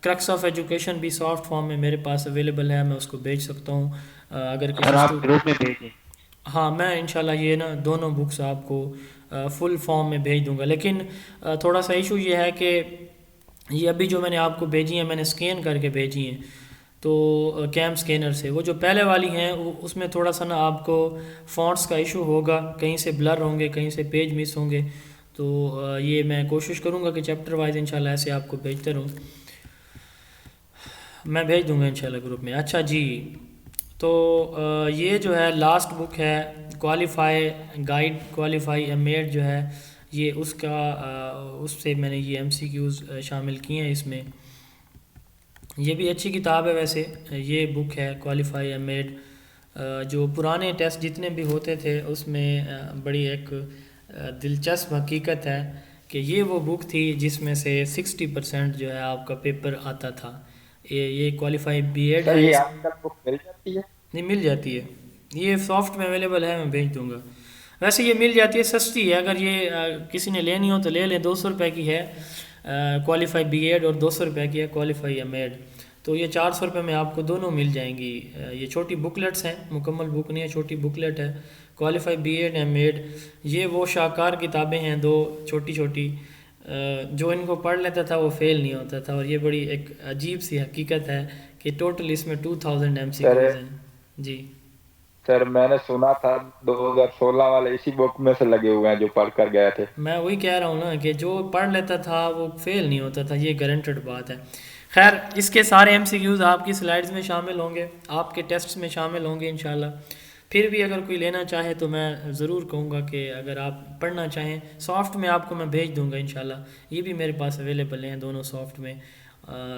کرکس آف ایجوکیشن بھی سافٹ فارم میں میرے پاس اویلیبل ہے, میں اس کو بھیج سکتا ہوں اگر کسی گروپ میں بھیج دیں. ہاں میں انشاءاللہ یہ نا دونوں بکس آپ کو فل فارم میں بھیج دوں گا. لیکن تھوڑا سا ایشو یہ ہے کہ یہ ابھی جو میں نے آپ کو بھیجی ہیں میں نے اسکین کر کے بھیجی ہیں تو کیم اسکینر سے. وہ جو پہلے والی ہیں اس میں تھوڑا سا نا آپ کو فونٹس کا ایشو ہوگا, کہیں سے بلر ہوں گے, کہیں سے پیج مس ہوں گے. تو یہ میں کوشش کروں گا کہ چیپٹر وائز انشاءاللہ ایسے آپ کو بھیجتے رہوں. میں بھیج دوں گا انشاءاللہ گروپ میں. اچھا جی, تو یہ جو ہے لاسٹ بک ہے کوالیفائی گائیڈ کوالیفائی امیڈ جو ہے یہ اس کا اس سے میں نے یہ MCQs شامل کیے ہیں اس میں. یہ بھی اچھی کتاب ہے ویسے. یہ بک ہے کوالیفائی امیڈ. جو پرانے ٹیسٹ جتنے بھی ہوتے تھے اس میں بڑی ایک دلچسپ حقیقت ہے کہ یہ وہ بک تھی جس میں سے 60% جو ہے آپ کا پیپر آتا تھا. یہ کوالیفائی BEd ہے. یہ آپ کا بک مل جاتی ہے؟ نہیں مل جاتی ہے, یہ سافٹ میں اویلیبل ہے, میں بھیج دوں گا. ویسے یہ مل جاتی ہے, سستی ہے. اگر یہ کسی نے لینی ہو تو لے لیں. 200 روپے کی ہے کوالیفائی BEd اور 200 روپے کی ہے کوالیفائی امیڈ. تو یہ 400 روپے میں آپ کو دونوں مل جائیں گی. یہ چھوٹی بکلیٹس ہیں, مکمل بک نہیں ہے, چھوٹی بکلیٹ ہے. کوالیفائی BEd امیڈ یہ وہ شاہکار کتابیں ہیں 2 چھوٹی چھوٹی, جو ان کو پڑھ لیتا تھا وہ فیل نہیں ہوتا تھا. اور یہ بڑی ایک عجیب سی حقیقت ہے کہ ٹوٹل اس میں 2000 MCQs ہیں. جی سر میں نے سنا تھا 2016 والے اسی بک میں سے لگے ہوئے ہیں جو پڑھ کر گئے تھے. میں وہی کہہ رہا ہوں نا کہ جو پڑھ لیتا تھا وہ فیل نہیں ہوتا تھا, یہ گارنٹڈ بات ہے. خیر اس کے سارے MCQs آپ کی سلائیڈز میں شامل ہوں گے, آپ کے ٹیسٹس میں شامل ہوں گے انشاءاللہ. پھر بھی اگر کوئی لینا چاہے تو میں ضرور کہوں گا کہ اگر آپ پڑھنا چاہیں سافٹ میں آپ کو میں بھیج دوں گا انشاءاللہ. یہ بھی میرے پاس اویلیبل ہیں دونوں سافٹ میں.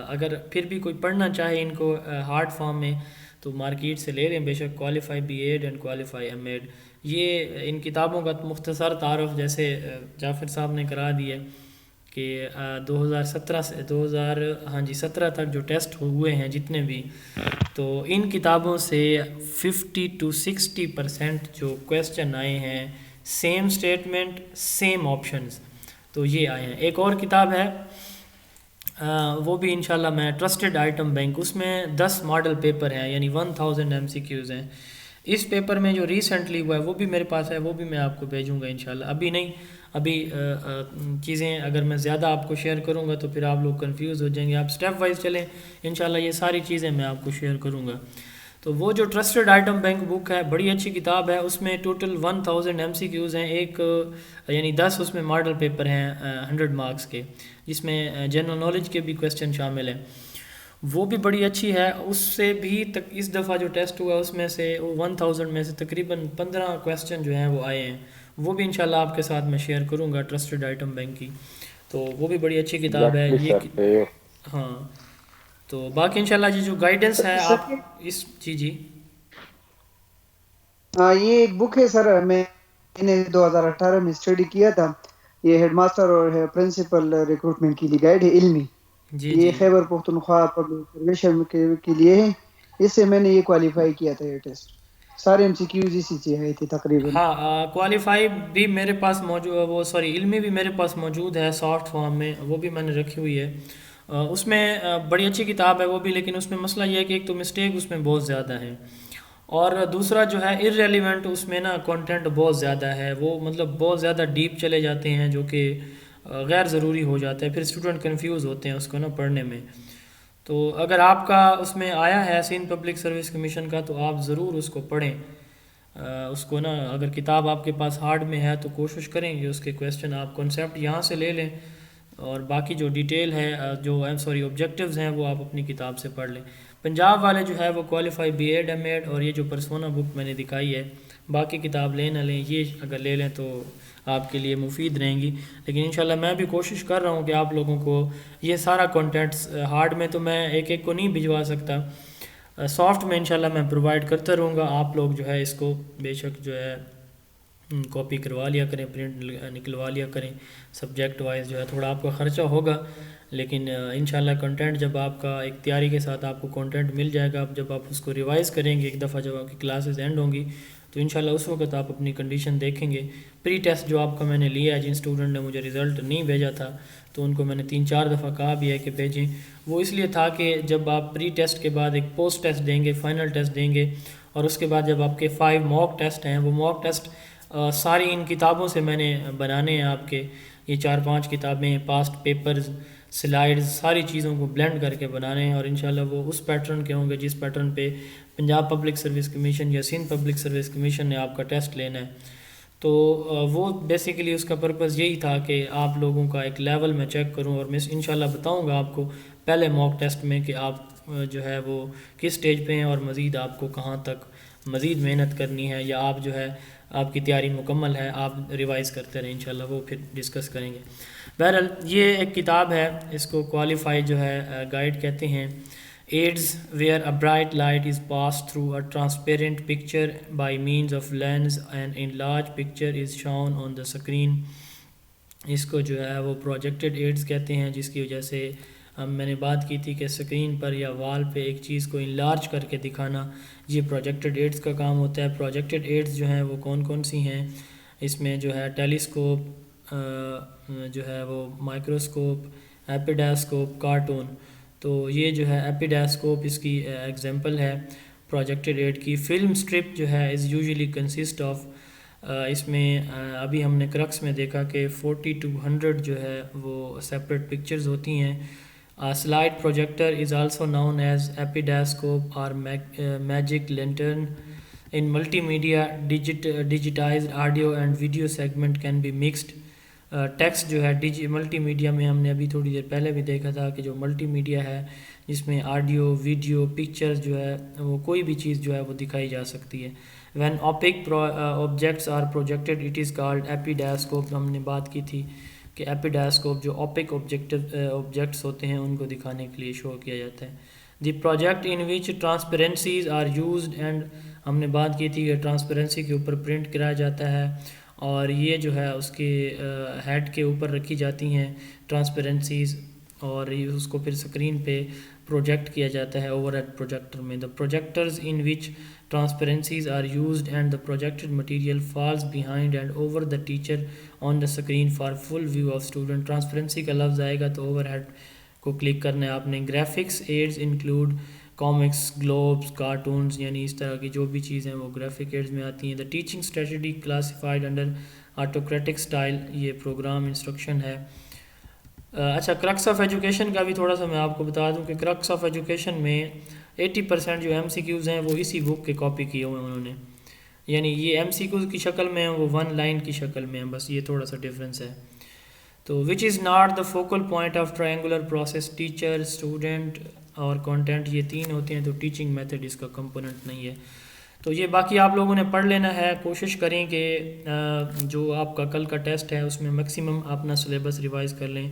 اگر پھر بھی کوئی پڑھنا چاہے ان کو ہارڈ فارم میں تو مارکیٹ سے لے لیں بے شک. کوالیفائی BEd اینڈ کوالیفائی امیڈ یہ ان کتابوں کا مختصر تعارف جیسے جعفر صاحب نے کرا دیا کہ 2017 سے 2017 تک جو ٹیسٹ ہوئے ہیں جتنے بھی, تو ان کتابوں سے 50 to 60% جو کویسچن آئے ہیں سیم اسٹیٹمنٹ سیم آپشنز, تو یہ آئے ہیں. ایک اور کتاب ہے وہ بھی انشاءاللہ میں ٹرسٹڈ آئٹم بینک, اس میں 10 ماڈل پیپر ہیں یعنی 1000 MCQs ہیں. اس پیپر میں جو ریسنٹلی ہوا ہے وہ بھی میرے پاس ہے, وہ بھی میں آپ کو بھیجوں گا انشاءاللہ. ابھی نہیں, ابھی چیزیں اگر میں زیادہ آپ کو شیئر کروں گا تو پھر آپ لوگ کنفیوز ہو جائیں گے. آپ اسٹیپ وائز چلیں انشاءاللہ, یہ ساری چیزیں میں آپ کو شیئر کروں گا. تو وہ جو ٹرسٹڈ آئٹم بینک بک ہے بڑی اچھی کتاب ہے. اس میں ٹوٹل 1000 MCQs ہیں, ایک یعنی 10 اس میں ماڈل پیپر ہیں 100 مارکس کے, جس میں جنرل نالج کے بھی کویسچن شامل ہیں. وہ بھی بڑی اچھی ہے. اس سے بھی اس دفعہ جو ٹیسٹ ہوا اس میں سے 1000 میں سے تقریباً 15 کویسچن جو ہیں وہ آئے ہیں. وہ بھی انشاءاللہ آپ کے ساتھ میں شیئر کروں گا ٹرسٹڈ آئٹم بینک کی. تو وہ بھی بڑی اچھی کتاب ہے یہ. ہاں تو باقی انشاءاللہ جی جو گائیڈنس ہے آپ اس جی یہ ایک بک ہے سر, میں نے 2018 میں اسٹڈی کیا تھا. یہ ہیڈ ماسٹر اور پرنسپل ریکروٹمنٹ کے لیے گائیڈ ہے علمی. یہ خیبر پختونخوا پبلک سرویشن کے لیے ہے. اس سے میں نے یہ کوالیفائی کیا تھا. یہ ٹیسٹ سارے MCQs اسی سے آئے تھے تقریباً. ہاں کوالیفائی بھی میرے پاس موجود, وہ سوری علمی بھی میرے پاس موجود ہے سافٹ فارم میں, وہ بھی میں نے رکھی ہوئی ہے. اس میں بڑی اچھی کتاب ہے وہ بھی, لیکن اس میں مسئلہ یہ ہے کہ ایک تو مسٹیک اس میں بہت زیادہ ہے, اور دوسرا جو ہے ارریلیونٹ اس میں نا کنٹینٹ بہت زیادہ ہے. وہ مطلب بہت زیادہ ڈیپ چلے جاتے ہیں جو کہ غیر ضروری ہو جاتا ہے. پھر اسٹوڈنٹ کنفیوز ہوتے ہیں اس کو نا پڑھنے میں. تو اگر آپ کا اس میں آیا ہے سندھ پبلک سروس کمیشن کا تو آپ ضرور اس کو پڑھیں. اس کو نا اگر کتاب آپ کے پاس ہارڈ میں ہے تو کوشش کریں کہ اس کے کویسچن آپ کنسیپٹ یہاں سے لے لیں اور باقی جو ڈیٹیل ہے جو آبجیکٹیوز ہیں وہ آپ اپنی کتاب سے پڑھ لیں. پنجاب والے جو ہے وہ qualify B Ed M Ed اور یہ جو پرسونا بک میں نے دکھائی ہے, باقی کتاب لیں نہ لیں, یہ اگر لے لیں تو آپ کے لیے مفید رہیں گی. لیکن انشاءاللہ میں بھی کوشش کر رہا ہوں کہ آپ لوگوں کو یہ سارا کنٹینٹس, ہارڈ میں تو میں ایک ایک کو نہیں بھجوا سکتا, سافٹ میں انشاءاللہ میں پرووائڈ کرتا رہوں گا. آپ لوگ جو ہے اس کو بے شک جو ہے کاپی کروا لیا کریں, پرنٹ نکلوا لیا کریں. سبجیکٹ وائز جو ہے تھوڑا آپ کا خرچہ ہوگا, لیکن انشاءاللہ کنٹینٹ جب آپ کا ایک تیاری کے ساتھ آپ کو کنٹینٹ مل جائے گا, جب آپ اس کو ریوائز کریں گے ایک دفعہ, جب آپ کی کلاسز اینڈ ہوں گی تو انشاءاللہ اس وقت آپ اپنی کنڈیشن دیکھیں گے. پری ٹیسٹ جو آپ کا میں نے لیا ہے, جن اسٹوڈنٹ نے مجھے رزلٹ نہیں بھیجا تھا تو ان کو میں نے 3-4 دفعہ کہا بھی ہے کہ بھیجیں. وہ اس لیے تھا کہ جب آپ پری ٹیسٹ کے بعد ایک پوسٹ ٹیسٹ دیں گے, فائنل ٹیسٹ دیں گے, اور اس کے بعد جب آپ کے 5 موک ٹیسٹ ہیں, وہ موک ٹیسٹ ساری ان کتابوں سے میں نے بنانے ہیں. آپ کے یہ 4-5 کتابیں, پاسٹ پیپرز, سلائیڈز, ساری چیزوں کو بلینڈ کر کے بنانے ہیں, اور انشاءاللہ وہ اس پیٹرن کے ہوں گے جس پیٹرن پہ پنجاب پبلک سروس کمیشن یا سندھ پبلک سروس کمیشن نے آپ کا ٹیسٹ لینا ہے. تو وہ بیسیکلی اس کا پرپز یہی تھا کہ آپ لوگوں کا ایک لیول میں چیک کروں, اور میں انشاءاللہ بتاؤں گا آپ کو پہلے موک ٹیسٹ میں کہ آپ جو ہے وہ کس سٹیج پہ ہیں, اور مزید آپ کو کہاں تک مزید محنت کرنی ہے, یا آپ جو ہے آپ کی تیاری مکمل ہے, آپ ریوائز کرتے رہیں. انشاءاللہ وہ پھر ڈسکس کریں گے. بہرحال یہ ایک کتاب ہے, اس کو کوالیفائی جو ہے گائیڈ کہتے ہیں. aids where a bright light is passed through a transparent picture by means of lens and enlarged picture is shown on the screen. اس کو جو ہے وہ پروجیکٹڈ ایڈز کہتے ہیں, جس کی وجہ سے میں نے بات کی تھی کہ اسکرین پر یا وال پہ ایک چیز کو انلارج کر کے دکھانا, یہ پروجیکٹڈ ایڈز کا کام ہوتا ہے. پروجیکٹڈ ایڈز جو ہیں وہ کون کون سی ہیں, اس میں جو ہے ٹیلیسکوپ, جو ہے وہ مائکروسکوپ, ایپیڈاسکوپ, کارٹون. تو یہ جو ہے ایپیڈاسکوپ اس کی ایگزامپل ہے پروجیکٹڈ ایڈ کی. فلم سٹرپ جو ہے از یوزلی کنسسٹ آف, اس میں ابھی ہم نے کرکس میں دیکھا کہ 40 to 100 جو ہے وہ سیپریٹ پکچرز ہوتی ہیں. Slide projector is also known as epidiascope اور magic lantern. In multimedia digitized audio and video segment can be mixed. Text جو ہے ملٹی میڈیا میں ہم نے ابھی تھوڑی دیر پہلے بھی دیکھا تھا کہ جو ملٹی میڈیا ہے جس میں آڈیو, ویڈیو, پکچرز جو ہے وہ کوئی بھی چیز جو ہے وہ دکھائی جا سکتی ہے. When opaque objects are projected it is called epidiascope. ہم نے بات کی تھی کہ ایپیڈاسکوپ جو اوپیک آبجیکٹس ہوتے ہیں ان کو دکھانے کے لیے شو کیا جاتا ہے. The project in which transparencies are used and, ہم نے بات کی تھی کہ ٹرانسپیرنسی کے اوپر پرنٹ کرایا جاتا ہے, اور یہ جو ہے اس کے ہیڈ کے اوپر رکھی جاتی ہیں ٹرانسپیرنسیز, اور اس کو پھر اسکرین پہ پروجیکٹ کیا جاتا ہے اوور ہیڈ پروجیکٹر میں. The projectors in which transparencies are used and the projected material falls behind and over the teacher on the screen for full view of student. Transparency کا لفظ آئے گا تو over head کو click کرنا ہے آپ نے. Graphics aids include comics, globes, cartoons, یعنی اس طرح کی جو بھی چیزیں وہ گرافک ایڈز میں آتی ہیں. The teaching strategy classified under autocratic style, یہ پروگرام انسٹرکشن ہے. اچھا, کرکس آف ایجوکیشن کا بھی تھوڑا سا میں آپ کو بتا دوں کہ کرکس آف ایجوکیشن میں 80% جو MCQs ہیں وہ اسی بک کے کاپی کیے ہوئے ہیں انہوں نے, یعنی یہ MCQs کی شکل میں ہیں, وہ 1 لائن کی شکل میں ہیں, بس یہ تھوڑا سا ڈفرینس ہے. تو which is not the focal point of triangular process, teacher, student اور کانٹینٹ, یہ 3 ہوتے ہیں. تو ٹیچنگ میتھڈ اس کا کمپوننٹ نہیں ہے. تو یہ باقی آپ لوگوں نے پڑھ لینا ہے. کوشش کریں کہ جو آپ کا کل کا ٹیسٹ ہے اس میں میکسیمم اپنا سلیبس ریوائز کر لیں.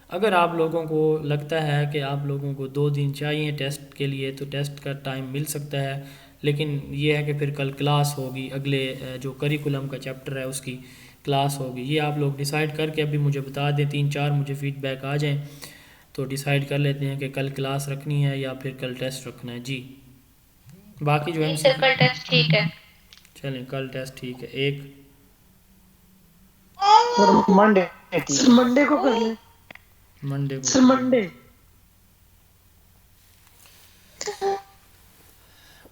اگر آپ لوگوں کو لگتا ہے کہ آپ لوگوں کو 2 دن چاہیے ٹیسٹ کے لیے تو ٹیسٹ کا ٹائم مل سکتا ہے, لیکن یہ ہے کہ پھر کل کلاس ہوگی, اگلے جو کریکولم کا چیپٹر ہے اس کی کلاس ہوگی. یہ آپ لوگ ڈیسائیڈ کر کے ابھی مجھے بتا دیں, 3-4 مجھے فیڈ بیک آ جائیں تو ڈیسائیڈ کر لیتے ہیں کہ کل کلاس رکھنی ہے یا پھر کل ٹیسٹ رکھنا ہے. جی باقی جو ہے کل ٹیسٹ ٹھیک ہے, چلیں کل ٹیسٹ ٹھیک ہے. ایک منڈے کو کر لیں, منڈے سر منڈے.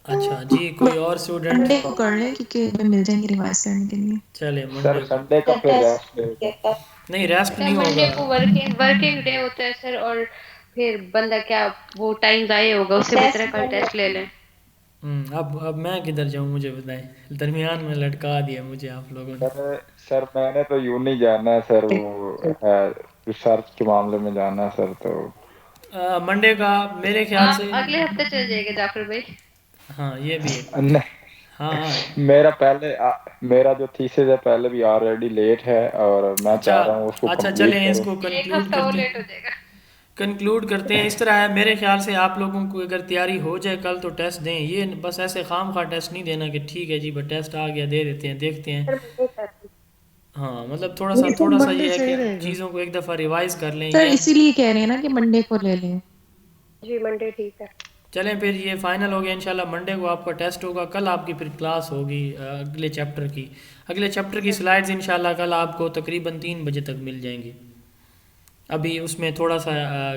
اچھا جی, کوئی اور اسٹوڈنٹ منڈے کو کر لیں کیونکہ مل جائیں گے ریوائز کرنے کے لیے. چلے سر منڈے سنڈے کا پھر ریسٹ نہیں, ریسٹ نہیں منڈے کو ہوگا. ورکنگ ڈے ہوتا ہے سر, اور پھر بندہ کیا وہ ٹائم ضائع ہوگا, اس سے بہتر ہے کل ٹیسٹ لے لیں. اب میں کدھر جاؤں مجھے بتائیں، درمیان میں لٹکا دیا مجھے آپ لوگوں نے. سر میں نے تو یوں نہیں جانا ہے سر، وہ ہے ریسرچ کے معاملے میں جانا ہے سر. تو منڈے کا میرے خیال آپ سے، اگلے ہفتے چل جائے گا جعفر بھائی. ہاں یہ بھی ہے. ہاں میرا جو تھیسس ہے پہلے بھی آلریڈی لیٹ ہے، اور میں چاہ رہا ہوں اس کو اچھا کمپلیٹ چلیں اس کروں. کو ایک کنکلوڈ ہفتہ اور کرتے لیٹ ہو ہیں. جائے گا. کنکلوڈ کرتے ہیں. اس طرح ہے میرے خیال سے آپ لوگوں کو اگر تیاری ہو جائے کل تو ٹیسٹ دیں. یہ بس ایسے خام خواہ ٹیسٹ نہیں دینا کہ ٹھیک ہے جی بس ٹیسٹ آ گیا دے دیتے ہیں دیکھتے ہیں. ہاں مطلب تھوڑا سا یہ ہے کہ چیزوں کو ایک دفعہ ریوائز کر لیں. سر یہ اسی لیے کہہ رہے ہیں نا کہ منڈے کو لے لیں. جی منڈے ٹھیک ہے. چلیں پھر یہ فائنل ہو گیا. انشاءاللہ منڈے کو آپ کا ٹیسٹ ہوگا. کل آپ کی پھر کلاس ہوگی اگلے چیپٹر کی سلائیڈز انشاءاللہ کل آپ کو تقریباً 3 بجے تک مل جائیں گی. ابھی اس میں تھوڑا سا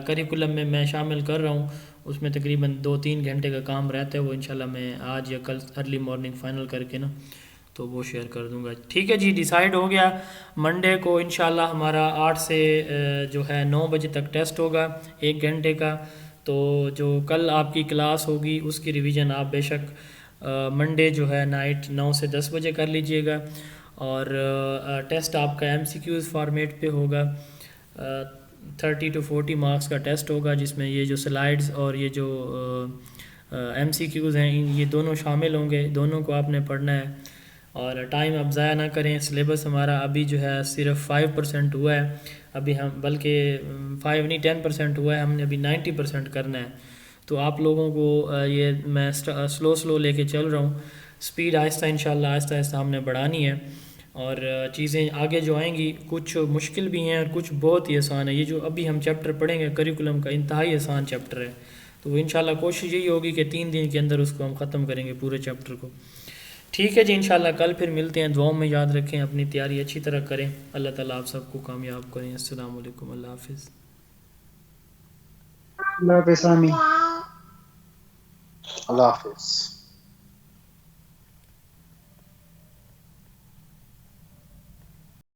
کریکولم میں شامل کر رہا ہوں، اس میں تقریباً 2-3 گھنٹے کا کام رہتا ہے. وہ انشاءاللہ میں آج یا کل ارلی مارننگ فائنل کر کے نا تو وہ شیئر کر دوں گا. ٹھیک ہے جی، ڈیسائیڈ ہو گیا. منڈے کو انشاءاللہ ہمارا 8 سے جو ہے 9 بجے تک ٹیسٹ ہوگا 1 گھنٹے کا. تو جو کل آپ کی کلاس ہوگی اس کی ریویژن آپ بے شک منڈے جو ہے نائٹ 9 سے 10 بجے کر لیجئے گا. اور ٹیسٹ آپ کا MCQs فارمیٹ پہ ہوگا. 30 to 40 مارکس کا ٹیسٹ ہوگا، جس میں یہ جو سلائیڈز اور یہ جو MCQs ہیں یہ دونوں شامل ہوں گے. دونوں کو آپ نے پڑھنا ہے اور ٹائم اب ضائع نہ کریں. سلیبس ہمارا ابھی جو ہے صرف 5% ہوا ہے ابھی، ہم بلکہ 5 نہیں 10% ہوا ہے. ہم نے ابھی 90% کرنا ہے. تو آپ لوگوں کو یہ میں سلو لے کے چل رہا ہوں. سپیڈ آہستہ انشاءاللہ آہستہ ہم نے بڑھانی ہے. اور چیزیں آگے جو آئیں گی کچھ مشکل بھی ہیں اور کچھ بہت ہی آسان ہے. یہ جو ابھی ہم چیپٹر پڑھیں گے کریکولم کا انتہائی آسان چیپٹر ہے. تو وہ انشاءاللہ کوشش یہی ہوگی کہ 3 دن کے اندر اس کو ہم ختم کریں گے پورے چیپٹر کو. ٹھیک ہے جی، انشاءاللہ کل پھر ملتے ہیں. دعاؤں میں یاد رکھیں، اپنی تیاری اچھی طرح کریں. اللہ تعالیٰ آپ سب کو کامیاب کریں. السلام علیکم. اللہ حافظ. اللہ حافظ. آمین. اللہ حافظ.